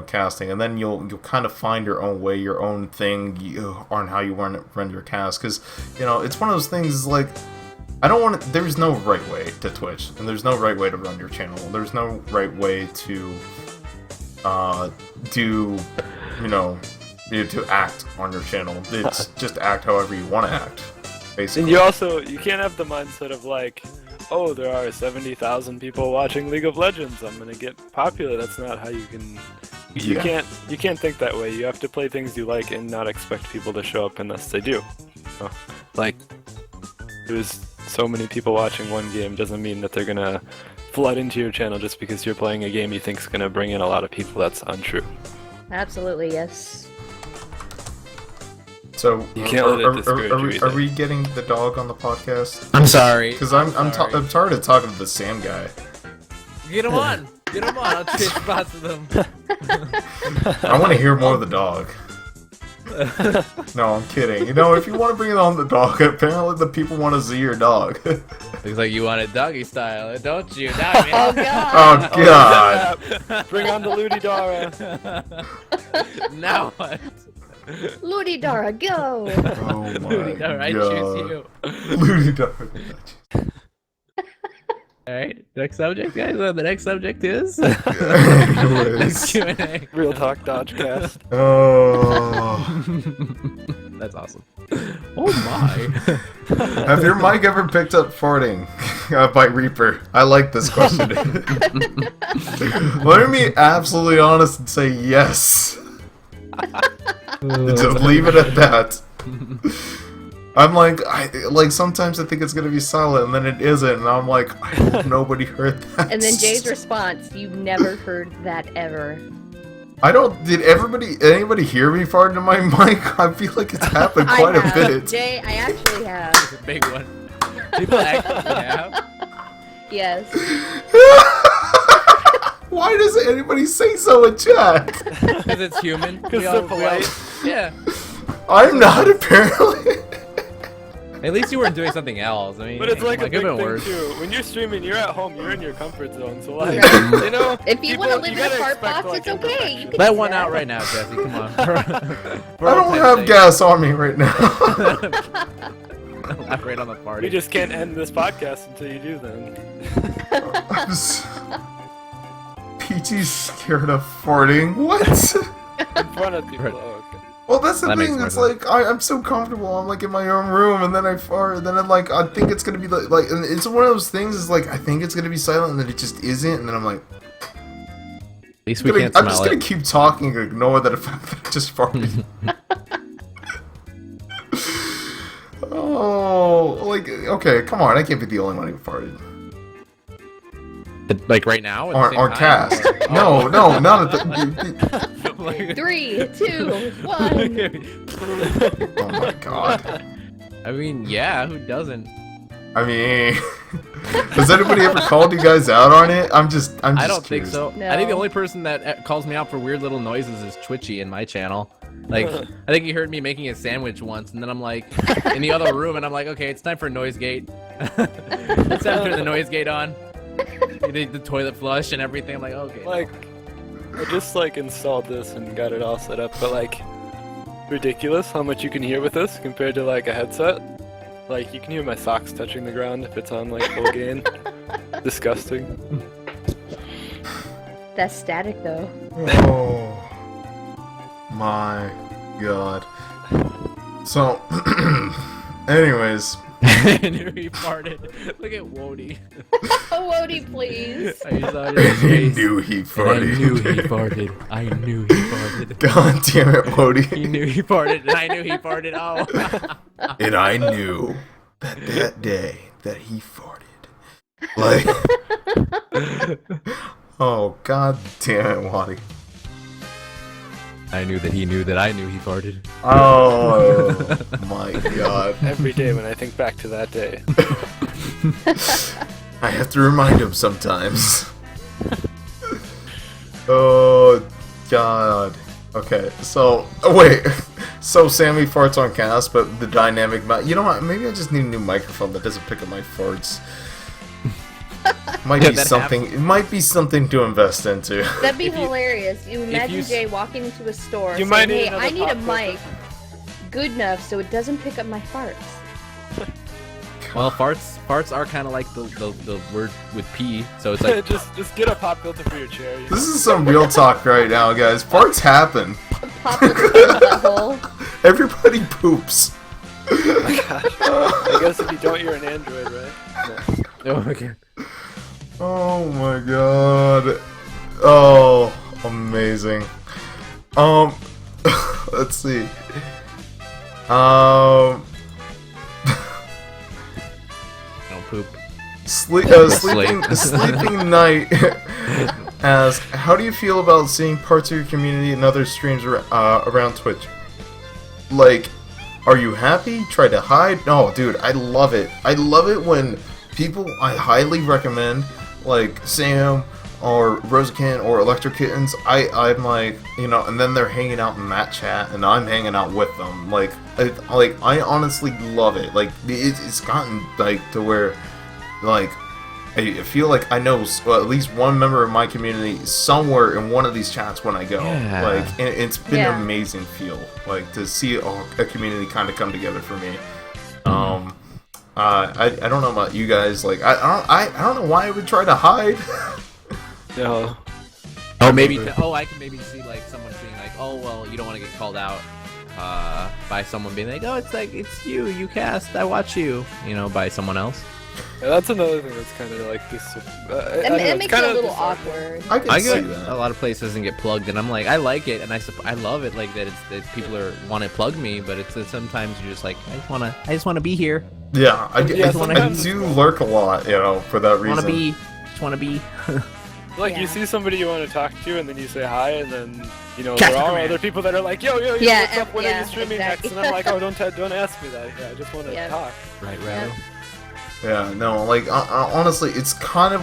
B: casting, and then you'll kind of find your own way, your own thing on how you run your cast. Because it's one of those things. Like, I don't want to. There's no right way to Twitch, and there's no right way to run your channel. There's no right way to to act on your channel. It's just act however you want to act, basically.
D: And you can't have the mindset of like, oh, there are 70,000 people watching League of Legends, I'm gonna get popular. That's not how you can... You can't think that way. You have to play things you like and not expect people to show up unless they do. So, like, there's so many people watching one game doesn't mean that they're gonna flood into your channel just because you're playing a game you think's gonna bring in a lot of people. That's untrue.
C: Absolutely, yes.
B: So,
D: you can't let it discourage you
B: are we getting the dog on the podcast?
A: I'm sorry.
B: Because I'm tired of talking to the Sam guy.
A: Get him on! Get him on! I'll trade spots with him.
B: I want to hear more of the dog. No, I'm kidding. If you want to bring it on the dog, apparently the people want to see your dog.
A: Looks like you want it doggy style, don't you? Now,
C: Oh god!
B: Oh god!
D: Bring on the Ludidara!
A: Now what?
C: Ludidara, go!
B: Oh my
A: Ludidara, I
B: god.
A: choose you.
B: Ludidara.
A: Alright, next subject, guys. The next subject is...
B: Anyways.
A: Q&A.
D: Real Talk Dodgecast.
B: Oh.
A: That's awesome. Oh my.
B: Have your mic ever picked up farting by Reaper? I like this question. Let me be absolutely honest and say yes. Just leave it at that. I'm like sometimes I think it's gonna be silent and then it isn't, and I'm like, I hope nobody heard that.
C: And then Jay's response, you've never heard that ever.
B: I don't. Did anybody hear me fart into my mic? I feel like it's happened quite
C: I have.
B: a bit.
C: Jay, I actually have.
A: It's a big one. People actually have.
C: Yes.
B: Why doesn't anybody say so in chat?
A: Because it's human.
D: Because
A: We all-
D: they're polite.
A: Yeah.
B: I'm not apparently.
A: At least you weren't doing something else. I mean,
D: But it's like a
A: it
D: big
A: could've
D: thing
A: been worse.
D: too. When you're streaming, you're at home, you're in your comfort zone. So like,
C: Right.
D: you know,
C: If you want to
D: people-
C: live in a
D: gotta
C: fart
D: expect,
C: box,
D: like,
C: it's okay. You
D: imperfection.
C: can
A: Let
C: do
A: one
C: that.
A: out right now, Jesse. Come on.
B: I don't have gas on me right now.
A: Laugh right on the party.
D: We just can't end this podcast until you do then.
B: PT's scared of farting. What?
D: In front of people.
A: Right.
D: Oh, okay.
B: Well, that's the
A: That makes
B: thing.
A: more
B: It's
A: sense.
B: like I'm so comfortable. I'm like in my own room, and then I fart. And then I'm like, I think it's gonna be like, and it's one of those things. Is like I think it's gonna be silent, and then it just isn't. And then I'm like,
A: At least we can't
B: I'm
A: smell
B: just
A: it.
B: gonna keep talking and ignore the fact that I just farted. Oh, like okay, come on. I can't be the only one who farted.
A: Like right now?
B: Or cast. No, no, not at the.
A: Like-
C: 3, 2, 1.
B: Oh my god.
A: I mean, yeah, who doesn't?
B: I mean, has anybody ever called you guys out on it? I'm just
A: I don't think
B: curious.
A: so.
C: No.
A: I think the only person that calls me out for weird little noises is Twitchy in my channel. Like, I think he heard me making a sandwich once, and then I'm like, in the other room, and I'm like, okay, it's time for noise gate. It's time to turn the noise gate on. The toilet flush and everything. I'm like, okay.
D: Like, I just like installed this and got it all set up, but like, ridiculous how much you can hear with this compared to like a headset. Like, you can hear my socks touching the ground if it's on like full gain. Disgusting.
C: That's static, though.
B: Oh my god. So, anyways,
A: I knew he farted. Look at Wody.
C: Oh, Wody, please.
A: I saw his
B: I
A: face.
B: knew he
A: I
B: farted.
A: knew he farted. I knew he farted.
B: God damn it,
A: He
B: Wody.
A: knew he farted, and I knew he farted. Oh.
B: And I knew that day that he farted. Like, oh god damn it, Wody.
A: I knew that he knew that I knew he farted.
B: Oh my god.
D: Every day when I think back to that day.
B: I have to remind him sometimes. Oh god. Okay, so wait. So Sammy farts on cast, but the dynamic you know what? Maybe I just need a new microphone that doesn't pick up my farts. Might
A: Yeah,
B: be
A: that
B: something. It might be something to invest into.
C: That'd be
A: If you-
C: hilarious. You imagine
A: you-
C: Jay walking into a store
D: You
C: saying,
D: might need
C: hey,
D: another
C: I need a
D: pop filter."
C: mic good enough so it doesn't pick up my farts.
A: Well, farts are kind of like the word with P, so it's like
D: just get a pop filter for your chair. You know?
B: This is some real talk right now, guys. Farts happen.
C: Pop it in the butthole.
B: Everybody poops.
D: I guess if you don't, you're an android, right? No.
A: oh, okay.
B: Oh my god. Oh, amazing. Let's see.
A: Don't poop.
B: Sleeping Night asks, how do you feel about seeing parts of your community and other streams around Twitch? Like, are you happy? Try to hide? No, dude, I love it. I love it when people I highly recommend, like Sam or Rozoken or Electrokittenz, I'm like, you know, and then they're hanging out in that chat, and I'm hanging out with them. Like, I honestly love it. Like, it's gotten like to where, like, I feel like I know at least one member of my community somewhere in one of these chats when I go.
A: Yeah.
B: Like, and it's been
C: Yeah.
B: an amazing feel, like, to see a community kind of come together for me. I don't know about you guys. Like, I don't know why I would try to hide.
D: No.
A: Oh, maybe. I can maybe see like someone being like, "Oh, well, you don't want to get called out by someone being like, oh, it's like it's you cast, I watch you," you know, by someone else.
D: Yeah, that's another thing that's kind of like this.
C: It makes it a little awkward.
B: I can
A: I
B: see
A: go
B: that.
A: a lot of places and get plugged, and I'm like, I like it, and I love it, like that. That people want to plug me, but it's sometimes you're just like, I just wanna be here.
B: Yeah, I
D: Yeah,
B: do
D: sometimes it's wrong.
B: lurk a lot, for that reason.
A: Just wanna be.
D: Like
C: Yeah.
D: you see somebody you want to talk to, and then you say hi, and then
A: Catch
D: there
A: the
D: are
A: man.
D: other people that are like, yo,
C: Yeah,
D: what's up? When are
C: yeah,
D: you streaming
C: exactly.
D: next? And I'm like, oh, don't ask me that. Yeah, I just want to
C: Yeah.
D: talk.
A: Right,
C: Yeah.
B: Yeah, no, like, honestly, it's kind of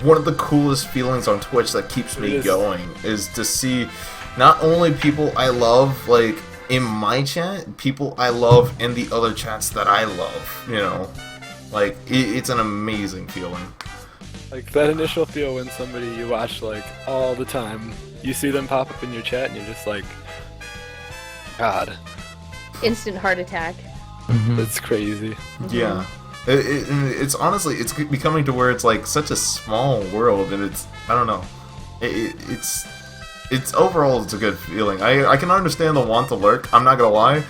B: one of the coolest feelings on Twitch that keeps me
D: It is.
B: going, is to see not only people I love, like, in my chat, people I love in the other chats that I love, Like, it's an amazing feeling.
D: Like that initial feel when somebody you watch like all the time, you see them pop up in your chat, and you're just like, God,
C: Instant heart attack.
D: that's crazy.
B: Yeah. It's honestly, it's becoming to where it's like such a small world, and I don't know. It's overall, it's a good feeling. I can understand the want to lurk. I'm not gonna lie.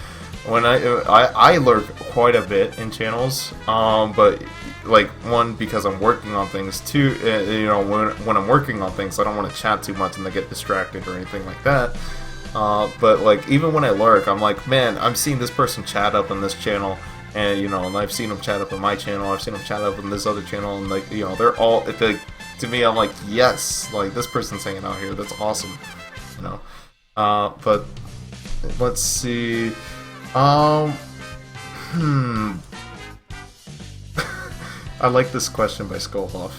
B: When I lurk quite a bit in channels, but like, one, because I'm working on things, two, when I'm working on things, I don't want to chat too much and they get distracted or anything like that. But like, even when I lurk, I'm like, man, I'm seeing this person chat up on this channel, and and I've seen them chat up on my channel, I've seen them chat up on this other channel, and like, they're all, to me, I'm like, yes, like, this person's hanging out here, that's awesome, but let's see, I like this question by Skullhoff.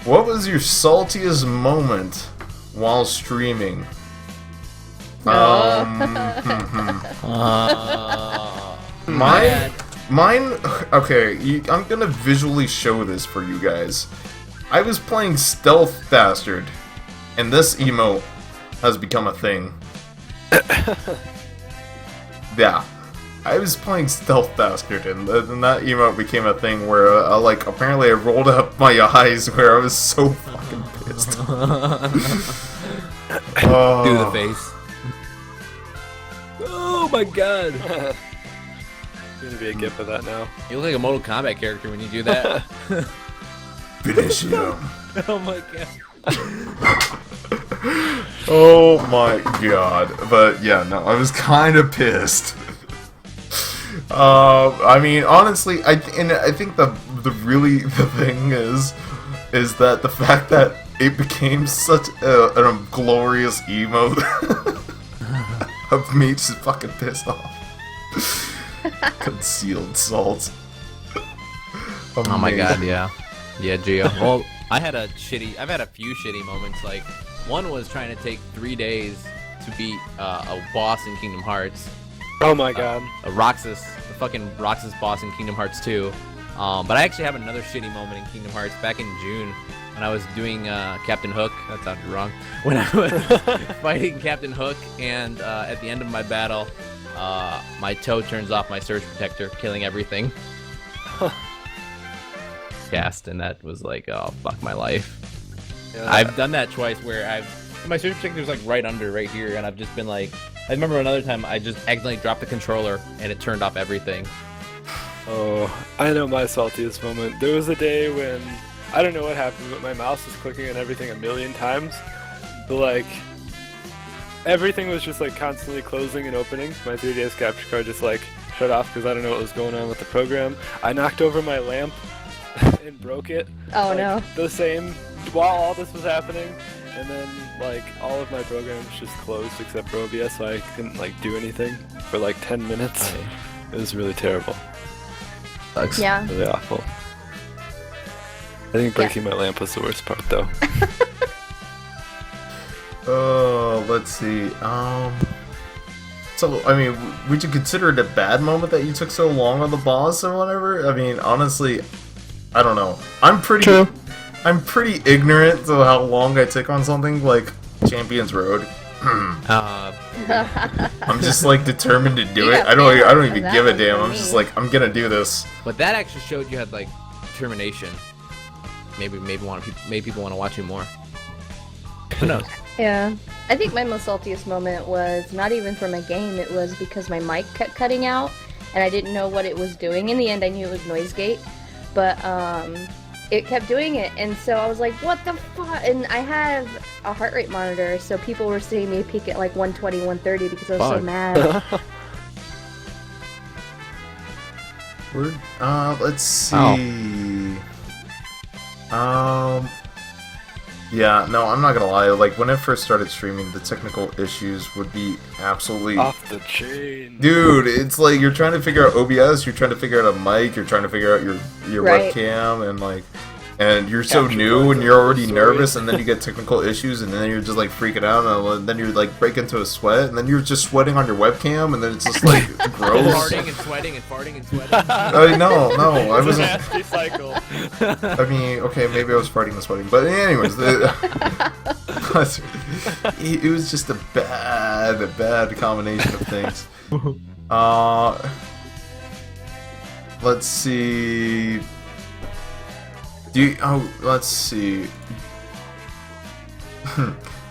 B: What was your saltiest moment while streaming? Mine. Okay, I'm gonna visually show this for you guys. I was playing Stealth Bastard, and this emote has become a thing. Yeah. I was playing Stealth Bastard, and that emote became a thing where, apparently I rolled up my eyes where I was so fucking pissed.
A: Do the face. Oh my god.
D: There's gonna be a gif of that now.
A: You look like a Mortal Kombat character when you do that.
B: Finish him.
A: Oh my god.
B: Oh my god. But yeah, no, I was kind of pissed. I mean, honestly, I think the thing is that the fact that it became such a glorious emote of me just fucking pissed off. Concealed salt.
A: Oh my god, yeah. Yeah, Gio. Well, I've had a few shitty moments. Like, one was trying to take 3 days to beat a boss in Kingdom Hearts.
D: Oh my god.
A: The fucking Roxas boss in Kingdom Hearts 2. But I actually have another shitty moment in Kingdom Hearts back in June when I was doing Captain Hook. That sounded wrong. When I was fighting Captain Hook, and at the end of my battle, my toe turns off my surge protector, killing everything. Cast, and that was like, oh fuck my life.
D: Yeah.
A: I've done that twice where my surge protector's like right here, and I've just been like, I remember another time I just accidentally dropped the controller and it turned off everything.
D: Oh, I know my saltiest moment. There was a day when, I don't know what happened, but my mouse was clicking on everything a million times. But like, everything was just like constantly closing and opening. My 3DS capture card just like shut off because I don't know what was going on with the program. I knocked over my lamp and broke it.
C: Oh
D: like,
C: no.
D: The same while all this was happening. And then, like, all of my programs just closed except for OBS, so I couldn't, like, do anything for, like, 10 minutes. It was really terrible.
A: Sucks.
C: Yeah.
D: Really awful. I think breaking my lamp was the worst part, though.
B: Oh, let's see. So, I mean, would you consider it a bad moment that you took so long on the boss or whatever? I mean, honestly, I don't know. I'm pretty ignorant to how long I take on something like Champions Road. I'm just like determined to do it. I don't even give a damn. I'm just like, I'm gonna do this.
A: But that actually showed you had like determination. Maybe people want to watch you more. Who knows?
C: Yeah. I think my most saltiest moment was not even from a game. It was because my mic kept cutting out, and I didn't know what it was doing. In the end, I knew it was noise gate. but it kept doing it, and so I was like, what the fuck? And I have a heart rate monitor, so people were seeing me peak at like 120, 130 because I was so
A: Fuck.
C: mad.
B: Let's see. Yeah, no, I'm not gonna lie. Like, when I first started streaming, the technical issues would be absolutely...
D: Off the chain.
B: Dude, it's like you're trying to figure out OBS, you're trying to figure out a mic, you're trying to figure out your
C: Right.
B: webcam, and like... And you're so
D: Capture
B: new,
D: cards
B: and you're
D: are
B: already
D: sorry.
B: nervous, and then you get technical issues, and then you're just like freaking out, and then you're like break into a sweat, and then you're just sweating on your webcam, and then it's just like gross.
A: Farting and sweating and farting and sweating.
B: No, I
D: It's a
B: wasn't.
D: nasty cycle.
B: I mean, okay, maybe I was farting and sweating, but anyways, it was just a bad combination of things. Let's see. Let's see.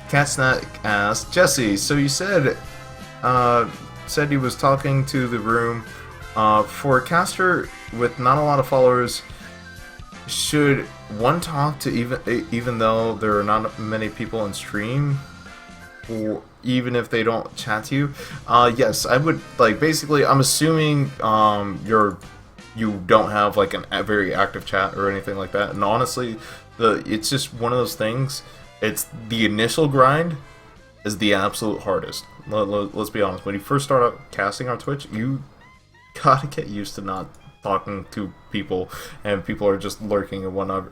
B: Catsnack asked, Jesse, so you said he was talking to the room. For a caster with not a lot of followers, should one talk to even though there are not many people on stream, or even if they don't chat to you? Yes, I would. Like, basically, I'm assuming you don't have like a very active chat or anything like that. And honestly, it's just one of those things. It's the initial grind is the absolute hardest. Let's be honest. When you first start out casting on Twitch, you gotta get used to not talking to people, and people are just lurking and whatnot.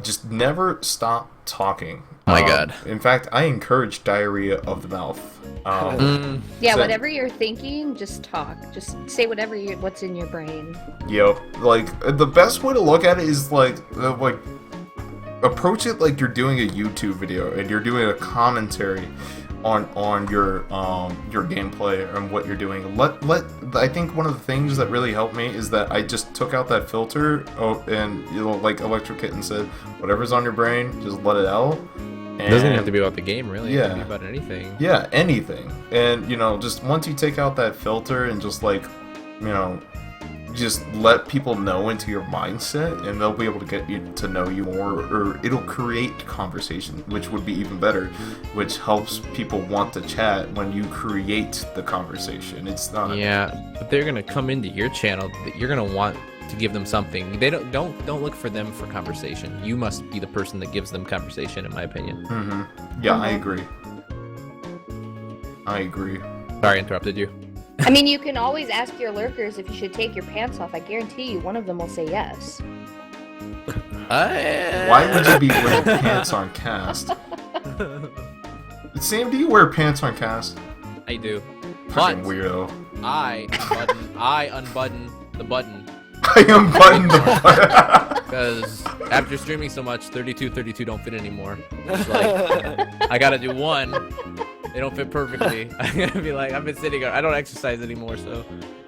B: Just never stop talking.
A: Oh my God.
B: In fact, I encourage diarrhea of the mouth.
C: Yeah,
B: So-
C: whatever you're thinking, just talk. Just say what's in your brain.
B: Yep. Like, the best way to look at it is like approach it like you're doing a YouTube video and you're doing a commentary on your gameplay and what you're doing. I think one of the things that really helped me is that I just took out that filter. And like Electrokittenz said, whatever's on your brain, just let it out.
A: It doesn't even have to be about the game, really.
B: Yeah.
A: It can be about anything.
B: Yeah, anything. And, just once you take out that filter and just, like, just let people know into your mindset, and they'll be able to get you to know you more, or it'll create conversation, which would be even better, which helps people want to chat when you create the conversation. It's not...
A: Yeah, but they're gonna come into your channel. You're gonna want to give them something. They don't look for them for conversation. You must be the person that gives them conversation, in my opinion.
B: Yeah, I agree.
A: Sorry, I interrupted you.
C: I mean, you can always ask your lurkers if you should take your pants off. I guarantee you one of them will say yes.
B: Why would you be wearing pants on cast? Sam, do you wear pants on cast?
A: I do.
B: Fucking
A: But
B: weirdo.
A: I unbutton the button
B: I unbuttoned the button.
A: because after streaming so much, 32 don't fit anymore. It's like I gotta do one. They don't fit perfectly. I'm gonna be like, I've been sitting. I don't exercise anymore, so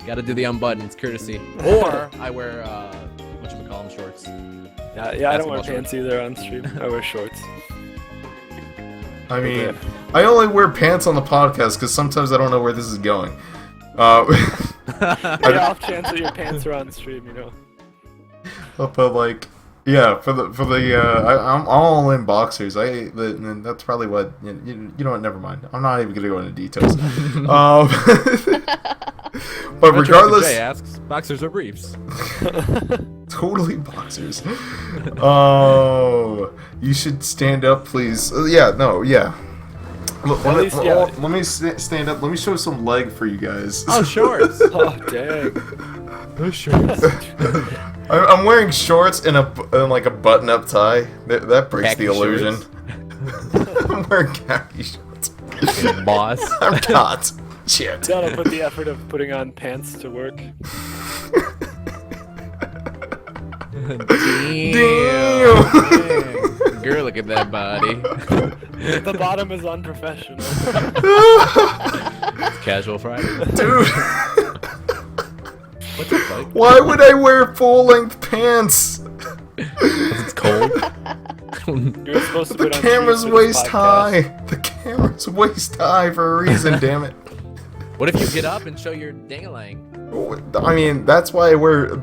A: gotta do the unbutton. It's courtesy. Or I wear whatchamacallem shorts.
D: Yeah, I don't wear
A: Basketball
D: pants either on stream. I wear shorts.
B: I mean, I only wear pants on the podcast because sometimes I don't know where this is going.
D: The off chance that your pants are on stream,
B: But like, yeah, I'm all in boxers. That's probably what you know what? Never mind. I'm not even gonna go into details. But regardless,
A: Jay asks, boxers or briefs?
B: totally boxers. Oh, you should stand up, please. Yeah. Let me stand up. Let me show some leg for you guys.
A: Oh, shorts.
D: Oh, dang.
A: Those shorts.
B: I'm wearing shorts and like a button-up tie. That breaks
A: Khaki
B: the illusion.
A: shorts.
B: I'm wearing khaki shorts.
A: Boss.
B: I'm not. Shit.
D: Gotta put the effort of putting on pants to work.
A: Damn. Girl, look at that body.
D: The bottom is unprofessional.
A: It's casual Friday.
B: Dude,
A: What's up, buddy?
B: why would I wear full-length pants?
A: It's cold.
D: You're supposed to
B: The
D: put on
B: camera's
D: shoes for this
B: waist
D: podcast.
B: high. The camera's waist high for a reason, damn it.
A: What if you get up and show your dang-a-lang?
B: I mean, that's why I wear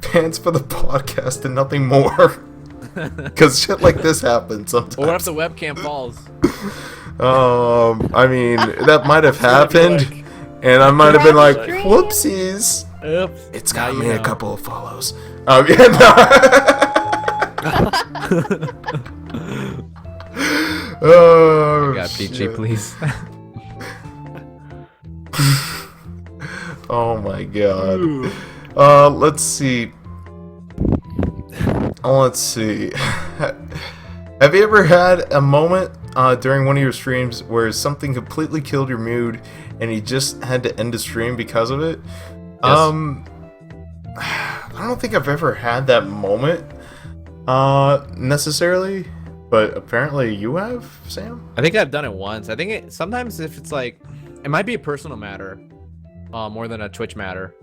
B: pants for the podcast and nothing more. Because shit like this happens sometimes.
A: Or what if the webcam falls?
B: I mean, that might have happened, and I might have been like, whoopsies.
A: Oops.
B: It's
A: Now
B: got
A: you
B: me a
A: know.
B: couple of follows. Yeah, no. Oh,
A: God, PG,
B: shit.
A: please.
B: Oh my god. Let's see. Let's see. Have you ever had a moment during one of your streams where something completely killed your mood and you just had to end the stream because of it?
A: Yes.
B: I don't think I've ever had that moment necessarily, but apparently you have, Sam?
A: I think I've done it once. I think sometimes if it's like, it might be a personal matter, more than a Twitch matter,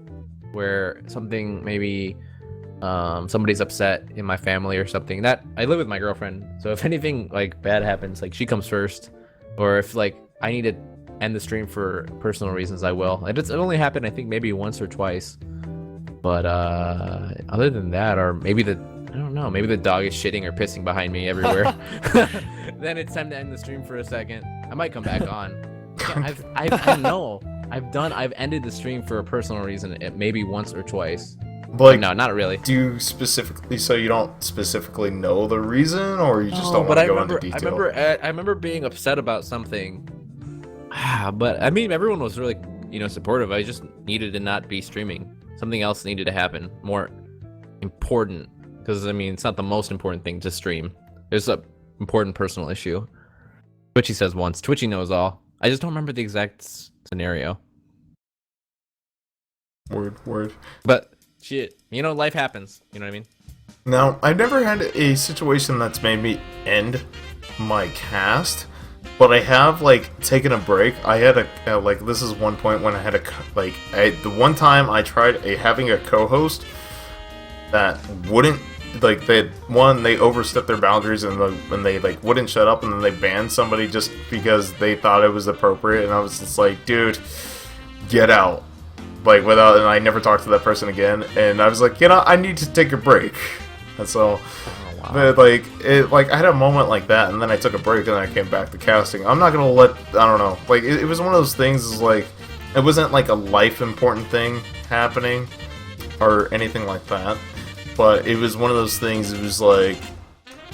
A: where something maybe somebody's upset in my family or something. That I live with my girlfriend, so if anything like bad happens, like she comes first, or if like I need to end the stream for personal reasons, I will. It only happened I think maybe once or twice, but other than that, or maybe I don't know, maybe the dog is shitting or pissing behind me everywhere. Then it's time to end the stream for a second. I might come back on. Yeah, I know. I've ended the stream for a personal reason, maybe once or twice.
B: Like,
A: No, not really.
B: do you specifically, so you don't specifically know the reason, or you just don't
A: but
B: want to go into detail?
A: I remember being upset about something. But I mean, everyone was really, supportive. I just needed to not be streaming. Something else needed to happen, more important. Because I mean, it's not the most important thing to stream. There's a important personal issue. Twitchy says once. Twitchy knows all. I just don't remember the exact scenario.
B: Word.
A: But shit, life happens. You know what I mean?
B: Now, I've never had a situation that's made me end my cast, but I have, like, taken a break. I had this is one point when I had the one time I tried having a co-host that wouldn't, like, they overstepped their boundaries and they like, wouldn't shut up, and then they banned somebody just because they thought it was appropriate, and I was just like, dude, get out. Like, and I never talked to that person again, and I was like, I need to take a break. And so, but I had a moment like that, and then I took a break, and then I came back to casting. I'm not gonna I don't know, like, it was one of those things, is like, it wasn't like a life important thing happening, or anything like that, but it was one of those things, it was like,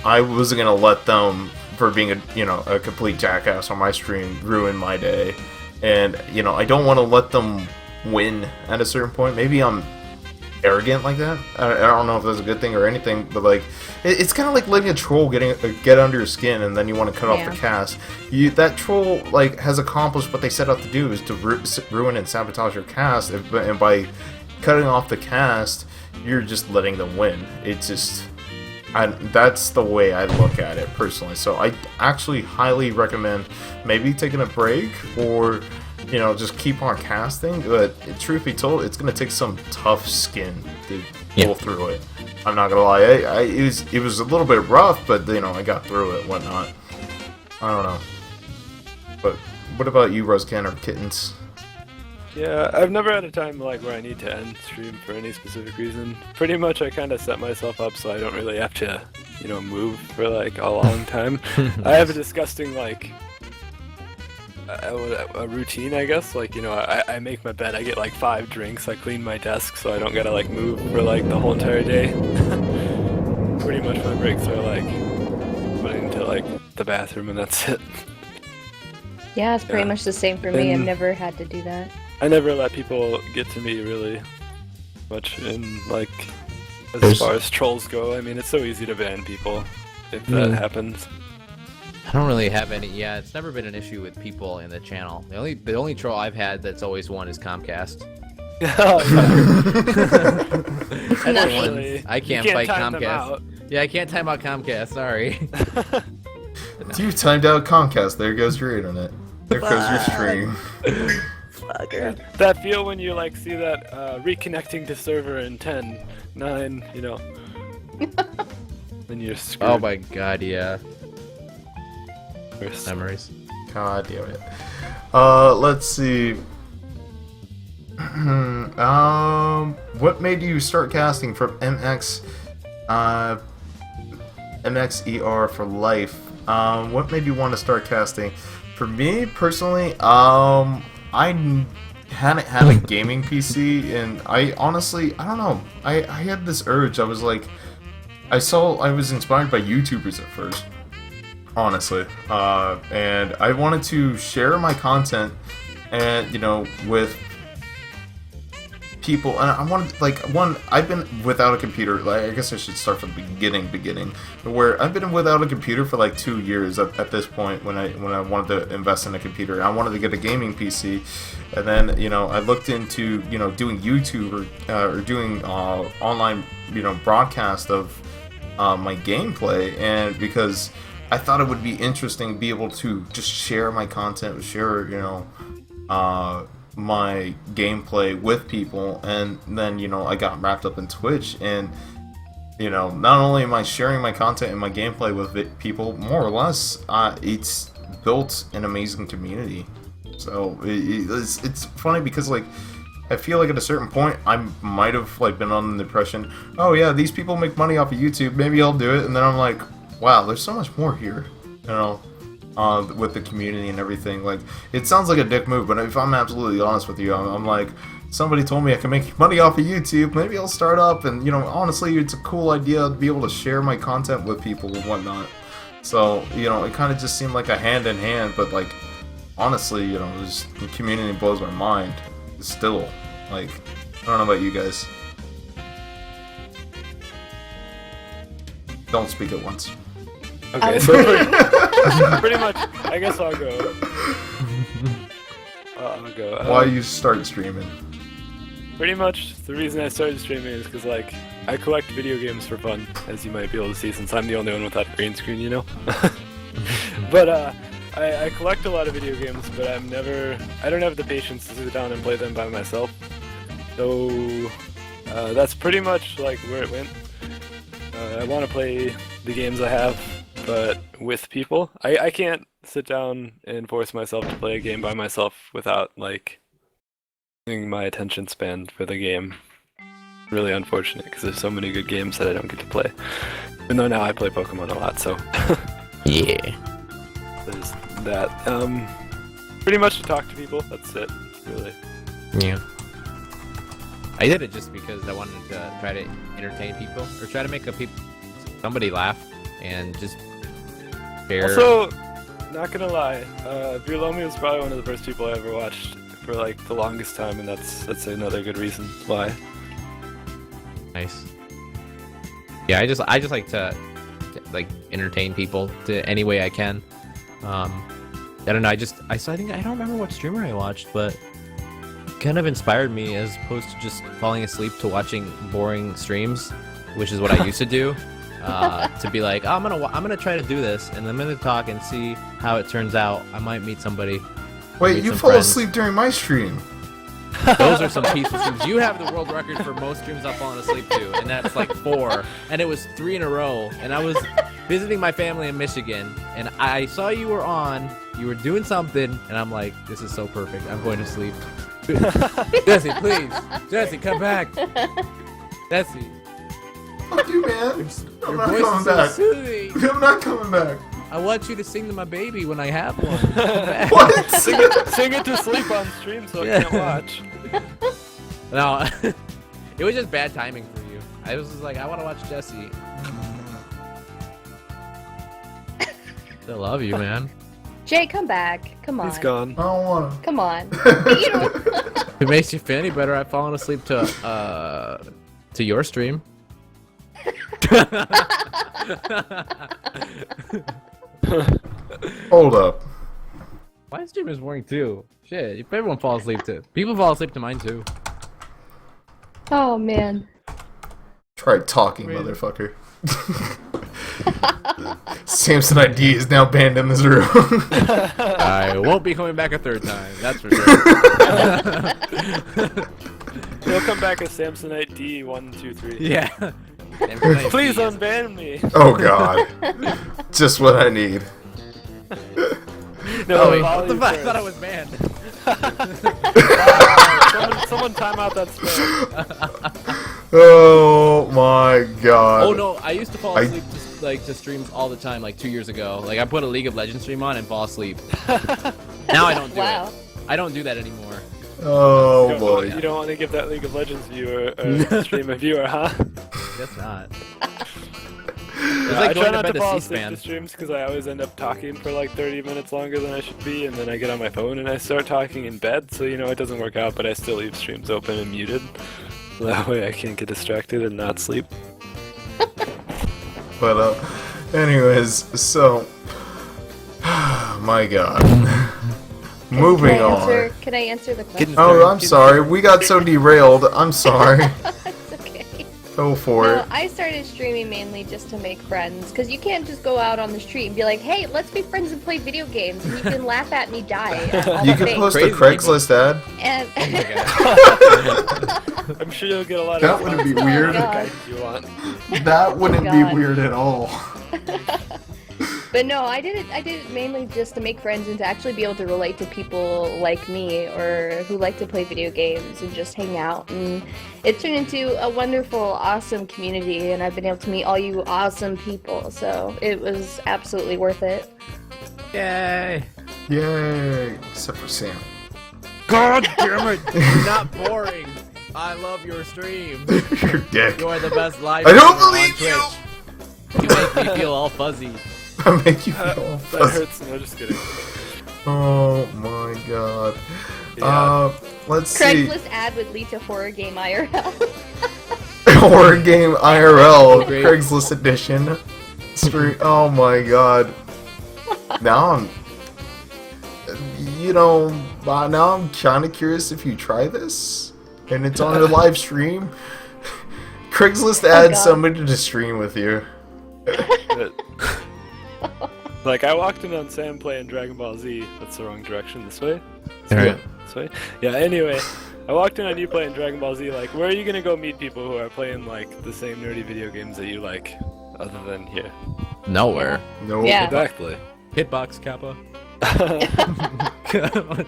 B: I wasn't gonna let them, for being a complete jackass on my stream, ruin my day, and, I don't want to let them win at a certain point. Maybe I'm arrogant like that. I don't know if that's a good thing or anything, but like, it's kind of like letting a troll get under your skin, and then you want to cut off the cast. That troll like has accomplished what they set out to do, is to ruin and sabotage your cast, and by cutting off the cast, you're just letting them win. It's just, that's the way I look at it personally. So I actually highly recommend maybe taking a break, or just keep on casting, but truth be told, it's gonna take some tough skin to pull through it. I'm not gonna lie, it was a little bit rough, but I got through it, whatnot. I don't know. But what about you, Rozoken or Kittens?
D: Yeah, I've never had a time like where I need to end stream for any specific reason. Pretty much I kind of set myself up so I don't really have to, move for like a long time. I have a disgusting like a routine, I guess. Like, I make my bed, I get like 5 drinks, I clean my desk so I don't gotta like move for like the whole entire day. Pretty much my breaks are like going to like the bathroom, and that's it.
C: Yeah, it's pretty much the same for me. I've
D: And-
C: never had to do that.
D: I never let people get to me really much in like as far as trolls go. I mean, it's so easy to ban people if that happens.
A: I don't really have any. Yeah, it's never been an issue with people in the channel. The only troll I've had that's always won is Comcast.
D: Unfortunately,
A: I can't
D: you
A: fight
D: time them
A: Comcast.
D: out.
A: Yeah, I can't time out Comcast. Sorry.
B: You timed out Comcast. There goes your internet. There goes your stream.
D: That feel when you like see that reconnecting to server in 10, 9, then you're screwed.
A: Oh my god, yeah.
D: Worst.
A: Memories.
B: God damn it. Let's see. What made you start casting from MXER for life? What made you want to start casting? For me personally, I hadn't had a gaming PC, and I honestly, I don't know. I had this urge. I was like, I was inspired by YouTubers at first, honestly, and I wanted to share my content, and with people, and I wanted, like, I've been without a computer, like, I guess I should start from the beginning, where I've been without a computer for like 2 years at this point, when I wanted to invest in a computer. I wanted to get a gaming PC, and then, I looked into, doing YouTube or doing online, broadcast of my gameplay, and because I thought it would be interesting to be able to just share my content, share, my gameplay with people. And then I got wrapped up in Twitch, and not only am I sharing my content and my gameplay with people, more or less it's built an amazing community. So it's funny because, like, I feel like at a certain point I might have, like, been on the impression, oh yeah, these people make money off of YouTube, maybe I'll do it, and then I'm like, wow, there's so much more here, with the community and everything. Like, it sounds like a dick move, but if I'm absolutely honest with you, I'm like, somebody told me I can make money off of YouTube, maybe I'll start up, and honestly, it's a cool idea to be able to share my content with people and whatnot. So, it kind of just seemed like a hand in hand, but, like, honestly, the community blows my mind. Still, like, I don't know about you guys. Don't speak at once.
D: Okay, so pretty much, I guess I'll go.
B: Why you start streaming?
D: Pretty much, the reason I started streaming is because, like, I collect video games for fun, as you might be able to see, since I'm the only one without a green screen, But, I collect a lot of video games, but I don't have the patience to sit down and play them by myself. So, that's pretty much, like, where it went. I want to play the games I have, but with people. I can't sit down and force myself to play a game by myself without, like, losing my attention span for the game. Really unfortunate, because there's so many good games that I don't get to play. Even though now I play Pokemon a lot, so...
A: Yeah.
D: There's that. Pretty much to talk to people, that's it, really.
A: Yeah. I did it just because I wanted to try to entertain people, or try to make somebody laugh, and just share.
D: Also, not gonna lie, Beerlomi was probably one of the first people I ever watched for, like, the longest time, and that's another good reason why.
A: Nice. Yeah, I just like to like entertain people to any way I can. I don't know. I think I don't remember what streamer I watched, but kind of inspired me as opposed to just falling asleep to watching boring streams, which is what I used to do. To be like, oh, I'm gonna try to do this, and I'm gonna talk and see how it turns out. I might meet somebody.
B: Wait, you fall asleep during my stream?
A: Those are some peaceful streams. You have the world record for most streams I've fallen asleep to, and that's like 4, and it was 3 in a row. And I was visiting my family in Michigan, and I saw you were on. You were doing something, and I'm like, this is so perfect. I'm going to sleep. Jesse, please. Jesse, come back. Jesse.
B: Fuck you, man. I'm
A: Your
B: not
A: voice
B: coming
A: is so
B: back.
A: soothing.
B: I'm not coming back.
A: I want you to sing to my baby when I have one.
B: What?
D: Sing it to sleep on stream so I can't watch.
A: No, it was just bad timing for you. I was just like, I want to watch Jesse. Still love you, man.
C: Jay, come back. Come on.
D: He's gone.
B: I don't wanna.
C: Come on. You don't-
A: If it makes you feel any better, I've fallen asleep to your stream.
B: Hold up.
A: My stream is boring too. Shit, if everyone falls asleep to, people fall asleep to mine too.
C: Oh man.
B: Try talking, motherfucker. Samson ID is now banned in this room.
A: I won't be coming back a third time. That's for sure.
D: He'll come back as Samsonite D123.
A: Yeah.
D: Please unban me.
B: Oh god. Just what I need.
D: No,
A: Oh wait,
D: Molly
A: what the fuck? I
D: first.
A: thought I was banned.
D: Someone time out that spam.
B: Oh my god.
A: Oh no, I used to fall asleep to streams all the time, like 2 years ago. Like I put a League of Legends stream on and fall asleep. Now I don't do it. I don't do that anymore.
B: Oh boy.
D: You don't want to give that League of Legends viewer stream a viewer, huh?
A: Guess not.
D: Yeah,
A: like
D: I
A: going
D: try
A: to
D: not
A: bed
D: to
A: to
D: fall asleep
A: C-SPAN.
D: to streams because I always end up talking for like 30 minutes longer than I should be, and then I get on my phone and I start talking in bed, so it doesn't work out, but I still leave streams open and muted. So that way I can't get distracted and not sleep.
B: But anyways, so my god. Moving on.
C: Can I answer the question?
B: Oh, I'm sorry. We got so derailed. I'm sorry.
C: It's okay.
B: Go for
C: No,
B: it.
C: I started streaming mainly just to make friends, because you can't just go out on the street and be like, hey, let's be friends and play video games, and you can laugh at me die. All
B: You
C: the
B: can
C: things.
B: post a
A: Crazy
B: Craigslist ad.
C: And
D: I'm sure you'll get a lot
B: That
D: of
B: wouldn't be
C: Oh,
B: weird.
C: God.
D: guidance you want.
B: That wouldn't
C: God.
B: be weird at all.
C: But no, I did it mainly just to make friends and to actually be able to relate to people like me or who like to play video games and just hang out. And it turned into a wonderful, awesome community, and I've been able to meet all you awesome people. So it was absolutely worth it.
A: Yay!
B: Yay. Except for Sam.
A: God damn it! You're not boring. I love your stream.
B: Your dick.
A: You are the best live.
B: I don't
A: streamer on
B: believe you!
A: Twitch. You make me feel all fuzzy.
B: I make you feel all
D: That
B: fuzzy.
D: hurts. No, just kidding.
B: Oh my god.
D: Yeah.
B: Let's see.
C: Craigslist ad would lead to horror game IRL.
B: Horror game IRL
A: Great.
B: Craigslist edition. Oh my god. Now I'm now I'm kind of curious if you try this and it's on a live stream. Craigslist adds
C: God.
B: somebody to stream with you.
D: Like, I walked in on Sam playing Dragon Ball Z. That's the wrong direction. This way?
B: Yeah.
D: This way? Yeah, anyway. I walked in on you playing Dragon Ball Z. Like, where are you gonna go meet people who are playing, like, the same nerdy video games that you like, other than here?
A: Nowhere.
B: No.
C: Yeah.
D: Exactly.
A: Hitbox Kappa.
B: The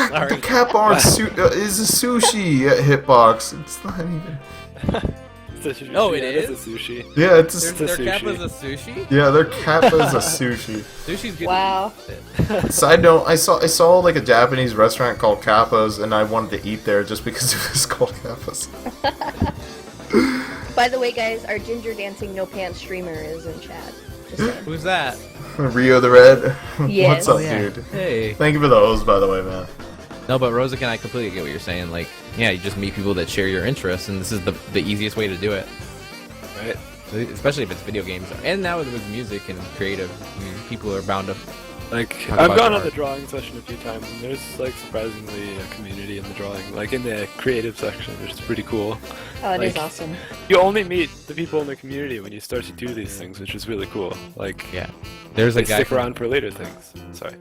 A: Sorry.
B: cap on is a sushi at Hitbox. It's not even.
A: Oh, it
D: is
A: is?
D: a sushi.
B: Yeah, it's a.
A: Their
D: sushi.
A: Kappa's a sushi?
B: Yeah, their Kappa's a sushi.
A: Sushi's good.
C: Wow.
B: Side note: I saw like a Japanese restaurant called Kappa's, and I wanted to eat there just because it was called Kappa's.
C: By the way, guys, our ginger dancing no pants streamer is in chat. Just saying.
A: Who's that?
B: Rio the Red.
C: Yes.
B: What's up,
A: Oh, yeah.
B: dude?
A: Hey.
B: Thank you for the hose, by the way, man.
A: No, but Rozoken, I completely get what you're saying. Like, yeah, you just meet people that share your interests, and this is the easiest way to do it.
D: Right?
A: Especially if it's video games. And now with music and creative, I mean, people are bound to...
D: Like,
A: Talk
D: I've
A: about
D: gone
A: your
D: on the
A: art.
D: drawing session a few times, and there's, like, surprisingly a community in the drawing. Like, in the creative section, which is pretty cool.
C: Oh, it is
D: Like-
C: awesome.
D: You only meet the people in the community when you start to do these things, which is really cool. Like,
A: Yeah. There's
D: they
A: a guy
D: stick
A: from-
D: around for later things. Sorry.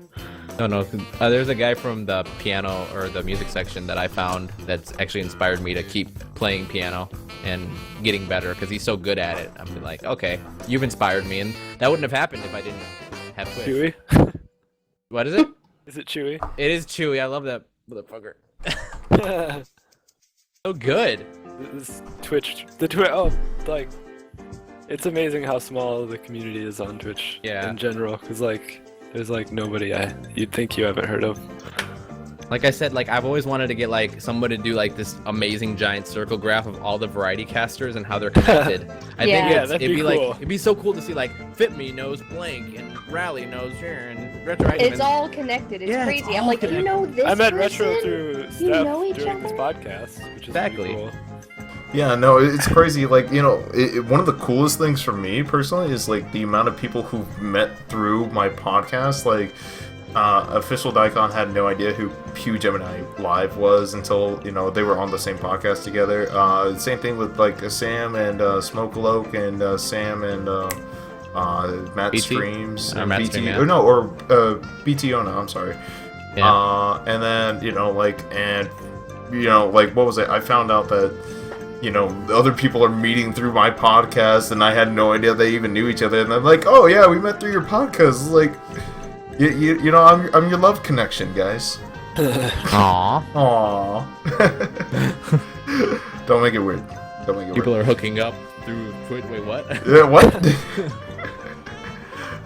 A: No. There's a guy from the piano or the music section that I found that's actually inspired me to keep playing piano and getting better because he's so good at it. I'm like, okay, you've inspired me, and that wouldn't have happened if I didn't have Twitch.
D: Chewy?
A: What is it?
D: Is it Chewy?
A: It is Chewy. I love that motherfucker. So good.
D: This Twitch, like, it's amazing how small the community is on Twitch
A: Yeah.
D: in general, because, like, there's, like, nobody you'd think you haven't heard of.
A: Like I said, like I've always wanted to get like somebody to do like this amazing giant circle graph of all the variety casters and how they're connected. I
C: Yeah.
A: think
D: Yeah,
A: it'd
D: that'd
A: be
D: be
A: like
D: cool.
A: it'd be so cool to see like Fit Me knows blank and Rally knows here and Retro Item
C: It's
A: and-
C: all connected. It's
A: Yeah, it's
C: crazy. I'm
A: all
C: like, you
A: connected.
C: know this
D: I met
C: person?
D: Retro through
C: You
D: Steph
C: know each
D: during this
C: other?
D: podcast, which is
A: Exactly.
D: really cool.
B: Yeah, no, it's crazy. Like, one of the coolest things for me personally is like the amount of people who've met through my podcast. Like, Official Daikon had no idea who Pew Gemini Live was until they were on the same podcast together. Same thing with like Sam and Smokaloke and Sam and Matt
A: BT?
B: Streams
A: Or
B: and
A: Matt
B: BT.
A: Stream, yeah.
B: Or no, or BTO. No, I'm sorry.
A: Yeah.
B: And then what was it? I found out that other people are meeting through my podcast, and I had no idea they even knew each other. And I'm like, oh yeah, we met through your podcast. It's like, I'm your love connection, guys.
A: Aww.
B: Aww. Don't make it weird. Don't make it
A: People
B: weird.
A: are hooking up through Twitch. Wait, what?
B: Yeah, what?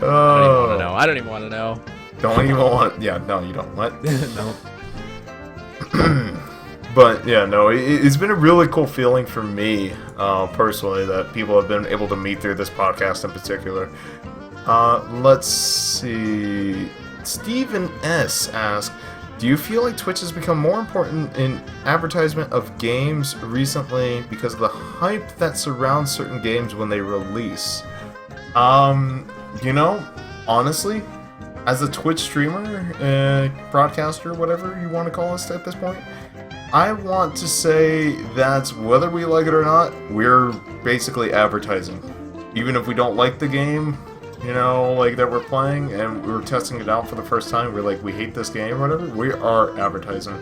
A: I don't even want to know.
B: Don't even want. Yeah, no, you don't. What?
A: No.
B: But yeah, no, it's been a really cool feeling for me, personally, that people have been able to meet through this podcast in particular. Let's see. Stephen S. asked, do you feel like Twitch has become more important in advertisement of games recently because of the hype that surrounds certain games when they release? Honestly, as a Twitch streamer, broadcaster, whatever you want to call us at this point, I want to say that whether we like it or not, we're basically advertising. Even if we don't like the game, that we're playing, and we're testing it out for the first time, we're like, we hate this game or whatever, we are advertising.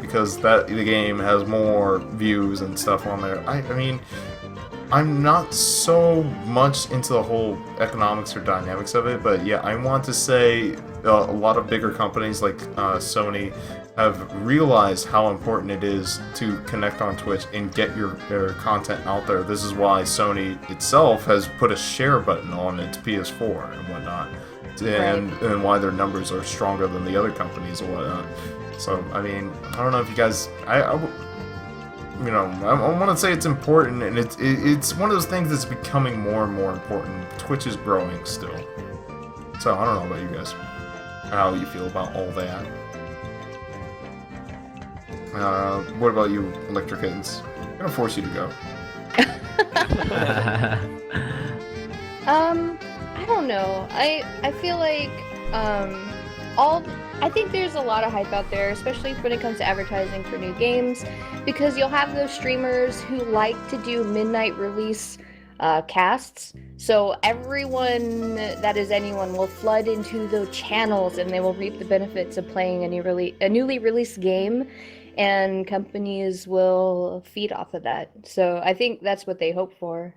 B: Because the game has more views and stuff on there. I mean, I'm not so much into the whole economics or dynamics of it, but yeah, I want to say a lot of bigger companies like Sony have realized how important it is to connect on Twitch and get your content out there. This is why Sony itself has put a share button on its PS4 and whatnot, and why their numbers are stronger than the other companies and whatnot. So, I mean, I don't know if you guys, I want to say it's important, and it's one of those things that's becoming more and more important. Twitch is growing still. So, I don't know about you guys, how you feel about all that. What about you, Electrokittenz? I'm gonna force you to go.
C: I don't know. I feel like I think there's a lot of hype out there, especially when it comes to advertising for new games, because you'll have those streamers who like to do midnight release casts. So everyone that is anyone will flood into those channels, and they will reap the benefits of playing a newly released game, and companies will feed off of that. So I think that's what they hope for.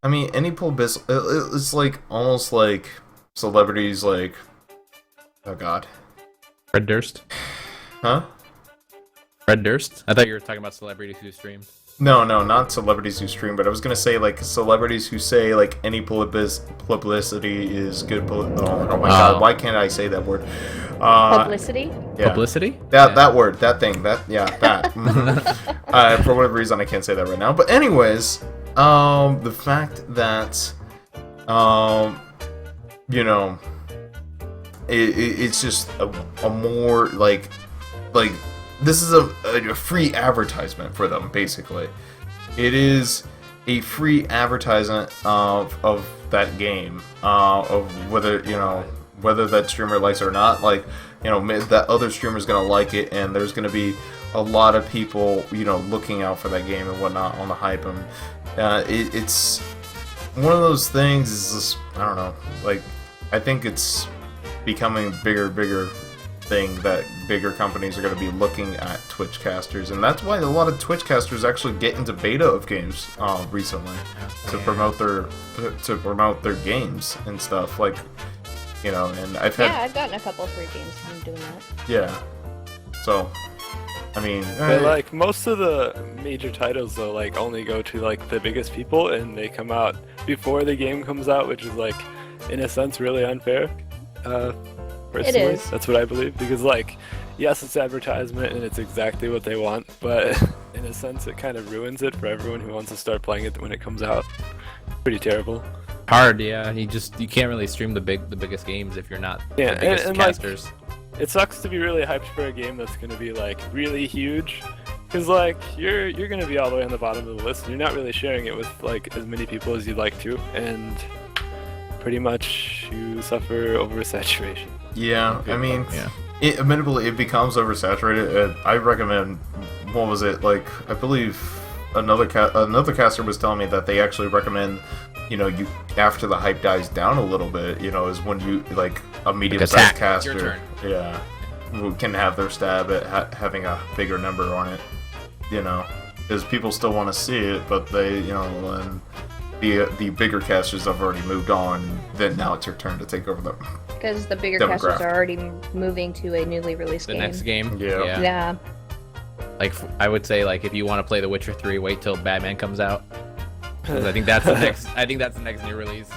B: I mean, any publicity, it's like almost like celebrities, like, oh god,
A: Fred Durst?
B: huh?
A: Fred Durst? I thought you were talking about celebrities who stream.
B: No, not celebrities who stream, but I was gonna say like celebrities who say like any publicity is good. Oh my god, why can't I say that word?
C: Publicity?
B: Yeah.
A: Publicity?
B: That word, that thing, that. For whatever reason, I can't say that right now. But anyways, the fact that, it's just a more like this is a free advertisement for them, basically. It is a free advertisement of that game, of whether that streamer likes it or not. Like, that other streamer's gonna like it, and there's gonna be a lot of people, looking out for that game and whatnot on the hype. And it's one of those things. Is just, I don't know. Like, I think it's becoming bigger thing that bigger companies are going to be looking at Twitch casters, and that's why a lot of Twitch casters actually get into beta of games recently to promote their games and stuff, like, and I've
C: gotten a couple of free games from doing that.
B: Yeah, so I mean,
D: but like most of the major titles though, like only go to like the biggest people, and they come out before the game comes out, which is like in a sense really unfair. Personally,
C: it is.
D: That's what I believe, because like, yes, it's advertisement and it's exactly what they want, but in a sense it kind of ruins it for everyone who wants to start playing it when it comes out. Pretty terrible.
A: Hard, yeah. You can't really stream the biggest games if you're not the biggest
D: and
A: casters.
D: Like, it sucks to be really hyped for a game that's going to be like really huge, because like you're going to be all the way on the bottom of the list, and you're not really sharing it with like as many people as you'd like to, and pretty much you suffer oversaturation.
B: Yeah, I mean, admittedly, it becomes oversaturated. I recommend, what was it, like, I believe another caster was telling me that they actually recommend, you after the hype dies down a little bit, is when you, like, a medium-sized caster, who can have their stab at having a bigger number on it, because people still want to see it, but they, and the bigger casters have already moved on. Then now it's your turn to take over them.
C: Because the bigger
B: Demographic.
C: casters are already moving to a newly released
A: The
C: game.
A: next game.
B: Yeah.
C: Yeah.
A: Like I would say, like if you want to play The Witcher 3, wait till Batman comes out. 'Cause I think that's the next. I think that's the next new release.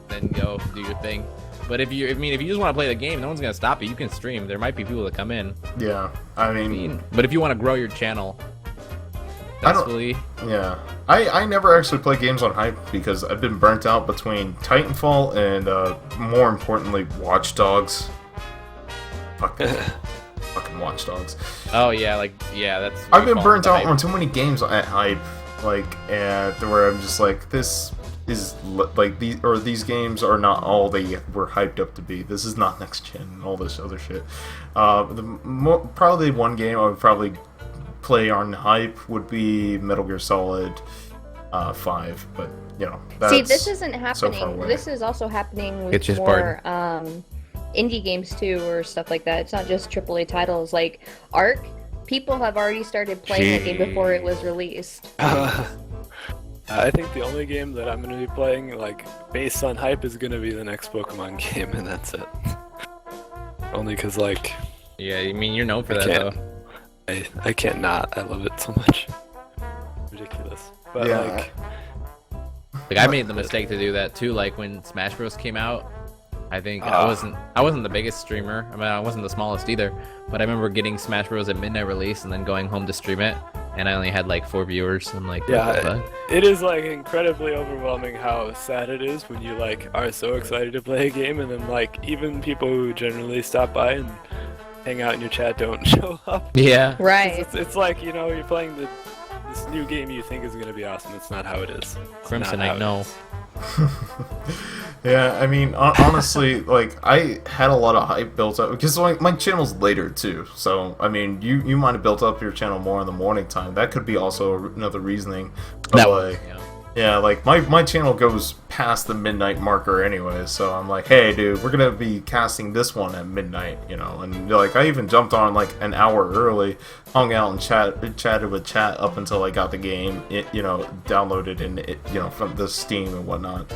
A: Then go do your thing. But if you just want to play the game, no one's gonna stop you. You can stream. There might be people that come in.
B: Yeah, I mean,
A: But if you want to grow your channel,
B: I don't-
A: successfully,
B: yeah. I never actually play games on hype because I've been burnt out between Titanfall and, more importantly, Watch Dogs. Fucking Watch Dogs.
A: oh yeah, that's.
B: I've been
A: falling
B: burnt out
A: hype.
B: on too many games at hype, like, and where I'm just like, this is like these games are not all they were hyped up to be. This is not next gen and all this other shit. Probably one game I would probably play on hype would be Metal Gear Solid 5, but you know, that's
C: See, this isn't
B: so far
C: happening.
B: away.
C: This is also happening with
A: It's just
C: more indie games too, or stuff like that. It's not just AAA titles. Like Ark, people have already started playing the game before it was released.
D: I think the only game that I'm gonna be playing, like, based on hype, is gonna be the next Pokemon game, and that's it. Only because, like,
A: Yeah, I mean you're known for
D: I
A: that
D: can't.
A: though.
D: I can't not. I love it so much. Ridiculous. But
B: Yeah.
A: Like I made the mistake to do that too. Like when Smash Bros came out, I think I wasn't the biggest streamer. I mean, I wasn't the smallest either. But I remember getting Smash Bros at midnight release and then going home to stream it, and I only had like 4 viewers. I'm like, what the
D: yeah,
A: fuck?
D: it is, like, incredibly overwhelming how sad it is when you, like, are so excited to play a game, and then, like, even people who generally stop by and hang out in your chat don't show up.
A: Yeah.
C: Right.
D: It's like, you know, you're playing this new game you think is gonna be awesome. It's not how it is. It's
A: Crimson,
D: not how
A: I
D: it
A: know.
D: is.
B: Yeah, I mean, honestly, like, I had a lot of hype built up, because like, my channel's later, too, so, I mean, you might have built up your channel more in the morning time. That could be also another reasoning. But,
A: That
B: like,
A: was,
B: yeah, like, my channel goes past the midnight marker anyway, so I'm like, hey, dude, we're gonna be casting this one at midnight, you know, and, like, I even jumped on, like, an hour early, hung out and chatted with chat up until I got the game, you know, downloaded and, you know, from the Steam and whatnot.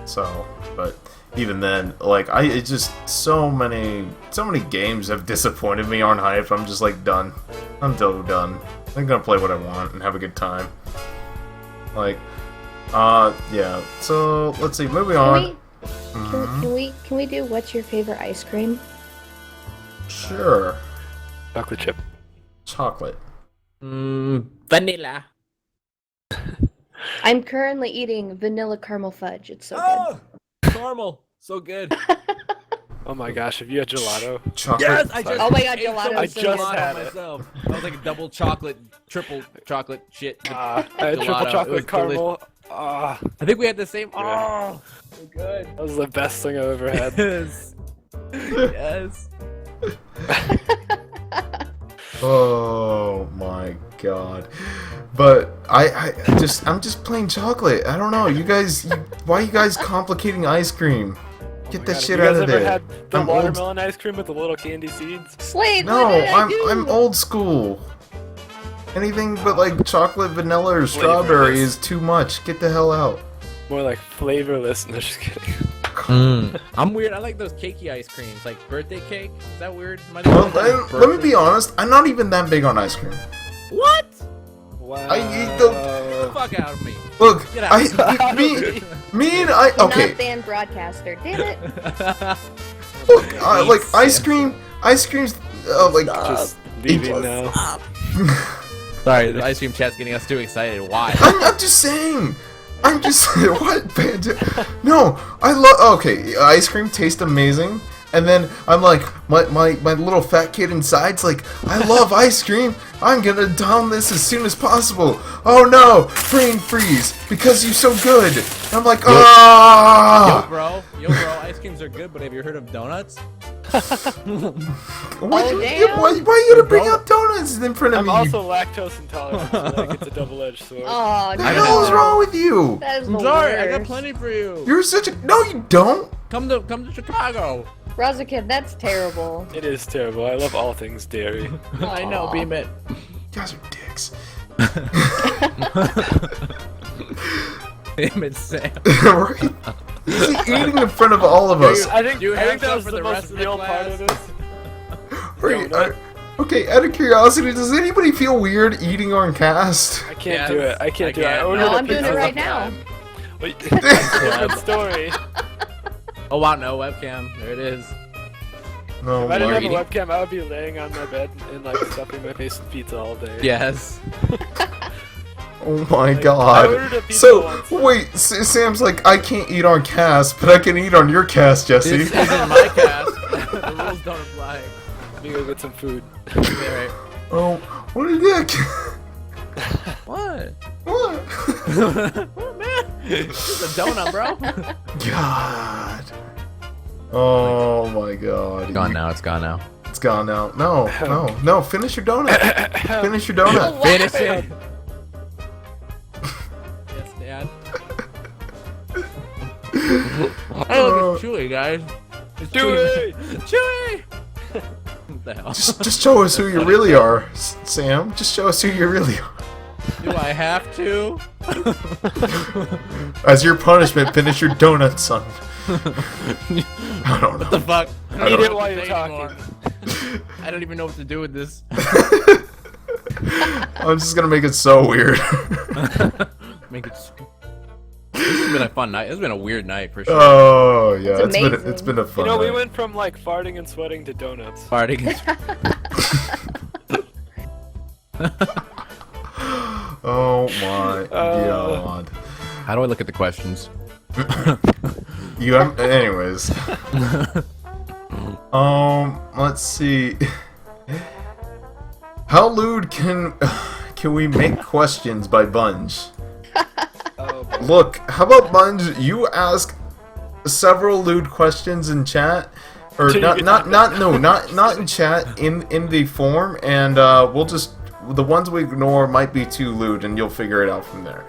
B: So, but even then, like, it's just so many games have disappointed me on hype. I'm just like done. I'm done. I'm gonna play what I want and have a good time. Like, yeah. So let's see. Moving on.
C: Can we do what's your favorite ice cream?
B: Sure.
D: Chocolate chip.
B: Chocolate.
A: Vanilla.
C: I'm currently eating vanilla caramel fudge. It's so
A: Oh, caramel, so good.
D: Oh my gosh, have you had gelato?
B: Chocolate.
A: Yes, I just.
C: Oh my god,
A: ate
C: gelato
A: so
C: is
A: much
C: so
D: just
C: good.
D: had
A: gelato
D: it.
A: myself. That was like a double chocolate, triple chocolate shit. with
D: I had
A: gelato.
D: triple
A: It
D: chocolate
A: was
D: caramel.
A: I think we had the same. Oh, so good.
D: That was the best thing I've ever had.
A: Yes. Yes.
B: Oh my god. But I'm just plain chocolate. I don't know. You guys, why are you guys complicating ice cream? Get that shit out of
D: You guys ever
B: there.
D: had the
B: I'm old.
D: watermelon ice cream with the little candy seeds?
C: Slade,
B: No,
C: what did I do?
B: I'm old school. Anything but like chocolate, vanilla, or strawberry is too much. Get the hell out.
D: More like flavorless. No, just kidding.
A: I'm weird. I like those cakey ice creams, like birthday cake. Is that weird? Am I the
B: Well,
A: only one that likes
B: let me
A: birthday-
B: be honest. I'm not even that big on ice cream.
A: What?
D: Wow.
B: I eat the
A: Fuck out of me.
B: look.
A: Get out.
B: Me and I. Okay.
C: Not band broadcaster. Damn it.
B: Look, like ice cream. Ice cream's like.
D: Just leaving
B: It-
D: now.
A: Sorry, the ice cream chat's getting us too excited. Why?
B: I'm just saying. I'm just what? No, I love. Okay, ice cream tastes amazing, and then I'm like, my little fat kid inside's like, I love ice cream. I'm gonna down this as soon as possible. Oh no, brain freeze because you're so good. And I'm like,
A: Yo,
B: ah.
A: bro, ice creams are good, but have you heard of donuts?
B: Why
C: Oh,
B: you
C: damn.
B: gonna bring up donuts in front of
D: I'm
B: me?
D: also lactose intolerant, so like it's a double-edged sword.
C: Oh,
B: What the
C: no.
B: hell is wrong with you?
C: That is
A: I'm
C: the
A: sorry, I got
C: worst.
A: plenty for you.
B: You're such a no. You don't.
A: Come to Chicago.
C: Rozoken, that's terrible.
D: It is terrible. I love all things dairy.
A: I know,
C: Aw.
A: beam it.
B: You guys are dicks.
A: Him and Sam.
B: Right? He's eating in front of all of us.
D: I think
A: You
D: I
A: have
D: think that
A: some
D: was
A: for
D: the
A: the
D: most
A: rest of the
D: real part
A: class?
D: of this.
B: Right,
D: Donut.
B: okay, out of curiosity, does anybody feel weird eating on cast?
D: I can't
A: Yes,
D: do it. I can't
A: I
D: do it. I
A: can.
D: ordered
C: No,
D: a
C: I'm doing
D: pizza
C: it right
D: one
C: now.
D: time. Wait, that's a different story.
A: Oh wow, no webcam. There it is.
B: No,
D: If I didn't have a
A: eating.
D: webcam, I would be laying on my bed and like stuffing my face with pizza all day.
A: Yes.
B: oh my
D: I
B: god.
D: ordered a pizza
B: So,
D: once.
B: wait, Sam's like, I can't eat on cast, but I can eat on your cast, Jesse.
A: This isn't my cast. The rules don't apply.
D: Let me go get some food.
A: Alright.
B: Oh, what did you get?
A: What?
B: What?
A: What, man? It's a donut, bro.
B: God. Oh my god.
A: It's gone now. It's gone now.
B: It's gone now. No, finish your donut. Finish your donut.
A: Finish it. Yes, Dad. Oh, look at Chewy, guys. It's
D: Chewy!
A: Chewy! What the hell?
B: Just show us who you really are, Sam. Just show us who you really are.
A: Do I have to?
B: As your punishment, finish your donut, son. I don't
A: What the
B: know.
A: fuck? I don't
D: Eat
A: know
D: it
A: what
D: while
A: to
D: you're
A: say
D: talking.
A: anymore. I don't even know what to do with this.
B: I'm just gonna make it so weird.
A: Make it. This has been a fun night. This has been a weird night for sure.
B: Oh yeah,
C: It's
B: it's
C: amazing.
B: been a fun.
D: You know, we
B: night.
D: went from like farting and sweating to donuts.
A: Farting.
B: Oh my god.
A: How do I look at the questions?
B: You have, anyways. Let's see. How lewd can we make questions by Bunge?
D: Oh, boy.
B: Look, how about Bunge? You ask several lewd questions in chat, or not in chat, in the form, and we'll just the ones we ignore might be too lewd, and you'll figure it out from there.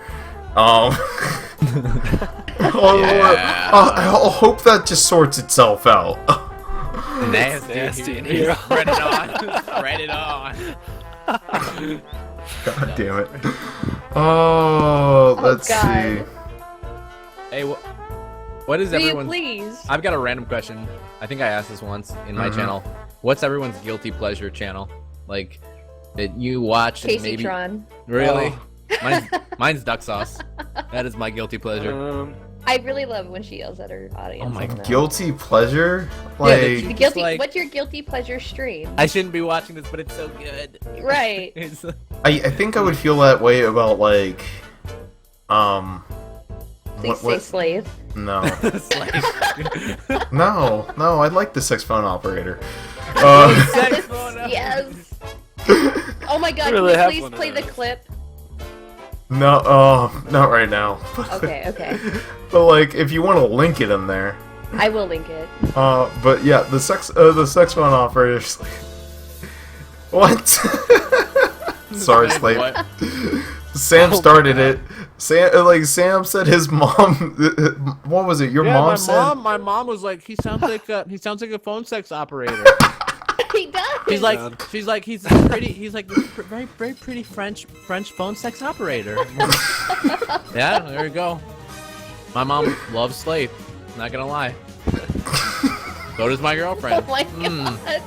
B: I'll hope that just sorts itself out.
A: Nasty
D: in here.
A: Spread it on. Spread it on.
B: God damn it. Oh, let's
C: God.
B: see.
A: Hey, what is
C: Will you
A: everyone's?
C: please?
A: I've got a random question. I think I asked this once in my channel. What's everyone's guilty pleasure channel? Like that you watch and maybe
C: Caseytron.
A: really? Mine's duck sauce. That is my guilty pleasure.
C: I really love when she yells at her audience.
A: Oh my
C: on that.
B: Guilty pleasure?
A: Yeah,
B: Like,
A: that
C: The guilty.
A: like-
C: What's your guilty pleasure stream?
A: I shouldn't be watching this, but it's so good.
C: Right.
A: It's,
B: I think I would feel that way about like,
C: Please say slave.
B: No,
A: it's like,
B: no, I like the sex phone operator.
A: sex phone.
C: Yes. Oh my god,
D: really have
C: can you
D: one
C: please
D: of
C: play the
D: those.
C: clip?
B: No, not right now.
C: Okay.
B: But like, if you want to link it in there.
C: I will link it.
B: But yeah, the sex phone operator's like, what? Sorry, Slate.
A: What?
B: Sam started it. Sam said his mom. What was it? Your
A: Yeah,
B: mom said.
A: my mom was like, he sounds like a phone sex operator.
C: He does.
A: She's like, he's like this very pretty French phone sex operator. Yeah, there you go. My mom loves Slate. Not gonna lie. So does my girlfriend.
C: Oh my god.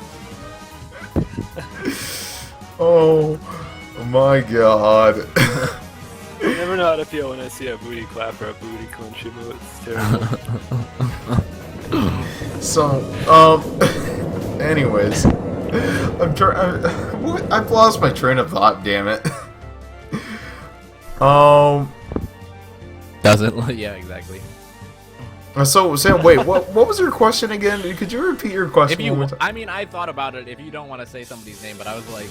B: Oh my god.
D: I never know how to feel when I see a booty clap or a booty clench emote. It's terrible.
B: So, anyways, I've lost my train of thought. Damn it.
A: Doesn't. Yeah, exactly.
B: So Sam, wait, what was your question again? Could you repeat your question?
A: If
B: one more
A: you,
B: time?
A: I mean, I thought about it. If you don't want to say somebody's name, but I was like,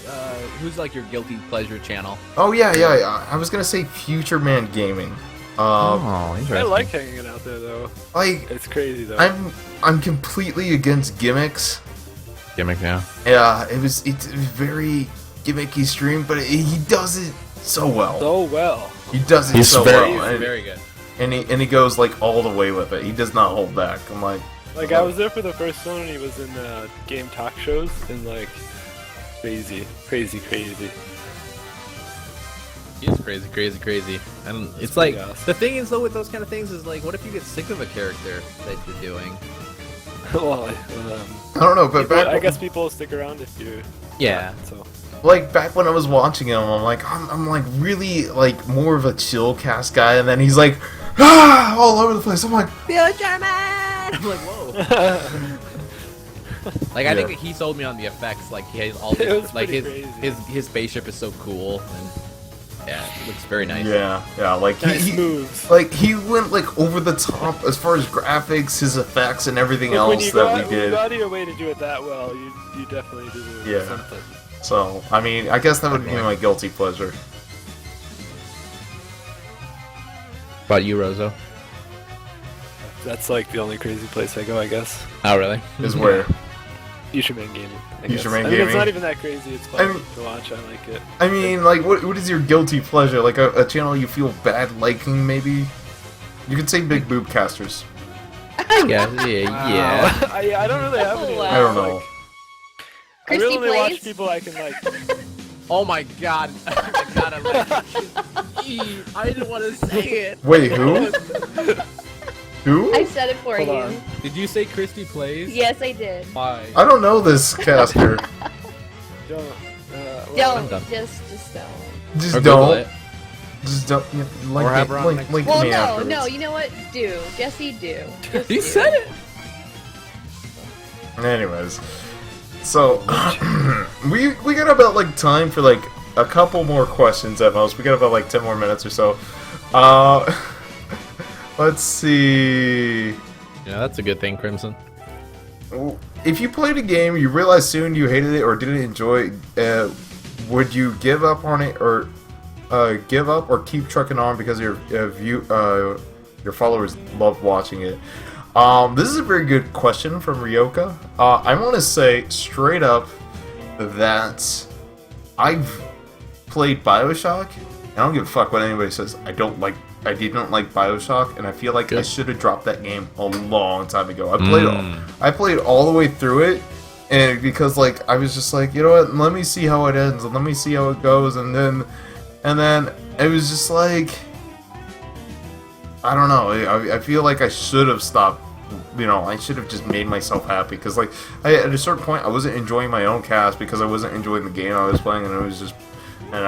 A: who's like your guilty pleasure channel?
B: Oh yeah. I was gonna say Future Man Gaming.
A: Oh,
D: I like hanging out there though.
B: Like,
D: It's crazy though.
B: I'm completely against gimmicks.
A: Gimmick, yeah.
B: Yeah, it's a very gimmicky stream, but he does it so well.
D: So well.
B: He does it
A: He's
B: so
A: very,
B: well, and,
A: very good.
B: and he goes like all the way with it. He does not hold back. I'm like,
D: Like I was there for the first one and he was in game talk shows and like crazy.
A: He's crazy, crazy, crazy. And it's
D: pretty
A: like
D: awesome.
A: the thing is though with those kind of things is like, what if you get sick of a character that you're doing?
D: Well,
B: I don't know, but
D: I guess people will stick around if you.
A: Yeah.
D: So.
B: like back when I was watching him, I'm like, I'm like really like more of a chill cast guy, and then he's like, all over the place. I'm like,
A: Future Man! I'm like, whoa. Like I think he sold me on the effects. Like he has all
D: It
A: this,
D: was
A: like
D: pretty crazy.
A: his spaceship is so cool, and yeah, it looks very nice.
B: yeah, like
D: Nice
B: he
D: moves.
B: like he went like over the top as far as graphics, his effects, and everything
D: Look, when
B: else
D: you
B: that
D: go
B: we
D: out, when you
B: did.
D: go out of your way to do it that well, you definitely deserve
B: Yeah.
D: something.
B: So I mean, I guess that would be my guilty pleasure.
A: About you, Rozo?
D: That's like the only crazy place I go, I guess.
A: Oh, really?
B: Is where
D: Usherman Gaming. I
B: Usherman
D: guess. I mean,
B: Gaming?
D: it's not even that crazy. It's fun to watch. I like it.
B: I mean, like, what is your guilty pleasure? Like a channel you feel bad liking, maybe? You could say Big Boob Casters.
A: Yeah, yeah.
D: I don't really have any.
C: Wow.
B: I don't know.
D: I
C: Christy
D: really only watch
C: plays?
D: people I can like.
A: Oh my god. I gotta like. I didn't want to say it.
B: Wait, who? Who?
C: I said it for
D: Hold
C: you.
D: on.
A: Did you say Christy plays?
C: Yes, I did.
A: Why?
B: I don't know this caster.
D: Don't.
C: Don't.
A: I'm done.
C: Just don't.
B: Just
A: Or Google
B: don't.
A: it.
B: Just don't. Yeah,
A: Or have
B: link
A: her
B: me,
A: on
B: link,
A: next-
B: link
C: Well,
B: me
C: no,
B: afterwards.
C: no. You know what? Do Jesse do. Just
A: He
C: do.
A: said it.
B: Anyways, so we got about like time for like a couple more questions at most. We got about like 10 more minutes or so. Let's see.
A: Yeah, that's a good thing, Crimson.
B: If you played a game, you realized soon you hated it or didn't enjoy it, would you give up on it or keep trucking on because your followers love watching it? This is a very good question from Ryoka. I want to say straight up that I've played BioShock. I don't give a fuck what anybody says. I didn't like BioShock, and I feel like I should have dropped that game a long time ago. I played all the way through it, and because like I was just like, you know what? Let me see how it ends, and let me see how it goes, and then it was just like, I don't know. I feel like I should have stopped. You know, I should have just made myself happy because like at a certain point I wasn't enjoying my own cast because I wasn't enjoying the game I was playing, and it was just. And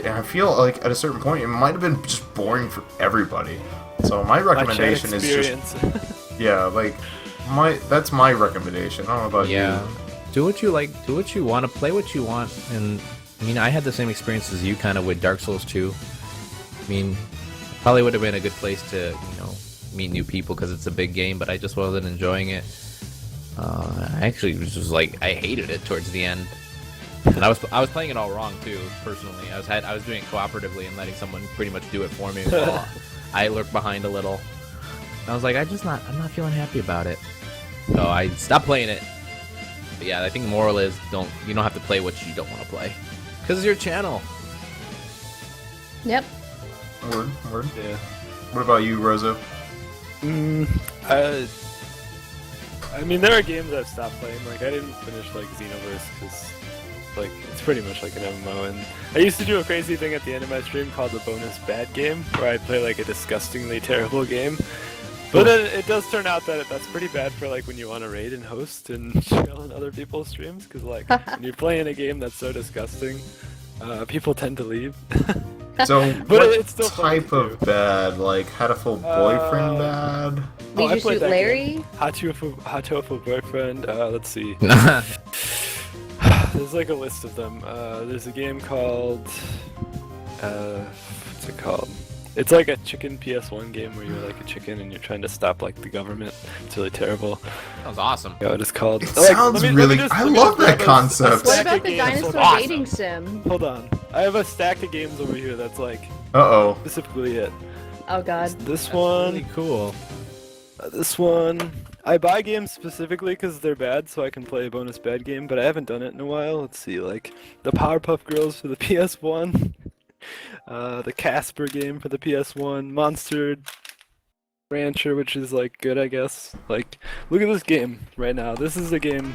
B: I feel like at a certain point it might have been just boring for everybody. So my recommendation is just like that's my recommendation. I don't know about you.
A: Do what you like, do what you want, to play what you want. And I mean, I had the same experience as you kind of with Dark Souls 2. I mean, probably would have been a good place to, meet new people because it's a big game, but I just wasn't enjoying it. I actually was just like, I hated it towards the end. And I was playing it all wrong too. Personally, I was doing it cooperatively and letting someone pretty much do it for me. While I lurked behind a little. And I was like, I'm not feeling happy about it. So I stopped playing it. But yeah, I think the moral is you don't have to play what you don't want to play, because it's your channel.
C: Yep.
B: Word.
D: Yeah.
B: What about you, Rozo?
D: I mean, there are games I've stopped playing. Like, I didn't finish like Xenoverse because, like, it's pretty much like an MMO. And I used to do a crazy thing at the end of my stream called the bonus bad game, where I'd play like a disgustingly terrible game. But then it does turn out that that's pretty bad for like when you want to raid and host and chill in other people's streams, because like when you're playing a game that's so disgusting, people tend to leave.
B: So,
D: But
B: what
D: it's still fun
B: type
D: to
B: of
D: do.
B: bad? Like, had a full boyfriend bad?
C: Did
D: I
C: you
D: played
C: shoot
D: that
C: Larry?
D: game. Hot to boyfriend. Let's see. There's like a list of them. There's a game called what's it called? It's like a chicken PS1 game where you're like a chicken and you're trying to stop like the government. It's really terrible.
A: That was awesome.
D: Yeah, it is called.
B: It sounds really. I love that concept.
C: What about the dinosaur
A: awesome.
C: dating sim?
D: Hold on, I have a stack of games over here that's like
B: Uh-oh.
D: specifically it.
C: Oh god.
D: This
A: That's
D: one,
A: really cool.
D: this one. I buy games specifically because they're bad, so I can play a bonus bad game. But I haven't done it in a while. Let's see, like the Powerpuff Girls for the PS1. The Casper game for the PS1, Monster Rancher, which is like good, I guess. Like, look at this game right now. This is a game,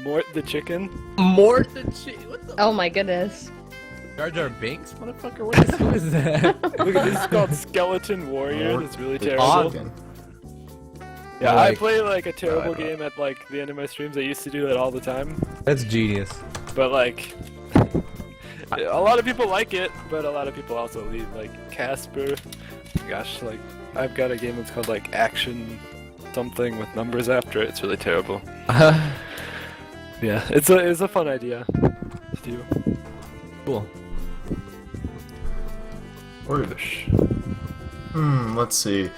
D: Mort the Chicken.
A: Mort the chicken. What the?
C: Oh my goodness.
A: Jar Jar Binks, motherfucker. Who is that?
D: Look at this. It's called Skeleton Warriors. It's really terrible.
A: Awesome.
D: Yeah,
A: Like-
D: I play like a terrible game at like the end of my streams. I used to do that all the time,
A: That's genius.
D: but like a lot of people like it, but a lot of people also leave. Like Casper, gosh, like I've got a game that's called like Action something with numbers after it. It's really terrible. Yeah, it's a fun idea to do.
A: Cool.
D: Orvish.
B: Let's see.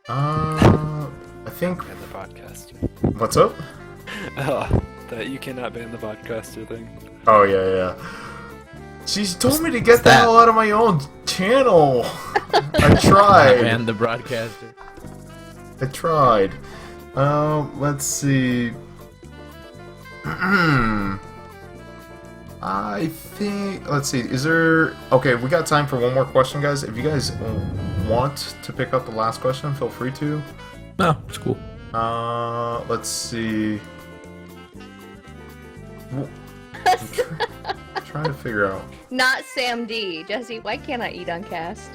B: I think.
D: Ban the podcaster.
B: What's up?
D: That you cannot ban the podcaster thing.
B: Oh yeah. She's told me to get the
A: that?
B: hell out of my own channel. I tried.
A: And the broadcaster.
B: I tried. Let's see. I think. Let's see. Is there? Okay, we got time for one more question, guys. If you guys want to pick up the last question, feel free to.
A: No, it's cool.
B: Let's see. Trying to figure out.
C: Not Sam D. Jesse, why can't I eat on cast?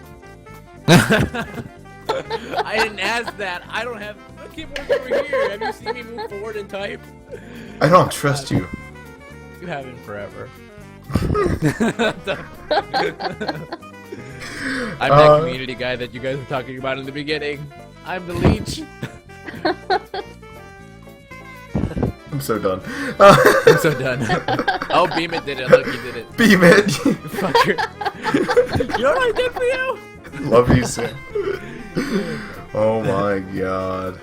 A: I didn't ask that. I don't have my keyboard over here. Have you seen me move forward and type?
B: I don't trust you.
A: You haven't forever. I'm that community guy that you guys were talking about in the beginning. I'm the leech.
B: I'm so done.
A: I'm so done. Oh, Beam It did it. Look, he did it.
B: Beam it.
A: Fucker. You know what I did for you?
B: Love you, Sam. Oh my god.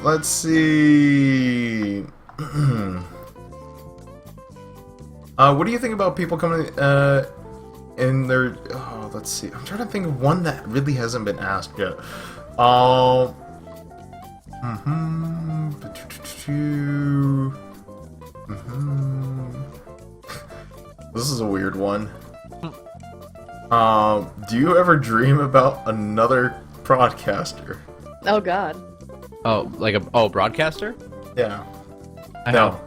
B: Let's see. What do you think about people coming in their? Oh, let's see. I'm trying to think of one that really hasn't been asked yet. This is a weird one. Do you ever dream about another broadcaster?
C: Oh God.
A: Oh, like a broadcaster?
B: Yeah.
A: I
B: No.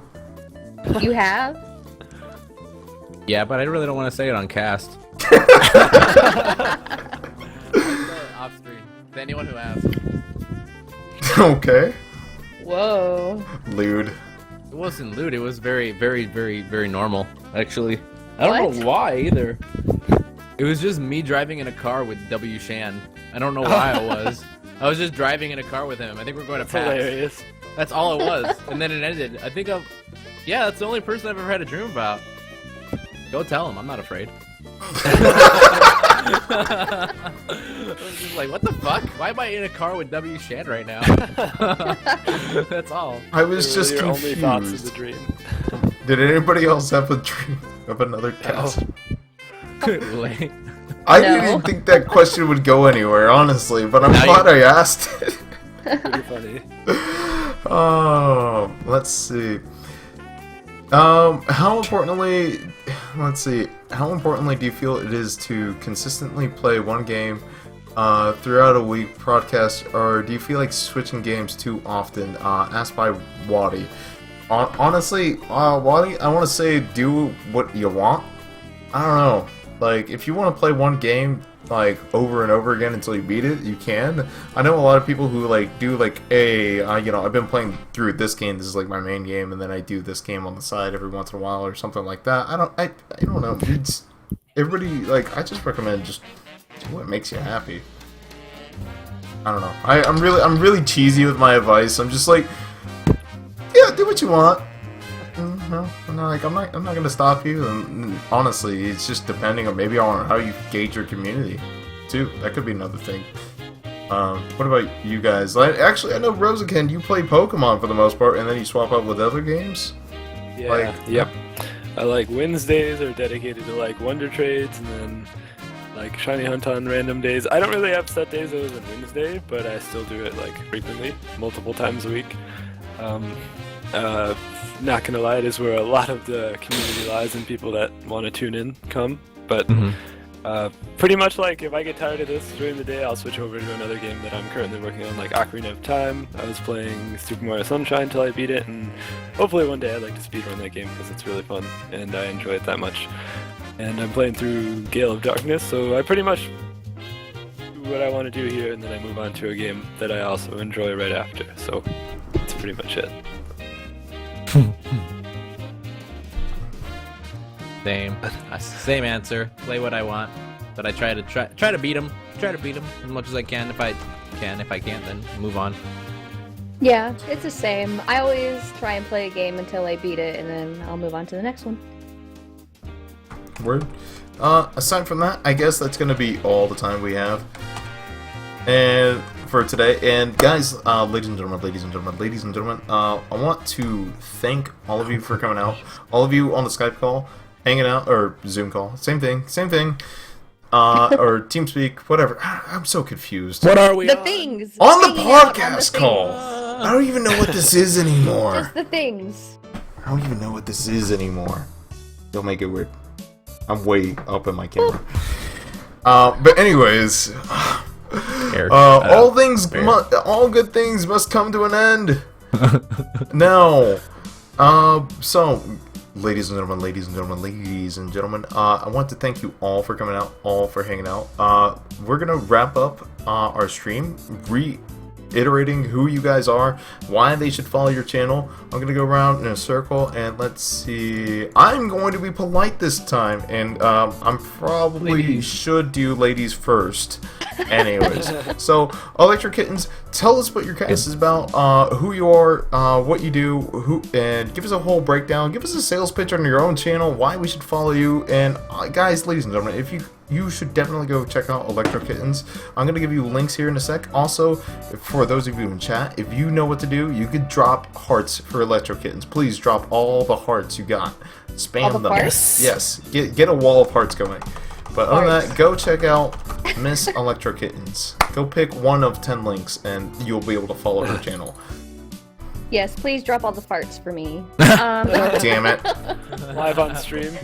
A: have.
C: You have?
A: Yeah, but I really don't want to say it on cast. Off screen. To anyone who asks.
B: Okay.
C: Whoa.
B: Lewd.
A: It wasn't lewd. It was very, very, very, very normal. Actually, I don't
C: What?
A: know why either. It was just me driving in a car with W. Shan. I don't know why I was. I was just driving in a car with him. I think we're going to
D: That's
A: PAX.
D: hilarious.
A: That's all it was. And then it ended. I think yeah, that's the only person I've ever had a dream about. Go tell him. I'm not afraid. I was just like, what the fuck? Why am I in a car with W. Shan right now? That's all.
B: I was
D: They were
B: just
D: your only thoughts of
B: confused.
D: the dream.
B: Did anybody else have a dream of another cast?
A: Lame.
B: I
C: No.
B: didn't think that question would go anywhere, honestly, but I'm
A: Now
B: glad I asked it.
D: Pretty funny.
B: Oh, let's see. How importantly, let's see. How importantly do you feel it is to consistently play one game throughout a week broadcast, or do you feel like switching games too often? Asked by Waddy. Honestly, Waddy, I want to say do what you want. I don't know. Like, if you want to play one game like over and over again until you beat it, you can. I know a lot of people who like do like you know, I've been playing through this game. This is like my main game, and then I do this game on the side every once in a while or something like that. I don't know. It's everybody like. I just recommend just do what makes you happy. I don't know. I'm really cheesy with my advice. I'm just like, yeah, do what you want. No, I'm not gonna stop you. And honestly, it's just depending on maybe on how you gauge your community, too. That could be another thing. What about you guys? Actually, I know Rozoken, you play Pokemon for the most part, and then you swap out with other games.
D: Yeah. Yep. Like Wednesdays are dedicated to like Wonder Trades, and then like Shiny Hunt on random days. I don't really have set days other than Wednesday, but I still do it like frequently, multiple times a week. Not gonna lie, it is where a lot of the community lies and people that want to tune in come. But Pretty much like if I get tired of this during the day, I'll switch over to another game that I'm currently working on, like Ocarina of Time. I was playing Super Mario Sunshine until I beat it, and hopefully one day I'd like to speedrun that game because it's really fun and I enjoy it that much. And I'm playing through Gale of Darkness, so I pretty much do what I want to do here, and then I move on to a game that I also enjoy right after. So that's pretty much it.
A: Same answer. Play what I want, but I try to beat him. Try to beat him as much as I can. If I can, if I can't, then move on.
C: Yeah, it's the same. I always try and play a game until I beat it, and then I'll move on to the next one.
B: Word. Aside from that, I guess that's gonna be all the time we have. And for today, and guys, ladies and gentlemen, I want to thank all of you for coming out. All of you on the Skype call, hanging out, or Zoom call, same thing, or TeamSpeak, whatever. I'm so confused.
A: What are we
C: The things!
B: On the
C: Hanging out on the
B: podcast
C: things.
B: call! I don't even know what this is anymore.
C: Just the things.
B: I don't even know what this is anymore. Don't make it weird. I'm way up in my camera. But anyways, all good things must come to an end. Now, so, ladies and gentlemen, I want to thank you all for coming out, all for hanging out. We're gonna wrap up our stream, reiterating who you guys are, why they should follow your channel. I'm gonna go around in a circle and let's see. I'm going to be polite this time, and I'm probably should do ladies first. Anyways, so Electrokittens, tell us what your cast is about, who you are, what you do, and give us a whole breakdown. Give us a sales pitch on your own channel, why we should follow you, and guys, ladies and gentlemen, if you should definitely go check out Electrokittens. I'm going to give you links here in a sec. Also, for those of you in chat, if you know what to do, you could drop hearts for Electrokittens. Please drop all the hearts you got. Spam them.
C: Hearts?
B: Yes. Get a wall of hearts going. But other than that, go check out Miss Electrokittens. Go pick one of 10 links and you'll be able to follow her channel.
C: Yes, please drop all the farts for me.
B: Damn it.
D: Live on stream.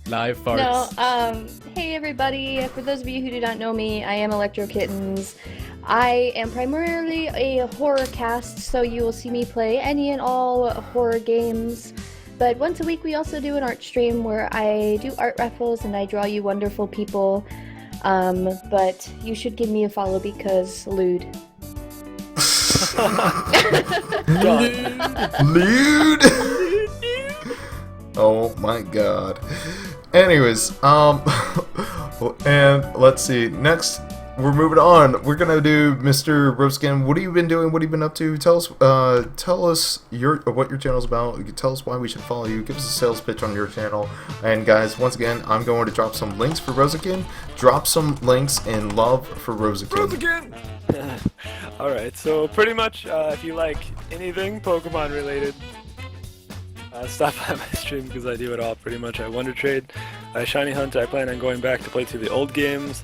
A: Live farts.
C: No, hey everybody, for those of you who do not know me, I am Electrokittens. I am primarily a horror cast, so you will see me play any and all horror games. But once a week we also do an art stream where I do art raffles and I draw you wonderful people. But you should give me a follow because lewd.
B: Lewd! Oh my god. Anyways, and let's see. Next, we're moving on. We're gonna do Mr. Rozoken. What have you been doing? What have you been up to? Tell us what your channel's about. You can tell us why we should follow you. Give us a sales pitch on your channel. And guys, once again, I'm going to drop some links for Rozoken. Drop some links in love for Rozoken.
D: Alright, so pretty much if you like anything Pokemon related, stop by my stream because I do it all pretty much. I Wonder Trade, I Shiny Hunt. I plan on going back to play through the old games.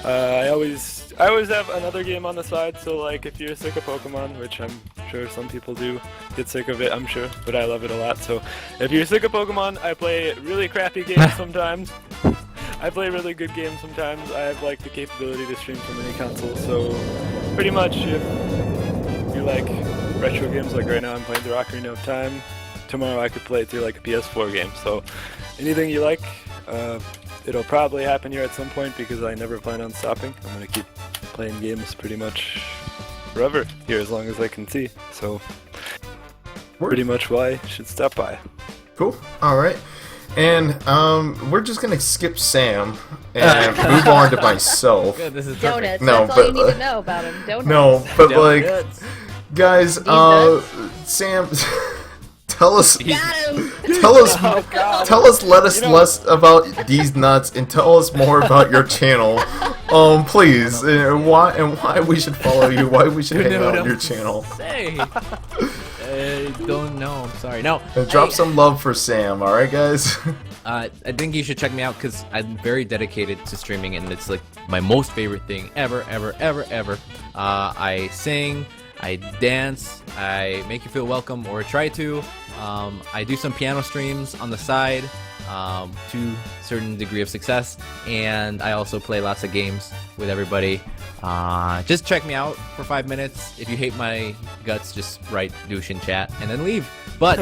D: I always have another game on the side, so like if you're sick of Pokemon, which I'm sure some people do get sick of it, I'm sure, but I love it a lot. So if you're sick of Pokemon, I play really crappy games sometimes. I play really good games sometimes. I have like the capability to stream from any console, so pretty much if you like retro games, like right now I'm playing through Ocarina of Time. Tomorrow I could play through like a PS4 game, so anything you like, it'll probably happen here at some point because I never plan on stopping. I'm gonna keep playing games pretty much forever here as long as I can see, so pretty much why you should stop by.
B: Cool. Alright. And we're just gonna skip Sam and move on to myself.
A: Good, this is
C: Donuts,
A: perfect.
B: No,
C: that's all
B: but,
C: you need to know about him. Donuts.
B: No, but like,
A: Donuts.
B: guys,
C: nuts.
B: Sam, tell us,
C: Got him!
B: tell us, let us less about these nuts and tell us more about your channel, please, and why we should follow you, why we should hang out on your channel.
A: Say. I don't know. I'm sorry. No.
B: And drop some love for Sam, all right, guys.
A: I think you should check me out because I'm very dedicated to streaming, and it's like my most favorite thing ever. I sing, I dance, I make you feel welcome, or try to. I do some piano streams on the side. to a certain degree of success, and I also play lots of games with everybody. Just check me out for 5 minutes. If you hate my guts, just write douche in chat and then leave. But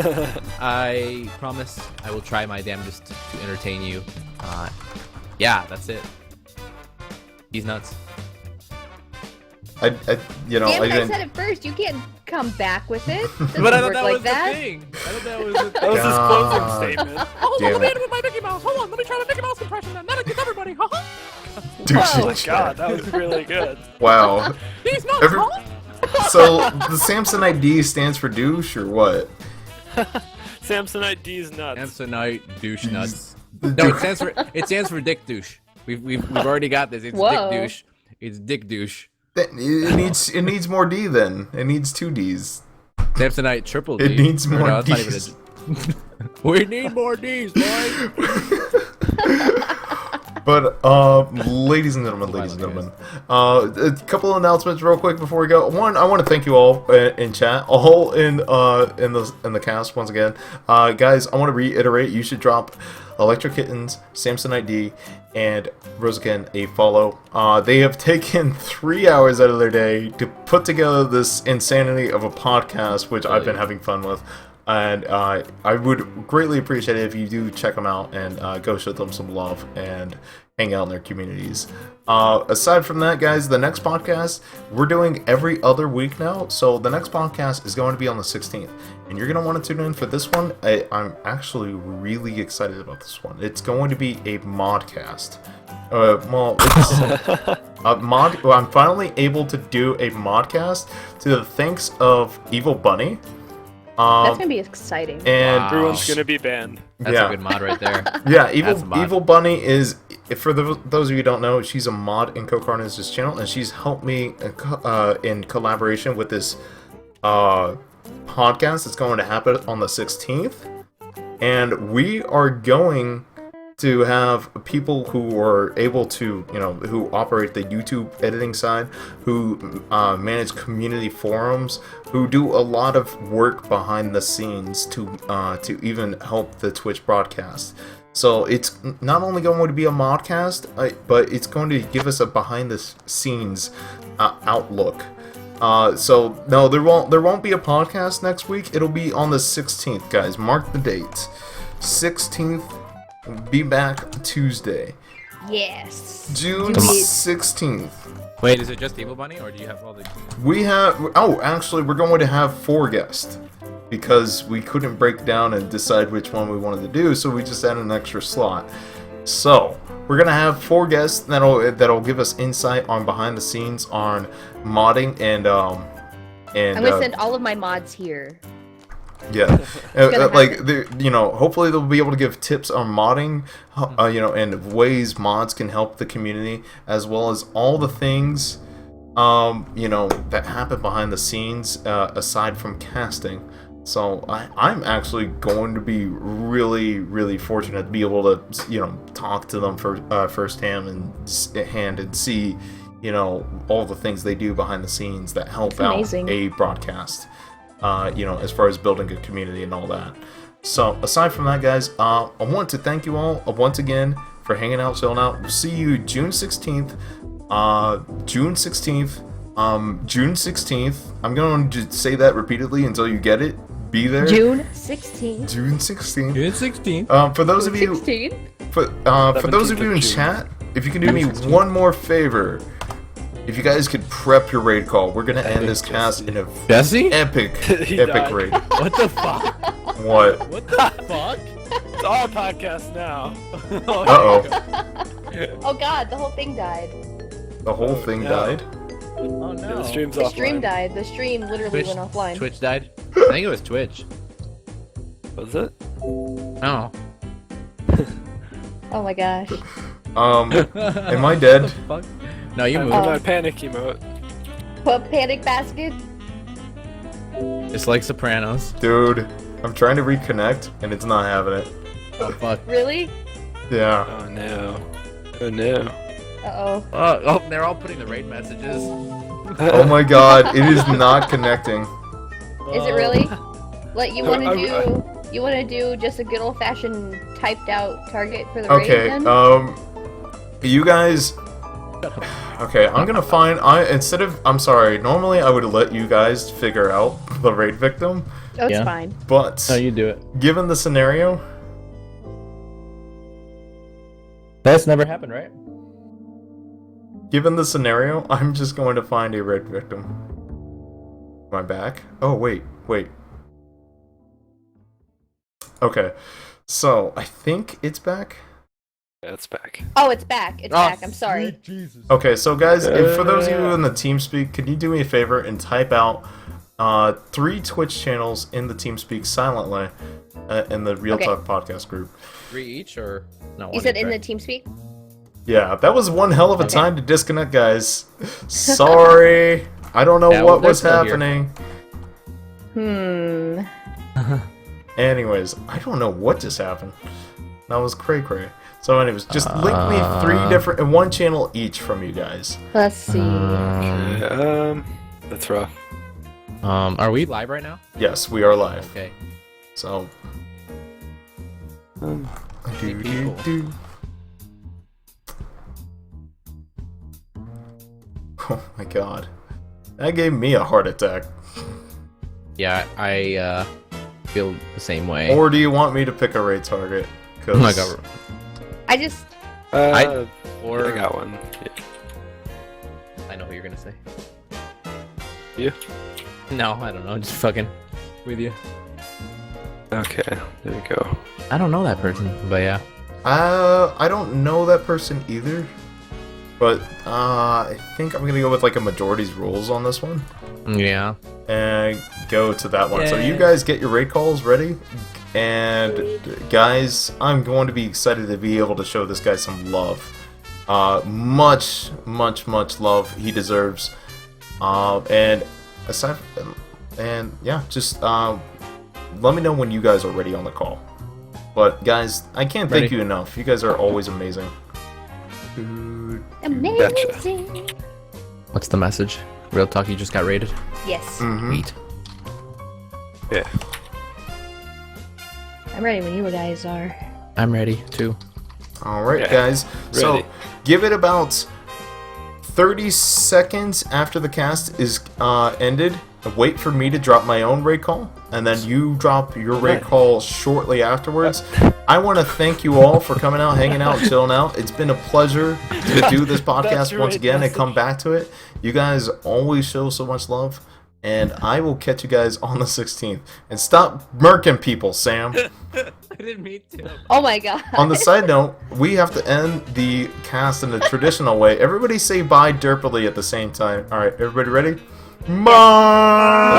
A: I promise I will try my damnedest to entertain you. Yeah, that's it. He's nuts.
B: I you know,
C: Damn, I
B: didn't.
C: said it first. You can't come back with it. Doesn't
A: But I thought
C: work
A: that
C: like
A: was
C: that.
A: the thing. I thought that was the
D: That
A: thing.
D: was his
B: God.
D: closing statement.
E: Oh,
B: Damn
E: look at
B: it.
E: me with my Mickey Mouse. Hold on, let me try the Mickey Mouse impression then. That'll get everybody. Haha.
B: Douche
C: Whoa.
B: in
D: Oh my
B: chat.
D: god, that was really good.
B: Wow.
E: These nuts,
B: Every-
E: huh?
B: So the Samsonite D stands for douche or what?
D: Samsonite D's nuts.
A: Samsonite douche nuts.
B: The
A: No,
B: douche-
A: it stands for dick douche. We've already got this. It's
C: Whoa.
A: dick douche. It's dick douche.
B: It needs more D then. It needs 2 D's.
A: Samsonite triple D.
B: It needs
A: Or
B: more
A: no, it's not even
B: Ds.
A: we need more D's, boys.
B: But ladies and gentlemen, a couple of announcements real quick before we go. One, I want to thank you all in chat, all in the cast once again, guys. I want to reiterate: you should drop Electrokittenz, Samsonite D, and Rozoken a follow. They have taken 3 hours out of their day to put together this insanity of a podcast, which I've been having fun with. And I would greatly appreciate it if you do check them out and go show them some love and hang out in their communities. Aside from that, guys, the next podcast, we're doing every other week now. So the next podcast is going to be on the 16th. And you're going to want to tune in for this one. I'm actually really excited about this one. It's going to be a modcast. Well, it's I'm finally able to do a modcast to the thanks of Evil Bunny.
C: That's gonna be exciting.
B: And
A: Wow.
D: Everyone's gonna be banned.
A: That's
B: yeah.
A: a good mod right there.
B: Yeah,
A: That's a mod.
B: Evil Bunny is, for those of you who don't know, she's a mod in Cocarniz's channel, and she's helped me in collaboration with this podcast that's going to happen on the 16th. And we are going to have people who are able to, who operate the YouTube editing side, who manage community forums, who do a lot of work behind the scenes to even help the Twitch broadcast. So it's not only going to be a modcast, but it's going to give us a behind the scenes outlook. So no, there won't be a podcast next week. It'll be on the 16th, guys. Mark the date. 16th. Be back Tuesday,
C: Yes.
B: June
C: Do we-
B: 16th.
A: Wait, is it just Evil Bunny, or do you have all the?
B: We have. Oh, actually, we're going to have 4 guests because we couldn't break down and decide which one we wanted to do, so we just added an extra slot. So we're gonna have 4 guests that'll give us insight on behind the scenes on modding and
C: I'm gonna send all of my mods here.
B: yeah,
C: gonna
B: like hopefully they'll be able to give tips on modding, and ways mods can help the community, as well as all the things, that happen behind the scenes aside from casting. So I'm actually going to be really, really fortunate to be able to, talk to them firsthand and see, all the things they do behind the scenes that help
C: That's
B: out
C: amazing.
B: a broadcast. As far as building a community and all that. So, aside from that, guys, I want to thank you all once again for hanging out, chilling out. We'll see you June 16th. June 16th. June 16th. I'm going to say that repeatedly until you get it. Be there.
C: June 16th.
B: June 16th.
A: June 16th.
B: For those of you,
C: 16th?
B: for those of you in
D: 17th of June.
B: chat, if you can do me one more favor. If you guys could prep your raid call, we're gonna end this cast in a
A: Jesse?
B: epic
D: He died.
B: raid.
A: What the fuck?
B: What?
A: What the fuck?
D: It's our podcast now.
B: Uh-oh.
C: Oh god, the whole thing died.
B: The whole thing
D: no.
B: died?
A: Oh
D: Yeah,
A: no.
D: the stream's
C: The
D: offline.
C: stream died. The stream literally
A: Twitch,
C: went offline.
A: Twitch died. I think it was Twitch.
D: Was it?
A: Oh.
C: Oh my gosh.
B: Am I dead?
A: What the fuck? No, you
D: Time
A: moved.
D: for my panic emote.
C: Put panic basket.
A: Just like Sopranos.
B: Dude, I'm trying to reconnect and it's not having it.
A: Oh fuck.
C: Really?
B: Yeah.
D: Oh no. Oh no.
C: Uh-oh.
A: Oh, they're all putting the raid messages.
B: Oh my god, it is not connecting.
C: Is it really? Like, you want to
D: I-
C: do You want to do just a good old-fashioned typed-out target for the raid
B: Okay,
C: then?
B: you guys... Okay, I'm gonna find... I'm sorry, normally I would let you guys figure out the raid victim,
C: Oh, it's
A: yeah.
C: fine.
B: but...
A: No, you do it.
B: Given the scenario...
A: That's never happened, right?
B: Given the scenario, I'm just going to find a raid victim. Am I back? Oh, wait. Okay, so I think it's back.
D: Yeah, it's back.
C: Oh, it's back. It's back. I'm sorry.
B: Okay, so guys, for those of you in the TeamSpeak, can you do me a favor and type out 3 Twitch channels in the TeamSpeak silently in the Real
C: Okay.
B: Talk podcast group?
A: 3 each or no?
C: You said in the TeamSpeak?
B: Yeah, that was one hell of a
C: Okay.
B: time to disconnect, guys. Sorry, I don't know
A: Yeah,
B: what
A: they're
B: was
A: still here.
B: happening. Anyways, I don't know what just happened. That was cray cray. So anyways, just link me 3 different and 1 channel each from you guys.
C: Let's see.
D: That's rough.
A: Are we live right now?
B: Yes, we are live.
A: Okay.
B: So.
A: people.
B: Oh my god. That gave me a heart attack.
A: Yeah, I feel the same way.
B: Or do you want me to pick a raid target?
A: Oh my god.
C: I just...
D: I
A: Or
D: got one. Yeah.
A: I know who you're gonna say.
D: You?
A: No, I don't know. Just fucking with you.
D: Okay, there we go.
A: I don't know that person, but yeah.
B: I don't know that person either. But I think I'm gonna go with like a majority's rules on this one.
A: Yeah.
B: And go to that one. So
A: Yeah.
B: you guys get your raid calls ready. And guys, I'm going to be excited to be able to show this guy some love. Much love he deserves. And aside from, and yeah, just let me know when you guys are ready on the call. But guys, I can't thank
A: Ready.
B: you enough. You guys are always amazing.
C: Amazing!
A: What's the message? Real talk, you just got raided?
C: Yes.
B: Mhm.
A: Sweet.
D: Yeah.
C: I'm ready when you guys are.
A: I'm ready too.
B: Alright,
D: Yeah,
B: guys. So,
D: ready.
B: give it about 30 seconds after the cast is ended. Wait for me to drop my own raid call, and then you drop your raid call shortly afterwards. I want to thank you all for coming out, hanging out, chilling out. It's been a pleasure to do this podcast
D: your
B: once
D: raid
B: again and come
D: message.
B: back to it. You guys always show so much love, and I will catch you guys on the 16th. And stop murking people, Sam.
A: I didn't mean to.
C: Oh my god.
B: On the side note, we have to end the cast in the traditional way. Everybody say bye derpily at the same time. Alright, everybody ready? Bye!